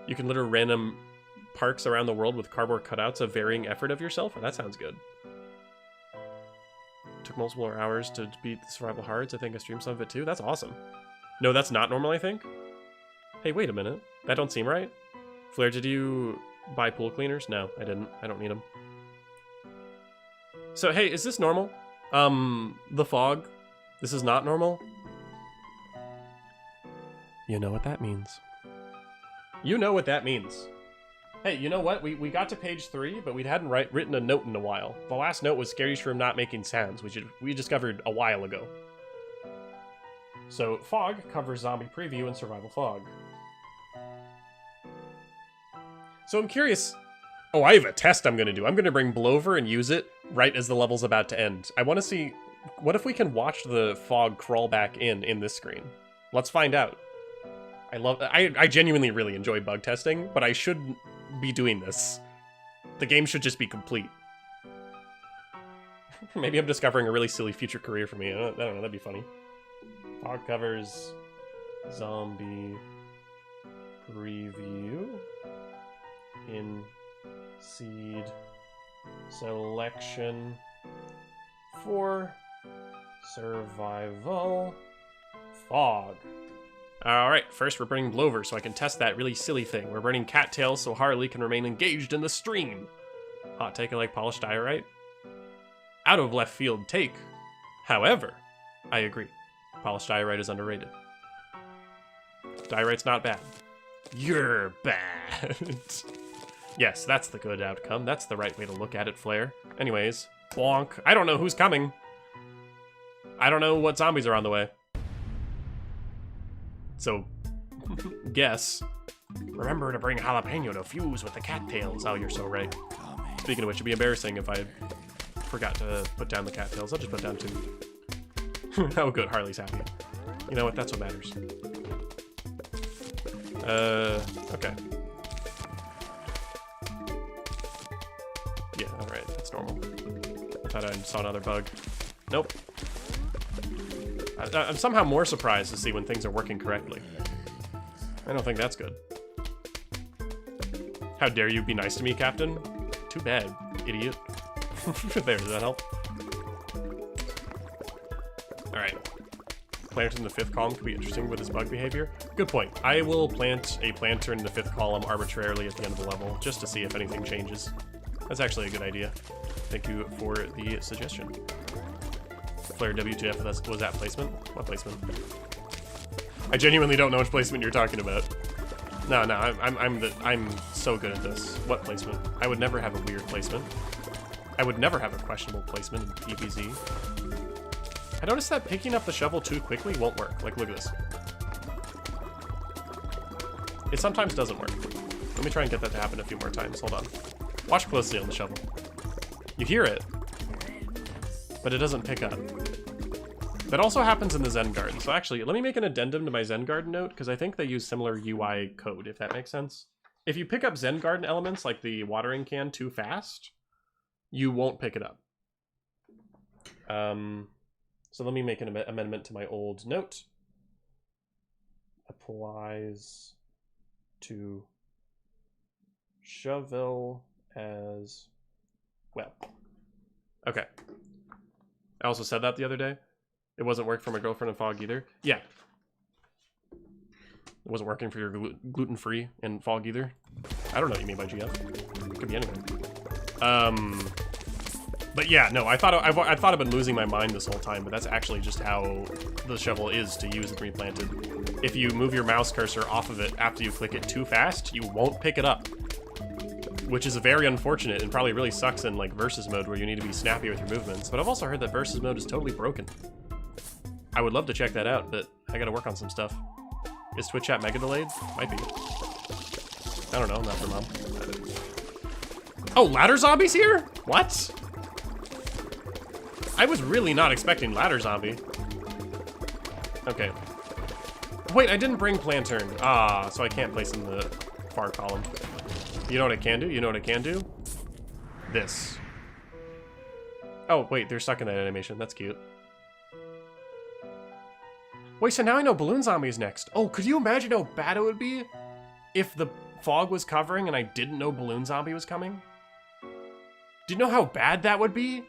You can litter random parks around the world with cardboard cutouts of varying effort of yourself? Oh, that sounds good. Took multiple hours to beat the survival hards. I think I streamed some of it too. That's awesome. No, that's not normal, I think. Hey, wait a minute. That don't seem right. Flare, did you buy pool cleaners? No, I didn't. I don't need them. So, hey, is this normal? The fog? This is not normal? You know what that means. You know what that means. Hey, you know what? We got to page 3, but we hadn't written a note in a while. The last note was Scary Shroom not making sounds, which we discovered a while ago. So, Fog covers Zombie Preview and Survival Fog. So I'm curious. Oh, I have a test I'm going to do. I'm going to bring Blover and use it right as the level's about to end. I want to see, what if we can watch the fog crawl back in this screen? Let's find out. I genuinely really enjoy bug testing, but I shouldn't be doing this. The game should just be complete. Maybe I'm discovering a really silly future career for me. I don't know, that'd be funny. Fog covers, zombie preview, in seed selection for survival fog. Alright, first we're burning Blover so I can test that really silly thing. We're burning cattails so Harley can remain engaged in the stream. Hot take, I like polished diorite. Out of left field take. However, I agree. Polished diorite is underrated. Diorite's not bad. You're bad. Yes, that's the good outcome. That's the right way to look at it, Flare. Anyways, bonk. I don't know who's coming. I don't know what zombies are on the way. So, guess. Remember to bring jalapeno to fuse with the cattails. Oh, you're so right. Speaking of which, it'd be embarrassing if I forgot to put down the cattails. I'll just put down 2. Oh, good. Harley's happy. You know what? That's what matters. Okay. Yeah, alright. That's normal. I thought I saw another bug. Nope. I'm somehow more surprised to see when things are working correctly. I don't think that's good. How dare you be nice to me, Captain? Too bad, idiot. There, does that help? Alright. Planter in the 5th column could be interesting with this bug behavior. Good point. I will plant a planter in the 5th column arbitrarily at the end of the level, just to see if anything changes. That's actually a good idea. Thank you for the suggestion. Flare WTF, was that placement? What placement? I genuinely don't know which placement you're talking about. No, I'm so good at this. What placement? I would never have a weird placement. I would never have a questionable placement in PvZ. I noticed that picking up the shovel too quickly won't work. Like, look at this. It sometimes doesn't work. Let me try and get that to happen a few more times. Hold on. Watch closely on the shovel. You hear it, but it doesn't pick up. That also happens in the Zen Garden. So actually, let me make an addendum to my Zen Garden note, because I think they use similar UI code, if that makes sense. If you pick up Zen Garden elements, like the watering can, too fast, you won't pick it up. So let me make an amendment to my old note. Applies to shovel as well. Okay. I also said that the other day. It wasn't working for my girlfriend and Fog either. Yeah. It wasn't working for your gluten-free and Fog either. I don't know what you mean by GF. It could be anything. But yeah, no, I thought I've been losing my mind this whole time, but that's actually just how the shovel is to use in Replanted. If you move your mouse cursor off of it after you click it too fast, you won't pick it up. Which is very unfortunate and probably really sucks in like versus mode where you need to be snappy with your movements. But I've also heard that versus mode is totally broken. I would love to check that out, but I gotta work on some stuff. Is Twitch chat mega delayed? Might be. I don't know, not for mom. Oh, ladder zombies here? What? I was really not expecting ladder zombie. Okay. Wait, I didn't bring Plantern. Ah, so I can't place in the far column. You know what I can do? You know what I can do? This. Oh, wait, they're stuck in that animation. That's cute. Wait, so now I know Balloon Zombie is next. Oh, could you imagine how bad it would be if the fog was covering and I didn't know Balloon Zombie was coming? Do you know how bad that would be?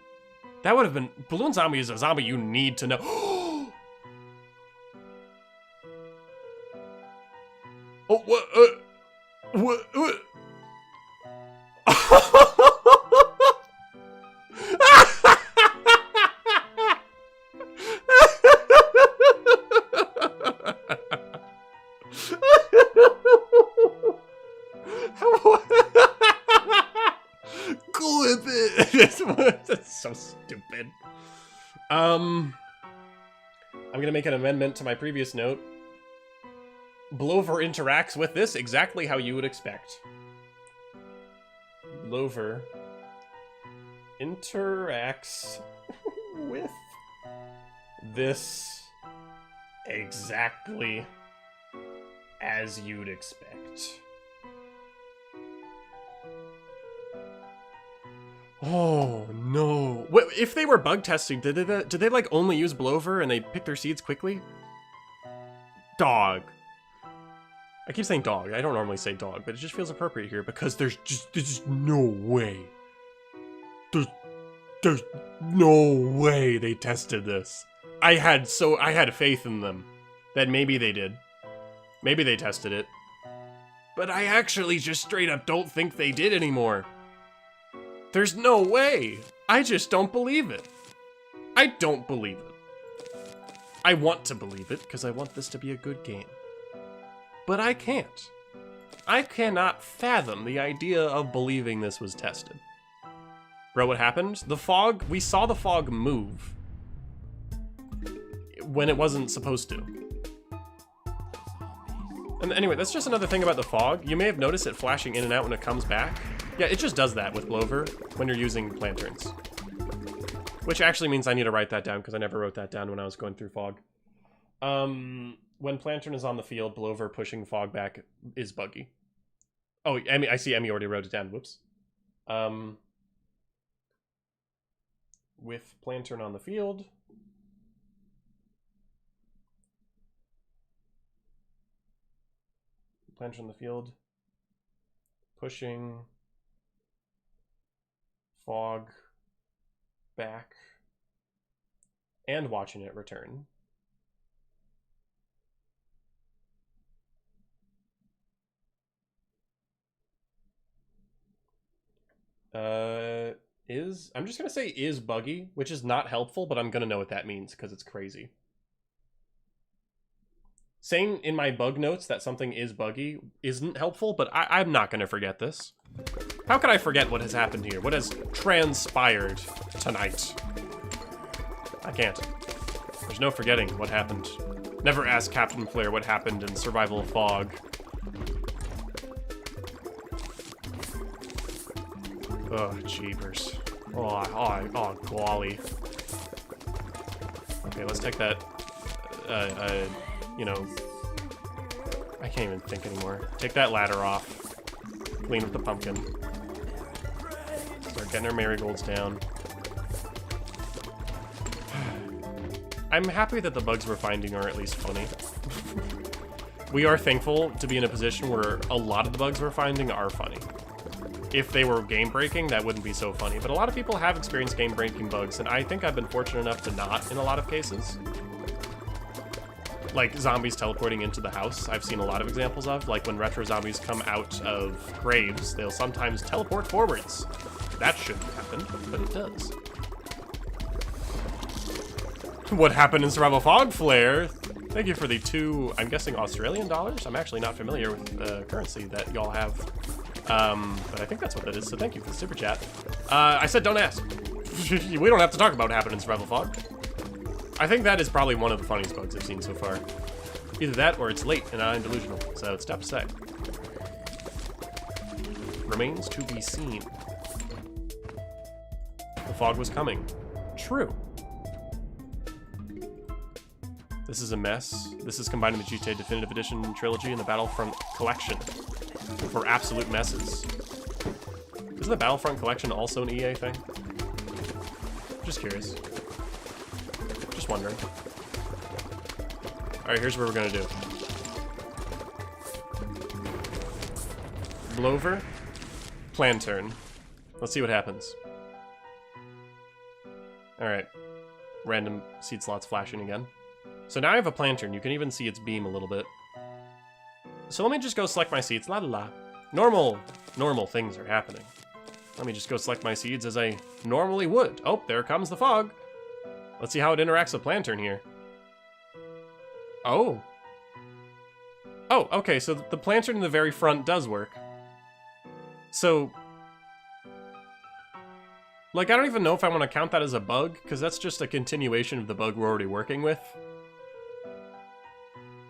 That would have been... Balloon Zombie is a zombie you need to know. Oh, what? Clip it. That's so stupid. I'm gonna make an amendment to my previous note. Blover interacts with this exactly how you would expect. Blover interacts with this exactly as you'd expect. Oh, no. What, if they were bug testing, did they like only use blover and they pick their seeds quickly? Dog. I keep saying dog. I don't normally say dog, but it just feels appropriate here because there's just no way. There's no way they tested this. I had faith in them that maybe they did. Maybe they tested it. But I actually just straight up don't think they did anymore. There's no way. I just don't believe it. I don't believe it. I want to believe it because I want this to be a good game. But I can't. I cannot fathom the idea of believing this was tested. Bro, what happened? The fog, we saw the fog move when it wasn't supposed to. And anyway, that's just another thing about the fog. You may have noticed it flashing in and out when it comes back. Yeah, it just does that with blover when you're using planterns. Which actually means I need to write that down because I never wrote that down when I was going through fog. When plantern is on the field, blover pushing fog back is buggy. Oh, Emmy, I see Emmy already wrote it down. Whoops. With plantern on the field, plantern on the field, pushing fog back, and watching it return. I'm just gonna say is buggy, which is not helpful, but I'm gonna know what that means because it's crazy. Saying in my bug notes that something is buggy isn't helpful, but I'm not gonna forget this. How could I forget what has happened here? What has transpired tonight? I can't. There's no forgetting what happened. Never ask Captain Player what happened in Survival of Fog. Oh, jeepers. Oh, golly. Okay, let's take that, you know, I can't even think anymore. Take that ladder off. Clean with the pumpkin. Start getting our marigolds down. I'm happy that the bugs we're finding are at least funny. We are thankful to be in a position where a lot of the bugs we're finding are funny. If they were game-breaking, that wouldn't be so funny. But a lot of people have experienced game-breaking bugs, and I think I've been fortunate enough to not in a lot of cases. Like zombies teleporting into the house, I've seen a lot of examples of. Like when retro zombies come out of graves, they'll sometimes teleport forwards. That shouldn't happen, but it does. What happened in Survival Fog Flare? Thank you for the 2, I'm guessing Australian dollars? I'm actually not familiar with the currency that y'all have. But I think that's what that is, so thank you for the super chat. I said don't ask. We don't have to talk about what happened in Survival Fog. I think that is probably one of the funniest bugs I've seen so far. Either that or it's late and I'm delusional, so it's tough to say. Remains to be seen. The fog was coming. True. This is a mess. This is combining the GTA Definitive Edition trilogy and the Battlefront Collection for absolute messes. Isn't the Battlefront Collection also an EA thing? Just curious. Just wondering. Alright, here's what we're gonna do. Blover. Plantern. Let's see what happens. Alright. Random seed slots flashing again. So now I have a plantern. You can even see its beam a little bit. So let me just go select my seeds. La la la. Normal things are happening. Let me just go select my seeds as I normally would. Oh, there comes the fog. Let's see how it interacts with plantern here. Oh. Oh, okay, so the plantern in the very front does work. So, like, I don't even know if I want to count that as a bug, because that's just a continuation of the bug we're already working with.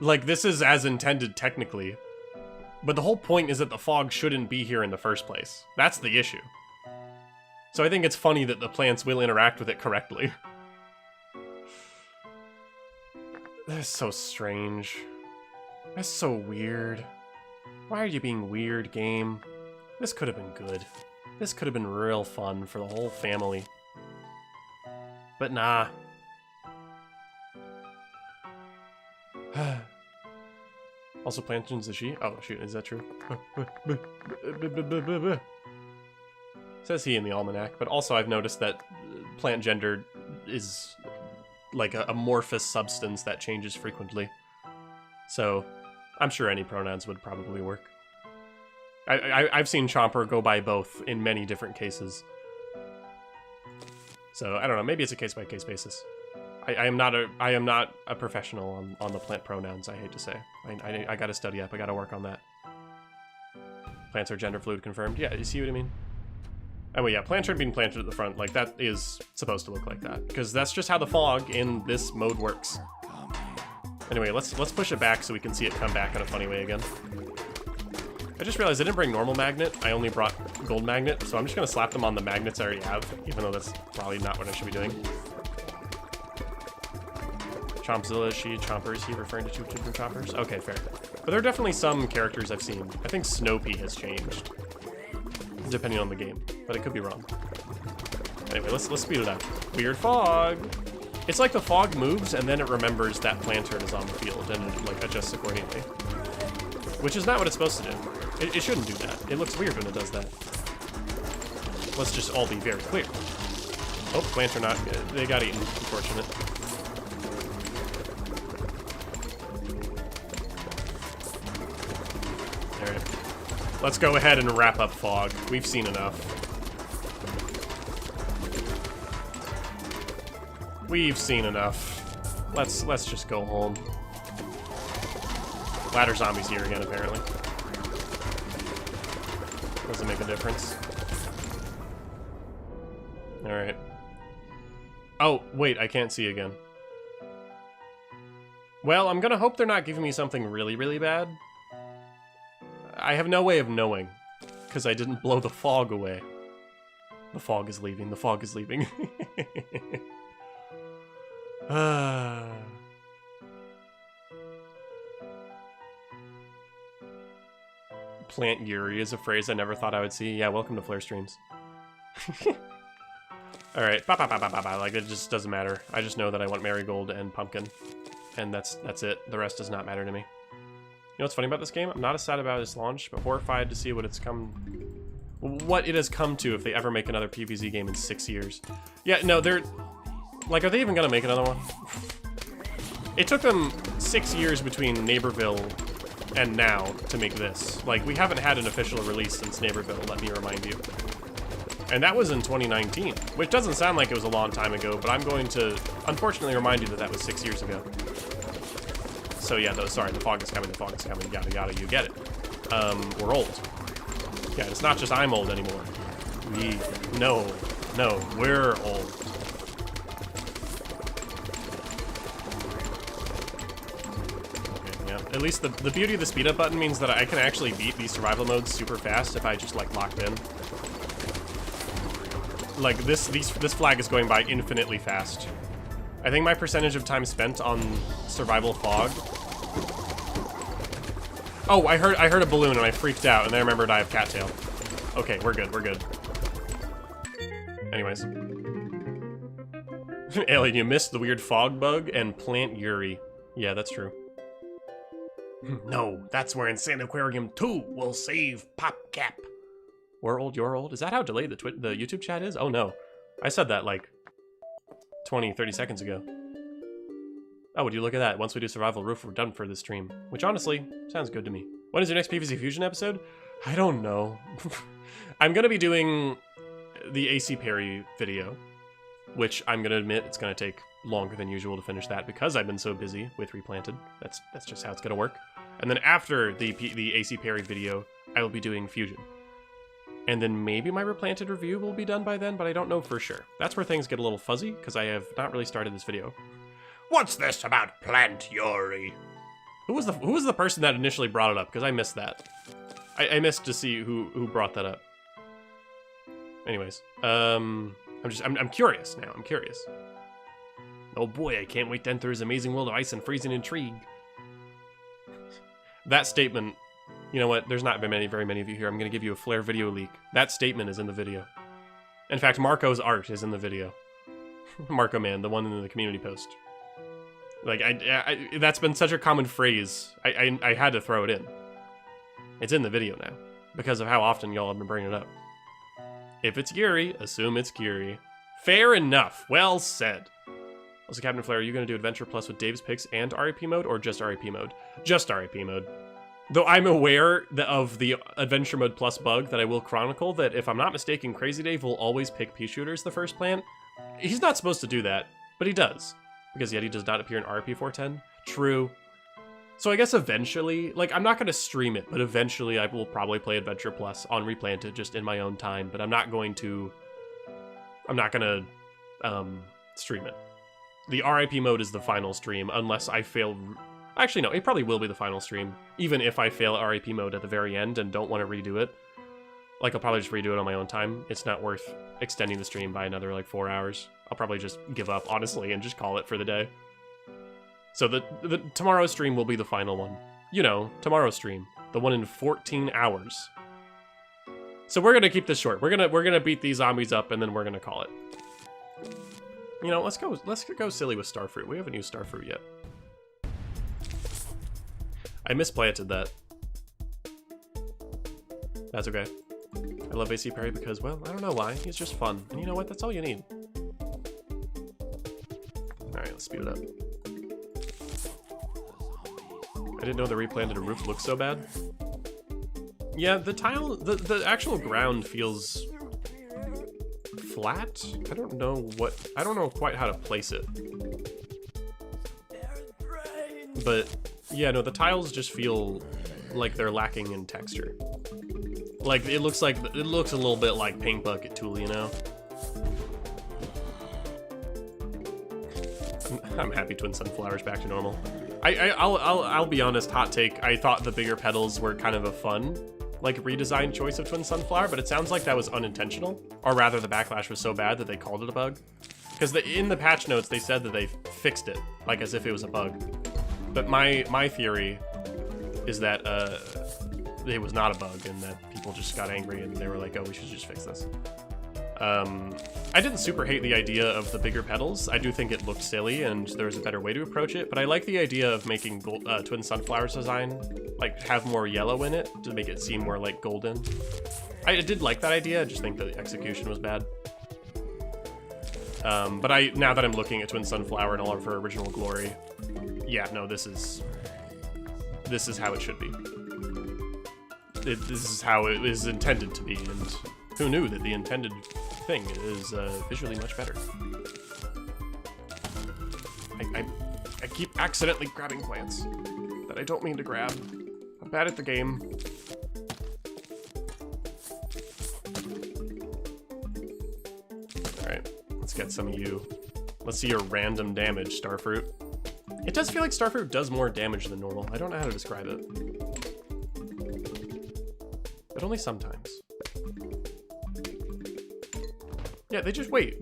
Like, this is as intended technically. But the whole point is that the fog shouldn't be here in the first place. That's the issue. So I think it's funny that the plants will interact with it correctly. That's so strange. That's so weird. Why are you being weird, game? This could have been good. This could have been real fun for the whole family. But nah. Also, Plantation's a she? Oh, shoot, is that true? Says he in the almanac, but also I've noticed that plant gender is like a amorphous substance that changes frequently. So, I'm sure any pronouns would probably work. I've seen Chomper go by both in many different cases. So, I don't know, maybe it's a case-by-case basis. I am not a professional on the plant pronouns, I hate to say. I gotta study up, I gotta work on that. Plants are gender fluid confirmed. Yeah, you see what I mean? Oh well, yeah, plants are being planted at the front, like that is supposed to look like that. Because that's just how the fog in this mode works. Anyway, let's push it back so we can see it come back in a funny way again. I just realized I didn't bring normal magnet, I only brought gold magnet, so I'm just gonna slap them on the magnets I already have, even though that's probably not what I should be doing. Chompzilla, she, Chomper, is he referring to two different Chompers? Okay, fair. But there are definitely some characters I've seen. I think Snoopy has changed, depending on the game, but it could be wrong. Anyway, let's speed it up. Weird fog. It's like the fog moves and then it remembers that Plantern is on the field and it like adjusts accordingly. Which is not what it's supposed to do. It shouldn't do that. It looks weird when it does that. Let's just all be very clear. Oh, plants are not. They got eaten. Unfortunate. Alright. Let's go ahead and wrap up fog. We've seen enough. We've seen enough. Let's just go home. Ladder zombies here again, apparently. Doesn't make a difference. Alright. Oh, wait, I can't see again. Well, I'm gonna hope they're not giving me something really, really bad. I have no way of knowing, because I didn't blow the fog away. The fog is leaving, the fog is leaving. Plant Yuri is a phrase I never thought I would see. Yeah, welcome to Flare Streams. Alright, like it just doesn't matter. I just know that I want marigold and pumpkin. And that's it. The rest does not matter to me. You know what's funny about this game? I'm not as sad about its launch, but horrified to see what it has come to if they ever make another PvZ game in 6 years. Yeah, no, they're... Like, are they even gonna make another one? It took them 6 years between Neighborville and now to make this. Like, we haven't had an official release since Neighborville, let me remind you. And that was in 2019, which doesn't sound like it was a long time ago, but I'm going to unfortunately remind you that that was 6 years ago. So yeah, sorry, the fog is coming, yada yada, you get it. We're old. Yeah, it's not just I'm old anymore. No, we're old. At least the beauty of the speed up button means that I can actually beat these survival modes super fast if I just like locked in. Like this flag is going by infinitely fast. I think my percentage of time spent on survival fog. Oh, I heard a balloon and I freaked out and then I remembered I have cattail. Okay, we're good. Anyways. Alien, you missed the weird fog bug and Plant Yuri. Yeah, that's true. No, that's where Insane Aquarium 2 will save PopCap. We're old, you're old? Is that how delayed the YouTube chat is? Oh no. I said that like 20, 30 seconds ago. Oh, would you look at that? Once we do Survival Roof, we're done for this stream. Which honestly, sounds good to me. When is your next PvZ Fusion episode? I don't know. I'm gonna be doing the AC Parry video, which I'm gonna admit it's gonna take longer than usual to finish that because I've been so busy with Replanted. That's just how it's gonna work. And then after the AC Parry video, I will be doing Fusion. And then maybe my Replanted review will be done by then, but I don't know for sure. That's where things get a little fuzzy, because I have not really started this video. What's this about Plant Yuri? Who was the person that initially brought it up? Because I missed that. I missed to see who brought that up. Anyways, I'm curious now. I'm curious. Oh boy, I can't wait to enter his amazing world of ice and freezing intrigue. That statement You know what? There's not been very many of you here. I'm going to give you a Flare video leak. That statement is in the video. In fact, Marco's art is in the video. Marco Man, the one in the community post. Like, that's been such a common phrase. I had to throw it in. It's in the video now, because of how often y'all have been bringing it up. If it's Geary, assume it's Geary. Fair enough. Well said. Also, Captain Flare, are you going to do Adventure Plus with Dave's picks and R.I.P mode, or just R.I.P mode? Just R.I.P mode. Though I'm aware of the Adventure Mode Plus bug that I will chronicle, that if I'm not mistaken, Crazy Dave will always pick pea shooters the first plant. He's not supposed to do that, but he does. Because Yeti does not appear in R.I.P 410. True. So I guess eventually, like, I'm not going to stream it, but eventually I will probably play Adventure Plus on Replanted just in my own time, but I'm not going to stream it. The R.I.P mode is the final stream, unless I fail. Actually, no, it probably will be the final stream, even if I fail R.I.P mode at the very end and don't want to redo it. Like, I'll probably just redo it on my own time. It's not worth extending the stream by another, like, 4 hours. I'll probably just give up, honestly, and just call it for the day. So the tomorrow's stream will be the final one. You know, tomorrow's stream. The one in 14 hours. So we're gonna keep this short. We're gonna beat these zombies up, and then we're gonna call it. You know, let's go silly with Starfruit. We haven't used Starfruit yet. I misplanted that. That's okay. I love AC Parry because, well, I don't know why. He's just fun. And you know what? That's all you need. Alright, let's speed it up. I didn't know the replanted roof looked so bad. Yeah, the tile, the actual ground feels flat. I don't know quite how to place it. But yeah, no, the tiles just feel like they're lacking in texture. Like it looks a little bit like Paint Bucket Tool, you know. I'm happy Twin Sunflower's back to normal. I'll be honest, hot take. I thought the bigger petals were kind of a fun, like, redesigned choice of Twin Sunflower, but it sounds like that was unintentional, or rather the backlash was so bad that they called it a bug. Because in the patch notes they said that they fixed it, like as if it was a bug. But my theory is that it was not a bug and that people just got angry and they were like, oh, we should just fix this. I didn't super hate the idea of the bigger petals. I do think it looked silly and there was a better way to approach it, but I like the idea of making Twin Sunflower's design, like, have more yellow in it to make it seem more like golden. I did like that idea, I just think the execution was bad. But now that I'm looking at Twin Sunflower in all of her original glory, yeah, no, this is how it should be. This is how it is intended to be, and who knew that the intended thing is visually much better. I keep accidentally grabbing plants that I don't mean to grab. I'm bad at the game. Alright, let's get some of you. Let's see your random damage, Starfruit. It does feel like Starfruit does more damage than normal. I don't know how to describe it. But only sometimes. Yeah, they just wait.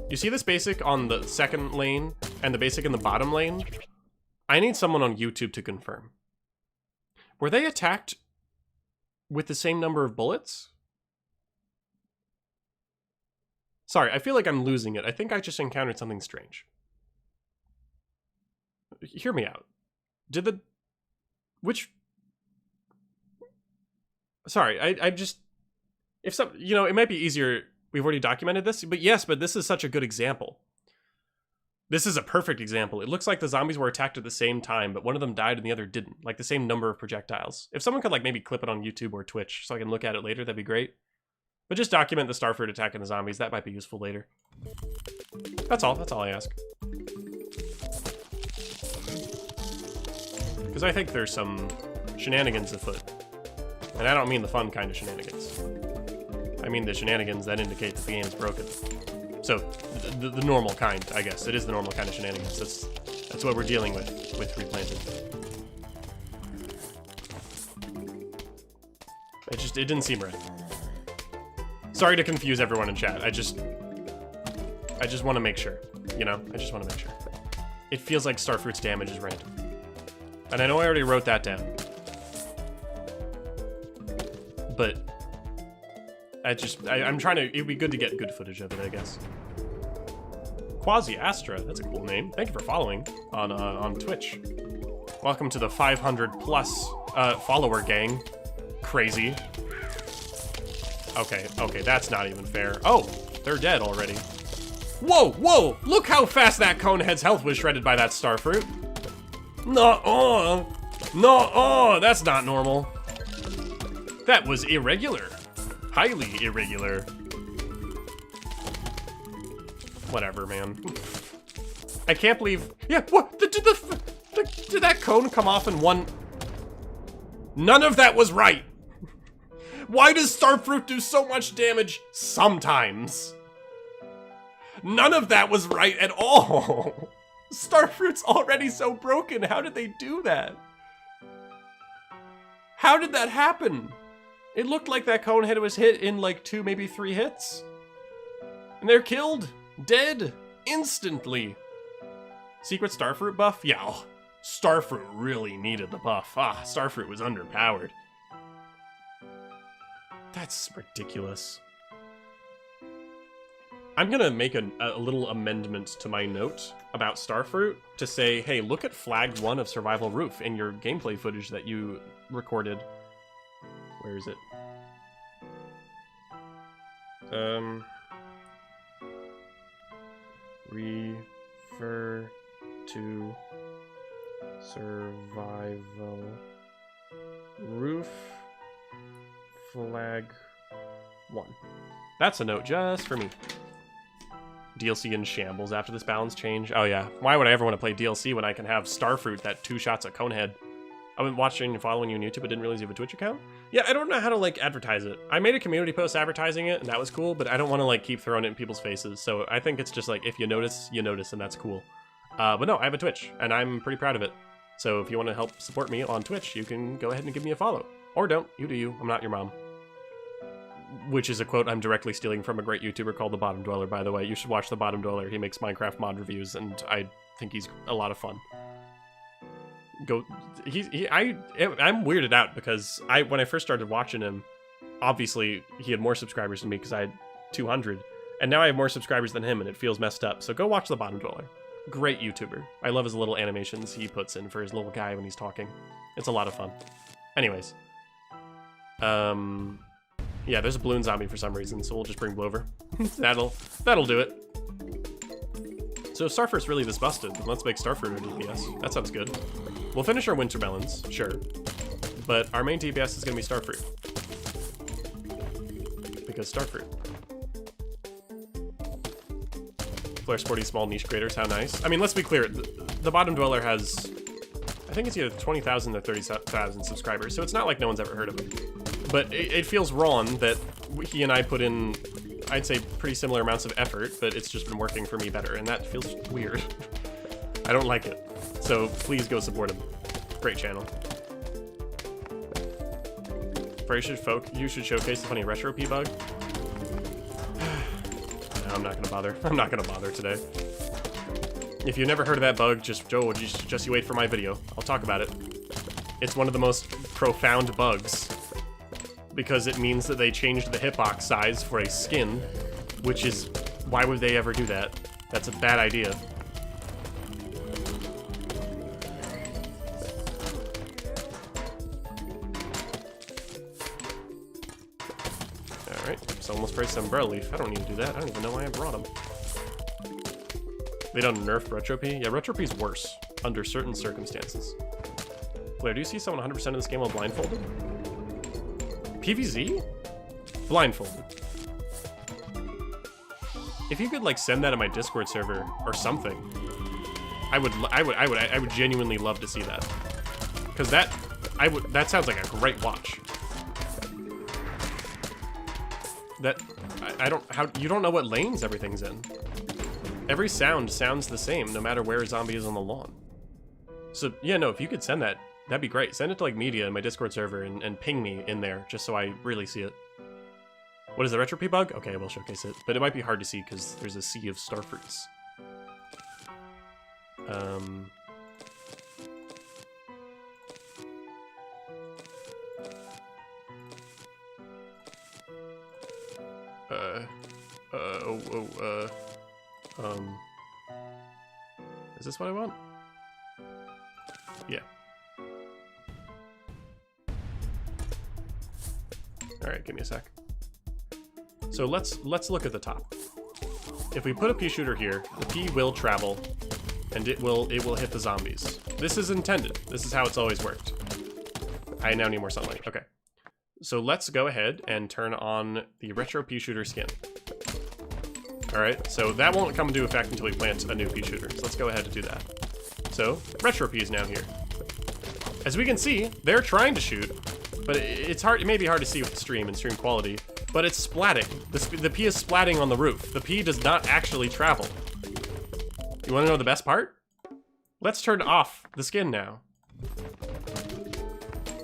You see this basic on the second lane and the basic in the bottom lane? I need someone on YouTube to confirm. Were they attacked with the same number of bullets? Sorry, I feel like I'm losing it. I think I just encountered something strange. Hear me out. Sorry, I just... If some, you know, it might be easier. We've already documented this, but yes, but this is such a good example. This is a perfect example. It looks like the zombies were attacked at the same time, but one of them died and the other didn't. Like the same number of projectiles. If someone could, like, maybe clip it on YouTube or Twitch so I can look at it later, that'd be great. But just document the Starfruit attacking the zombies. That might be useful later. That's all I ask. Because I think there's some shenanigans afoot. And I don't mean the fun kind of shenanigans. I mean the shenanigans that indicate that the game is broken. So, the normal kind, I guess. It is the normal kind of shenanigans. That's what we're dealing with Replanted. It didn't seem right. Sorry to confuse everyone in chat. I just want to make sure, you know? I just want to make sure. It feels like Starfruit's damage is random. And I know I already wrote that down. I'm trying to, it'd be good to get good footage of it, I guess. Quasi Astra, that's a cool name. Thank you for following on Twitch. Welcome to the 500 plus follower gang. Crazy. Okay, that's not even fair. Oh, they're dead already. Whoa, whoa, look how fast that Conehead's health was shredded by that starfruit. No, that's not normal. That was irregular. Highly irregular. Whatever, man. I can't believe, yeah, what, did that cone come off in one? None of that was right. Why does starfruit do so much damage sometimes? None of that was right at all. Starfruit's already so broken. How did they do that? How did that happen? It looked like that Conehead was hit in like 2, maybe 3 hits. And they're killed. Dead. Instantly. Secret Starfruit buff? Yeah, oh, Starfruit really needed the buff. Starfruit was underpowered. That's ridiculous. I'm gonna make a little amendment to my note about Starfruit to say, hey, look at flag 1 of Survival Roof in your gameplay footage that you recorded. Where is it? Refer to Survival Roof flag 1. That's a note just for me. DLC in shambles after this balance change. Oh yeah, why would I ever want to play DLC when I can have Starfruit that 2 shots at Conehead? I've been watching and following you on YouTube, but didn't realize you have a Twitch account. Yeah, I don't know how to like advertise it. I made a community post advertising it, and that was cool, but I don't want to like keep throwing it in people's faces. So I think it's just like, if you notice, and that's cool. But no, I have a Twitch, and I'm pretty proud of it. So if you want to help support me on Twitch, you can go ahead and give me a follow. Or don't, you do you, I'm not your mom. Which is a quote I'm directly stealing from a great YouTuber called The Bottom Dweller, by the way. You should watch The Bottom Dweller. He makes Minecraft mod reviews, and I think he's a lot of fun. I'm weirded out because when I first started watching him, obviously he had more subscribers than me because I had 200, and now I have more subscribers than him, and it feels messed up. So go watch The Bottom Dweller. Great YouTuber. I love his little animations he puts in for his little guy when he's talking. It's a lot of fun. Anyways. Yeah, there's a balloon zombie for some reason, so we'll just bring Blover. That'll do it. So if Starfruit's really this busted, then let's make Starfruit our DPS. That sounds good. We'll finish our winter melons, sure. But our main DPS is gonna be Starfruit. Because Starfruit. Flare sporty small niche creators, how nice. I mean, let's be clear, the Bottom Dweller has, I think it's either 20,000 or 30,000 subscribers, so it's not like no one's ever heard of him. But it feels wrong that he and I put in, I'd say, pretty similar amounts of effort, but it's just been working for me better, and that feels weird. I don't like it. So please go support him. Great channel. You should showcase the funny R.I.P bug. No, I'm not gonna bother. I'm not gonna bother today. If you've never heard of that bug, just you wait for my video. I'll talk about it. It's one of the most profound bugs, because it means that they changed the hitbox size for a skin, which is, why would they ever do that? That's a bad idea. Alright, someone sprayed some umbrella leaf. I don't need to do that. I don't even know why I brought them. They don't nerf R.I.P? Yeah, R.I.P's worse, under certain circumstances. Blair, do you see someone 100% of this game while blindfolded? PVZ? Blindfolded. If you could like send that to my Discord server or something, I would genuinely love to see that. Cause that sounds like a great watch. You don't know what lanes everything's in. Every sound sounds the same no matter where a zombie is on the lawn. So yeah, no, if you could send that, that'd be great. Send it to like media in my Discord server and ping me in there just so I really see it. What is the R.I.P bug? Okay, we'll showcase it. But it might be hard to see because there's a sea of starfruits. Is this what I want? Yeah. All right, give me a sec. So let's look at the top. If we put a pea shooter here, the pea will travel, and it will hit the zombies. This is intended. This is how it's always worked. I now need more sunlight. Okay. So let's go ahead and turn on the retro pea shooter skin. All right, so that won't come into effect until we plant a new pea shooter. So let's go ahead and do that. So retro pea is now here. As we can see, they're trying to shoot, but it's hard. It may be hard to see with the stream and stream quality, but it's splatting. The pea is splatting on the roof. The pea does not actually travel. You want to know the best part? Let's turn off the skin now.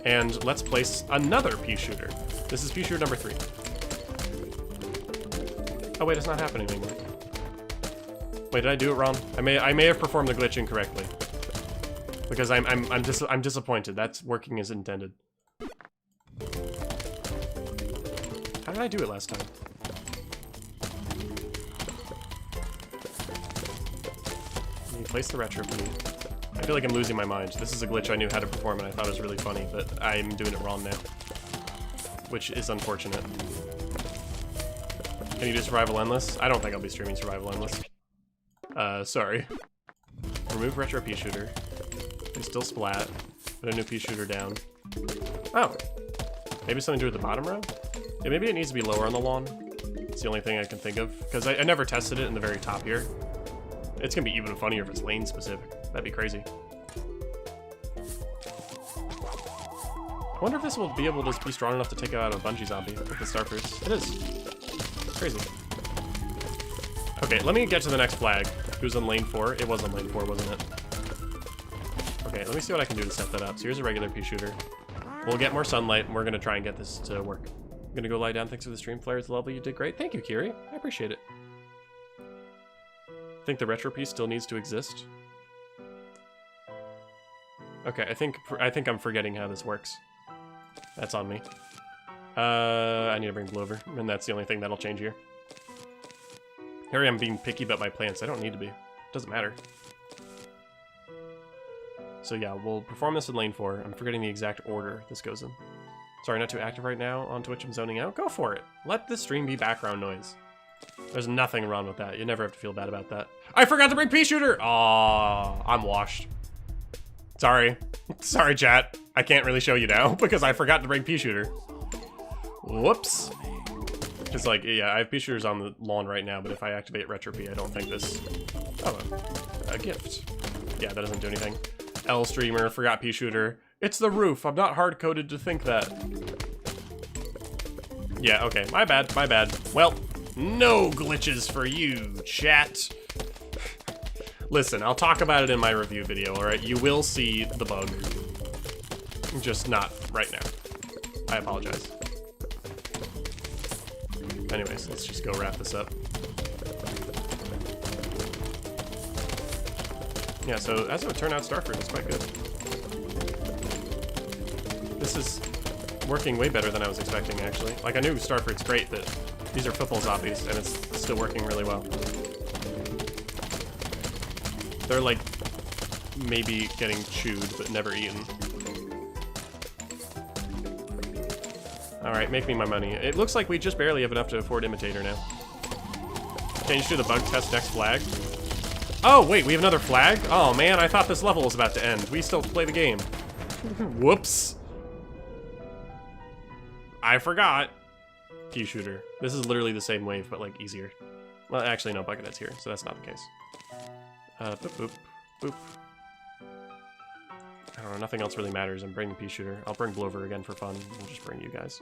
And let's place another pea shooter. This is pea shooter number 3. Oh wait, it's not happening anymore. Wait, did I do it wrong? I may have performed the glitch incorrectly. Because I'm disappointed. That's working as intended. How did I do it last time? Let me place the retro pea. I feel like I'm losing my mind. This is a glitch I knew how to perform and I thought it was really funny, but I'm doing it wrong now. Which is unfortunate. Can you do Survival Endless? I don't think I'll be streaming Survival Endless. Sorry. Remove retro pea shooter. It's still splat. Put a new pea shooter down. Oh. Maybe something to do with the bottom row? Yeah, maybe it needs to be lower on the lawn. It's the only thing I can think of. Because I never tested it in the very top here. It's gonna be even funnier if it's lane specific. That'd be crazy. I wonder if this will be able to be strong enough to take out a bungee zombie with the starters. It is. Crazy. Okay, let me get to the next flag. Who's on lane 4? It was on lane 4, wasn't it? Okay, let me see what I can do to set that up. So here's a regular pea shooter. We'll get more sunlight, and we're gonna try and get this to work. I'm gonna go lie down. Thanks for the stream, Flare. It's lovely. You did great. Thank you, Kiri. I appreciate it. I think the retro piece still needs to exist. Okay, I think I'm forgetting how this works. That's on me. I need to bring blue over, and that's the only thing that'll change here. Here I am being picky about my plants. I don't need to be. Doesn't matter. So yeah, we'll perform this in lane 4. I'm forgetting the exact order this goes in. Sorry, not too active right now on Twitch. I'm zoning out. Go for it. Let the stream be background noise. There's nothing wrong with that. You never have to feel bad about that. I forgot to bring pea shooter. Aw, I'm washed. Sorry. Sorry, chat. I can't really show you now because I forgot to bring pea shooter. Whoops. It's like, yeah, I have pea shooters on the lawn right now, but if I activate retro pea, I don't think this... Oh, a gift. Yeah, that doesn't do anything. L streamer, forgot pea shooter. It's the roof. I'm not hard-coded to think that. Yeah, okay. My bad, my bad. Well, no glitches for you, chat. Listen, I'll talk about it in my review video, alright? You will see the bug. Just not right now. I apologize. Anyways, let's just go wrap this up. Yeah, so as it would turn out, Starfruit is quite good. This is working way better than I was expecting, actually. Like, I knew Starfruit's great, but these are football zombies, and it's still working really well. They're like maybe getting chewed, but never eaten. Alright, make me my money. It looks like we just barely have enough to afford Imitator now. Can you just do the bug test next flag? Oh, wait, we have another flag? Oh, man, I thought this level was about to end. We still play the game. Whoops. I forgot. Pea shooter. This is literally the same wave, but, like, easier. Well, actually, no, Buckethead's here, so that's not the case. Boop, boop, boop. I don't know, nothing else really matters. I'm bringing pea shooter. I'll bring Blover again for fun. We'll just bring you guys.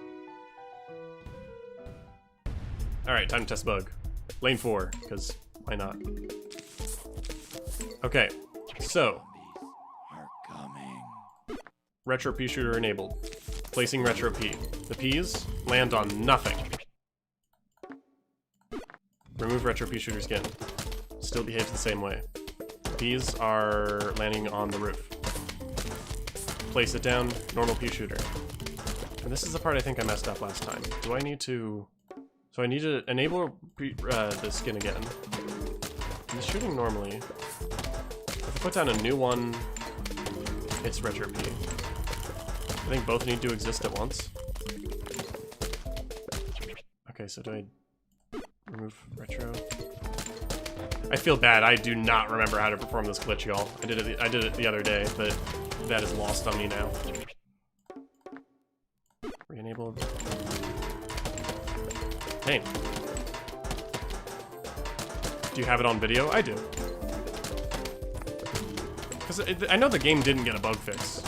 Alright, time to test bug. Lane 4, because why not? Okay, so. Retro pea shooter enabled. Placing retro pea. The peas land on nothing. Remove retro pea shooter skin. Still behaves the same way. The peas are landing on the roof. Place it down, normal pea shooter. And this is the part I think I messed up last time. Do I need to... So So I need to enable the skin again. He's shooting normally. If I put down a new one, it's Retro P. I think both need to exist at once. Okay, so do I remove retro? I feel bad. I do not remember how to perform this glitch, y'all. I did it the other day, but that is lost on me now. Re-enable. Hey. Do you have it on video? I do. Because I know the game didn't get a bug fix.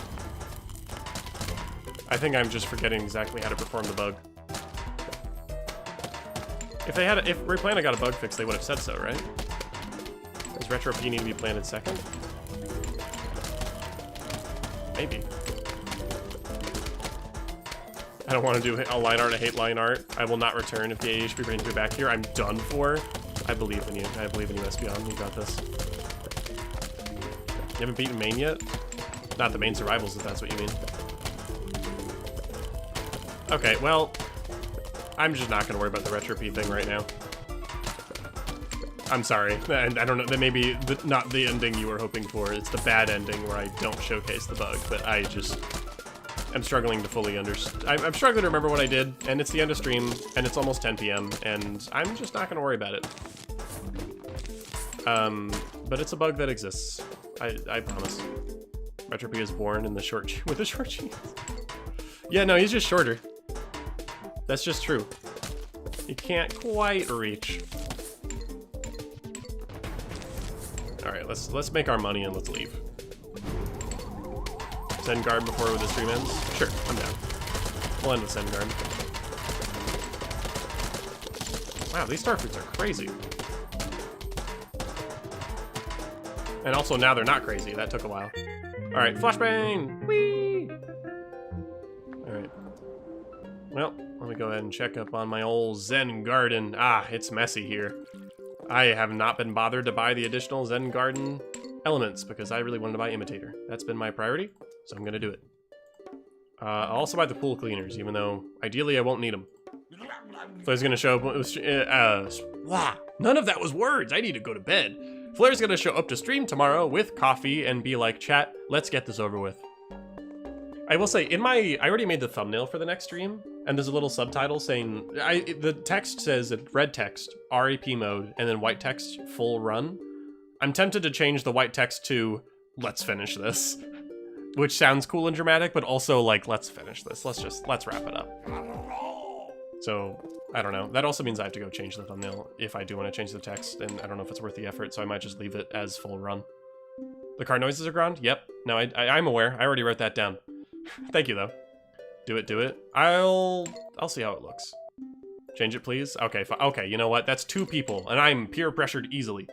I think I'm just forgetting exactly how to perform the bug. If Replanted got a bug fix, they would have said so, right? Does Retro P need to be planted second? Maybe. I don't want to do a line art. I hate line art. I will not return if the AHP brings me back here. I'm done for. I believe in you. I believe in you, Espeon. You got this. You haven't beaten main yet? Not the main survivals, if that's what you mean. Okay, well, I'm just not going to worry about the Retro P thing right now. I'm sorry. I don't know. That may be not the ending you were hoping for. It's the bad ending where I don't showcase the bug, but I just... I'm struggling to fully understand. I'm struggling to remember what I did, and it's the end of stream, and it's almost 10 p.m., and I'm just not going to worry about it. But it's a bug that exists. I promise. Retro P is born in the with the short jeans. Yeah, no, he's just shorter. That's just true. He can't quite reach. All right, let's make our money and let's leave. Send guard before the stream ends? Sure, I'm down. We'll end with send guard. Wow, these starfruits are crazy. And also now they're not crazy. That took a while. All right, flashbang! Whee! All right. Well, let me go ahead and check up on my old Zen garden. Ah, it's messy here. I have not been bothered to buy the additional Zen garden elements because I really wanted to buy imitator. That's been my priority, so I'm gonna do it. I'll also buy the pool cleaners, even though ideally I won't need them. Flair's gonna show up. None of that was words. I need to go to bed. Flair's gonna show up to stream tomorrow with coffee and be like, chat, let's get this over with. I will say, I already made the thumbnail for the next stream, and there's a little subtitle saying, the text says, red text, R.I.P mode, and then white text, full run. I'm tempted to change the white text to, let's finish this. Which sounds cool and dramatic, but also like, let's finish this. Let's wrap it up. So, I don't know. That also means I have to go change the thumbnail if I do want to change the text, and I don't know if it's worth the effort, so I might just leave it as full run. The car noises are ground? Yep. No, I'm aware. I already wrote that down. Thank you, though. Do it. I'll see how it looks. Change it, please? Okay, okay, you know what? That's 2 people, and I'm peer pressured easily.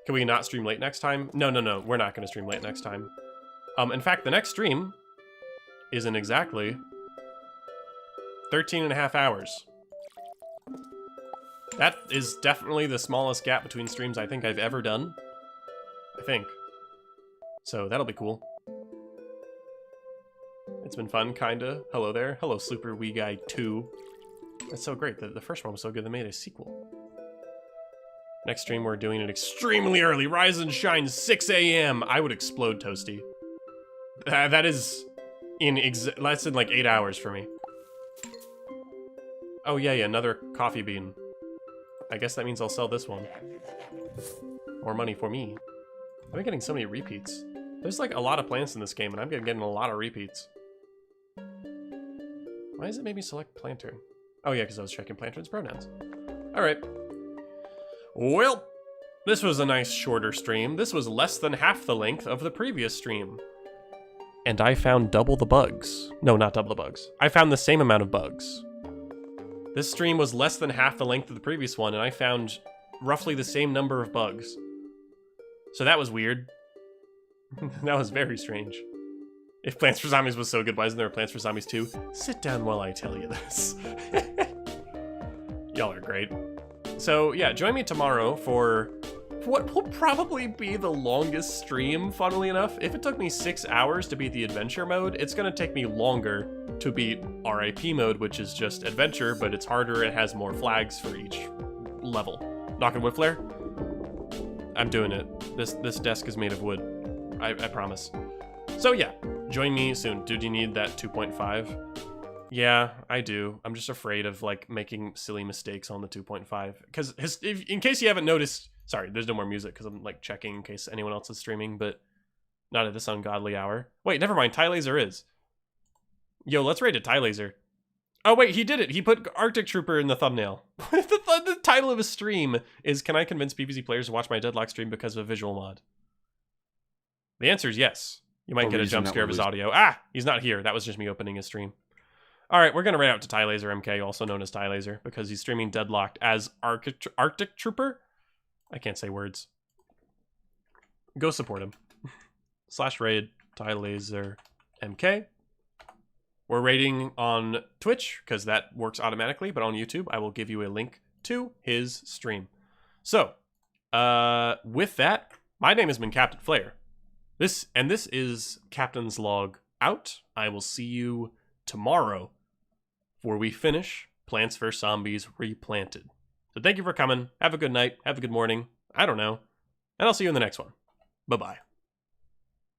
Can we not stream late next time? No. We're not going to stream late next time. In fact, the next stream is in exactly 13.5 hours. That is definitely the smallest gap between streams I think I've ever done. I think. So that'll be cool. It's been fun, kinda. Hello there. Hello, Super Wee Guy 2. That's so great. The first one was so good they made a sequel. Next stream, we're doing it extremely early. Rise and shine, 6 a.m. I would explode, Toasty. That is less than like 8 hours for me. Oh yeah, another coffee bean. I guess that means I'll sell this one. More money for me. I've been getting so many repeats. There's like a lot of plants in this game, and I'm getting a lot of repeats. Why does it make me select planter? Oh yeah, because I was checking planter's pronouns. Alright. Well, this was a nice shorter stream. This was less than half the length of the previous stream. And I found double the bugs. No, not double the bugs. I found the same amount of bugs. This stream was less than half the length of the previous one, and I found roughly the same number of bugs. So that was weird. That was very strange. If Plants for Zombies was so good, why isn't there a Plants for Zombies 2? Sit down while I tell you this. Y'all are great. So yeah, join me tomorrow for what will probably be the longest stream, funnily enough. If it took me 6 hours to beat the adventure mode, it's gonna take me longer to beat R.I.P. mode, which is just adventure, but it's harder and has more flags for each level. Knocking wood flare? I'm doing it. This desk is made of wood. I promise. So yeah, join me soon. Dude, you need that 2.5? Yeah, I do. I'm just afraid of like making silly mistakes on the 2.5. Because in case you haven't noticed, sorry, there's no more music because I'm like checking in case anyone else is streaming, but not at this ungodly hour. Wait, never mind. Ty Laser is. Yo, let's rate it Ty Laser. Oh wait, he did it. He put Arctic Trooper in the thumbnail. The title of his stream is "Can I convince PvZ players to watch my Deadlock stream because of a visual mod?" The answer is yes. You might get a jump scare of his audio. Ah, he's not here. That was just me opening his stream. All right, we're gonna rate out to Ty Laser MK, also known as Ty Laser, because he's streaming Deadlocked as Arctic Trooper. I can't say words. Go support him. /raid Ty Laser MK. We're rating on Twitch, because that works automatically, but on YouTube, I will give you a link to his stream. So, with that, my name has been Captain Flare. This is Captain's Log out. I will see you tomorrow, where we finish Plants vs. Zombies Replanted. So thank you for coming. Have a good night. Have a good morning. I don't know. And I'll see you in the next one. Bye-bye.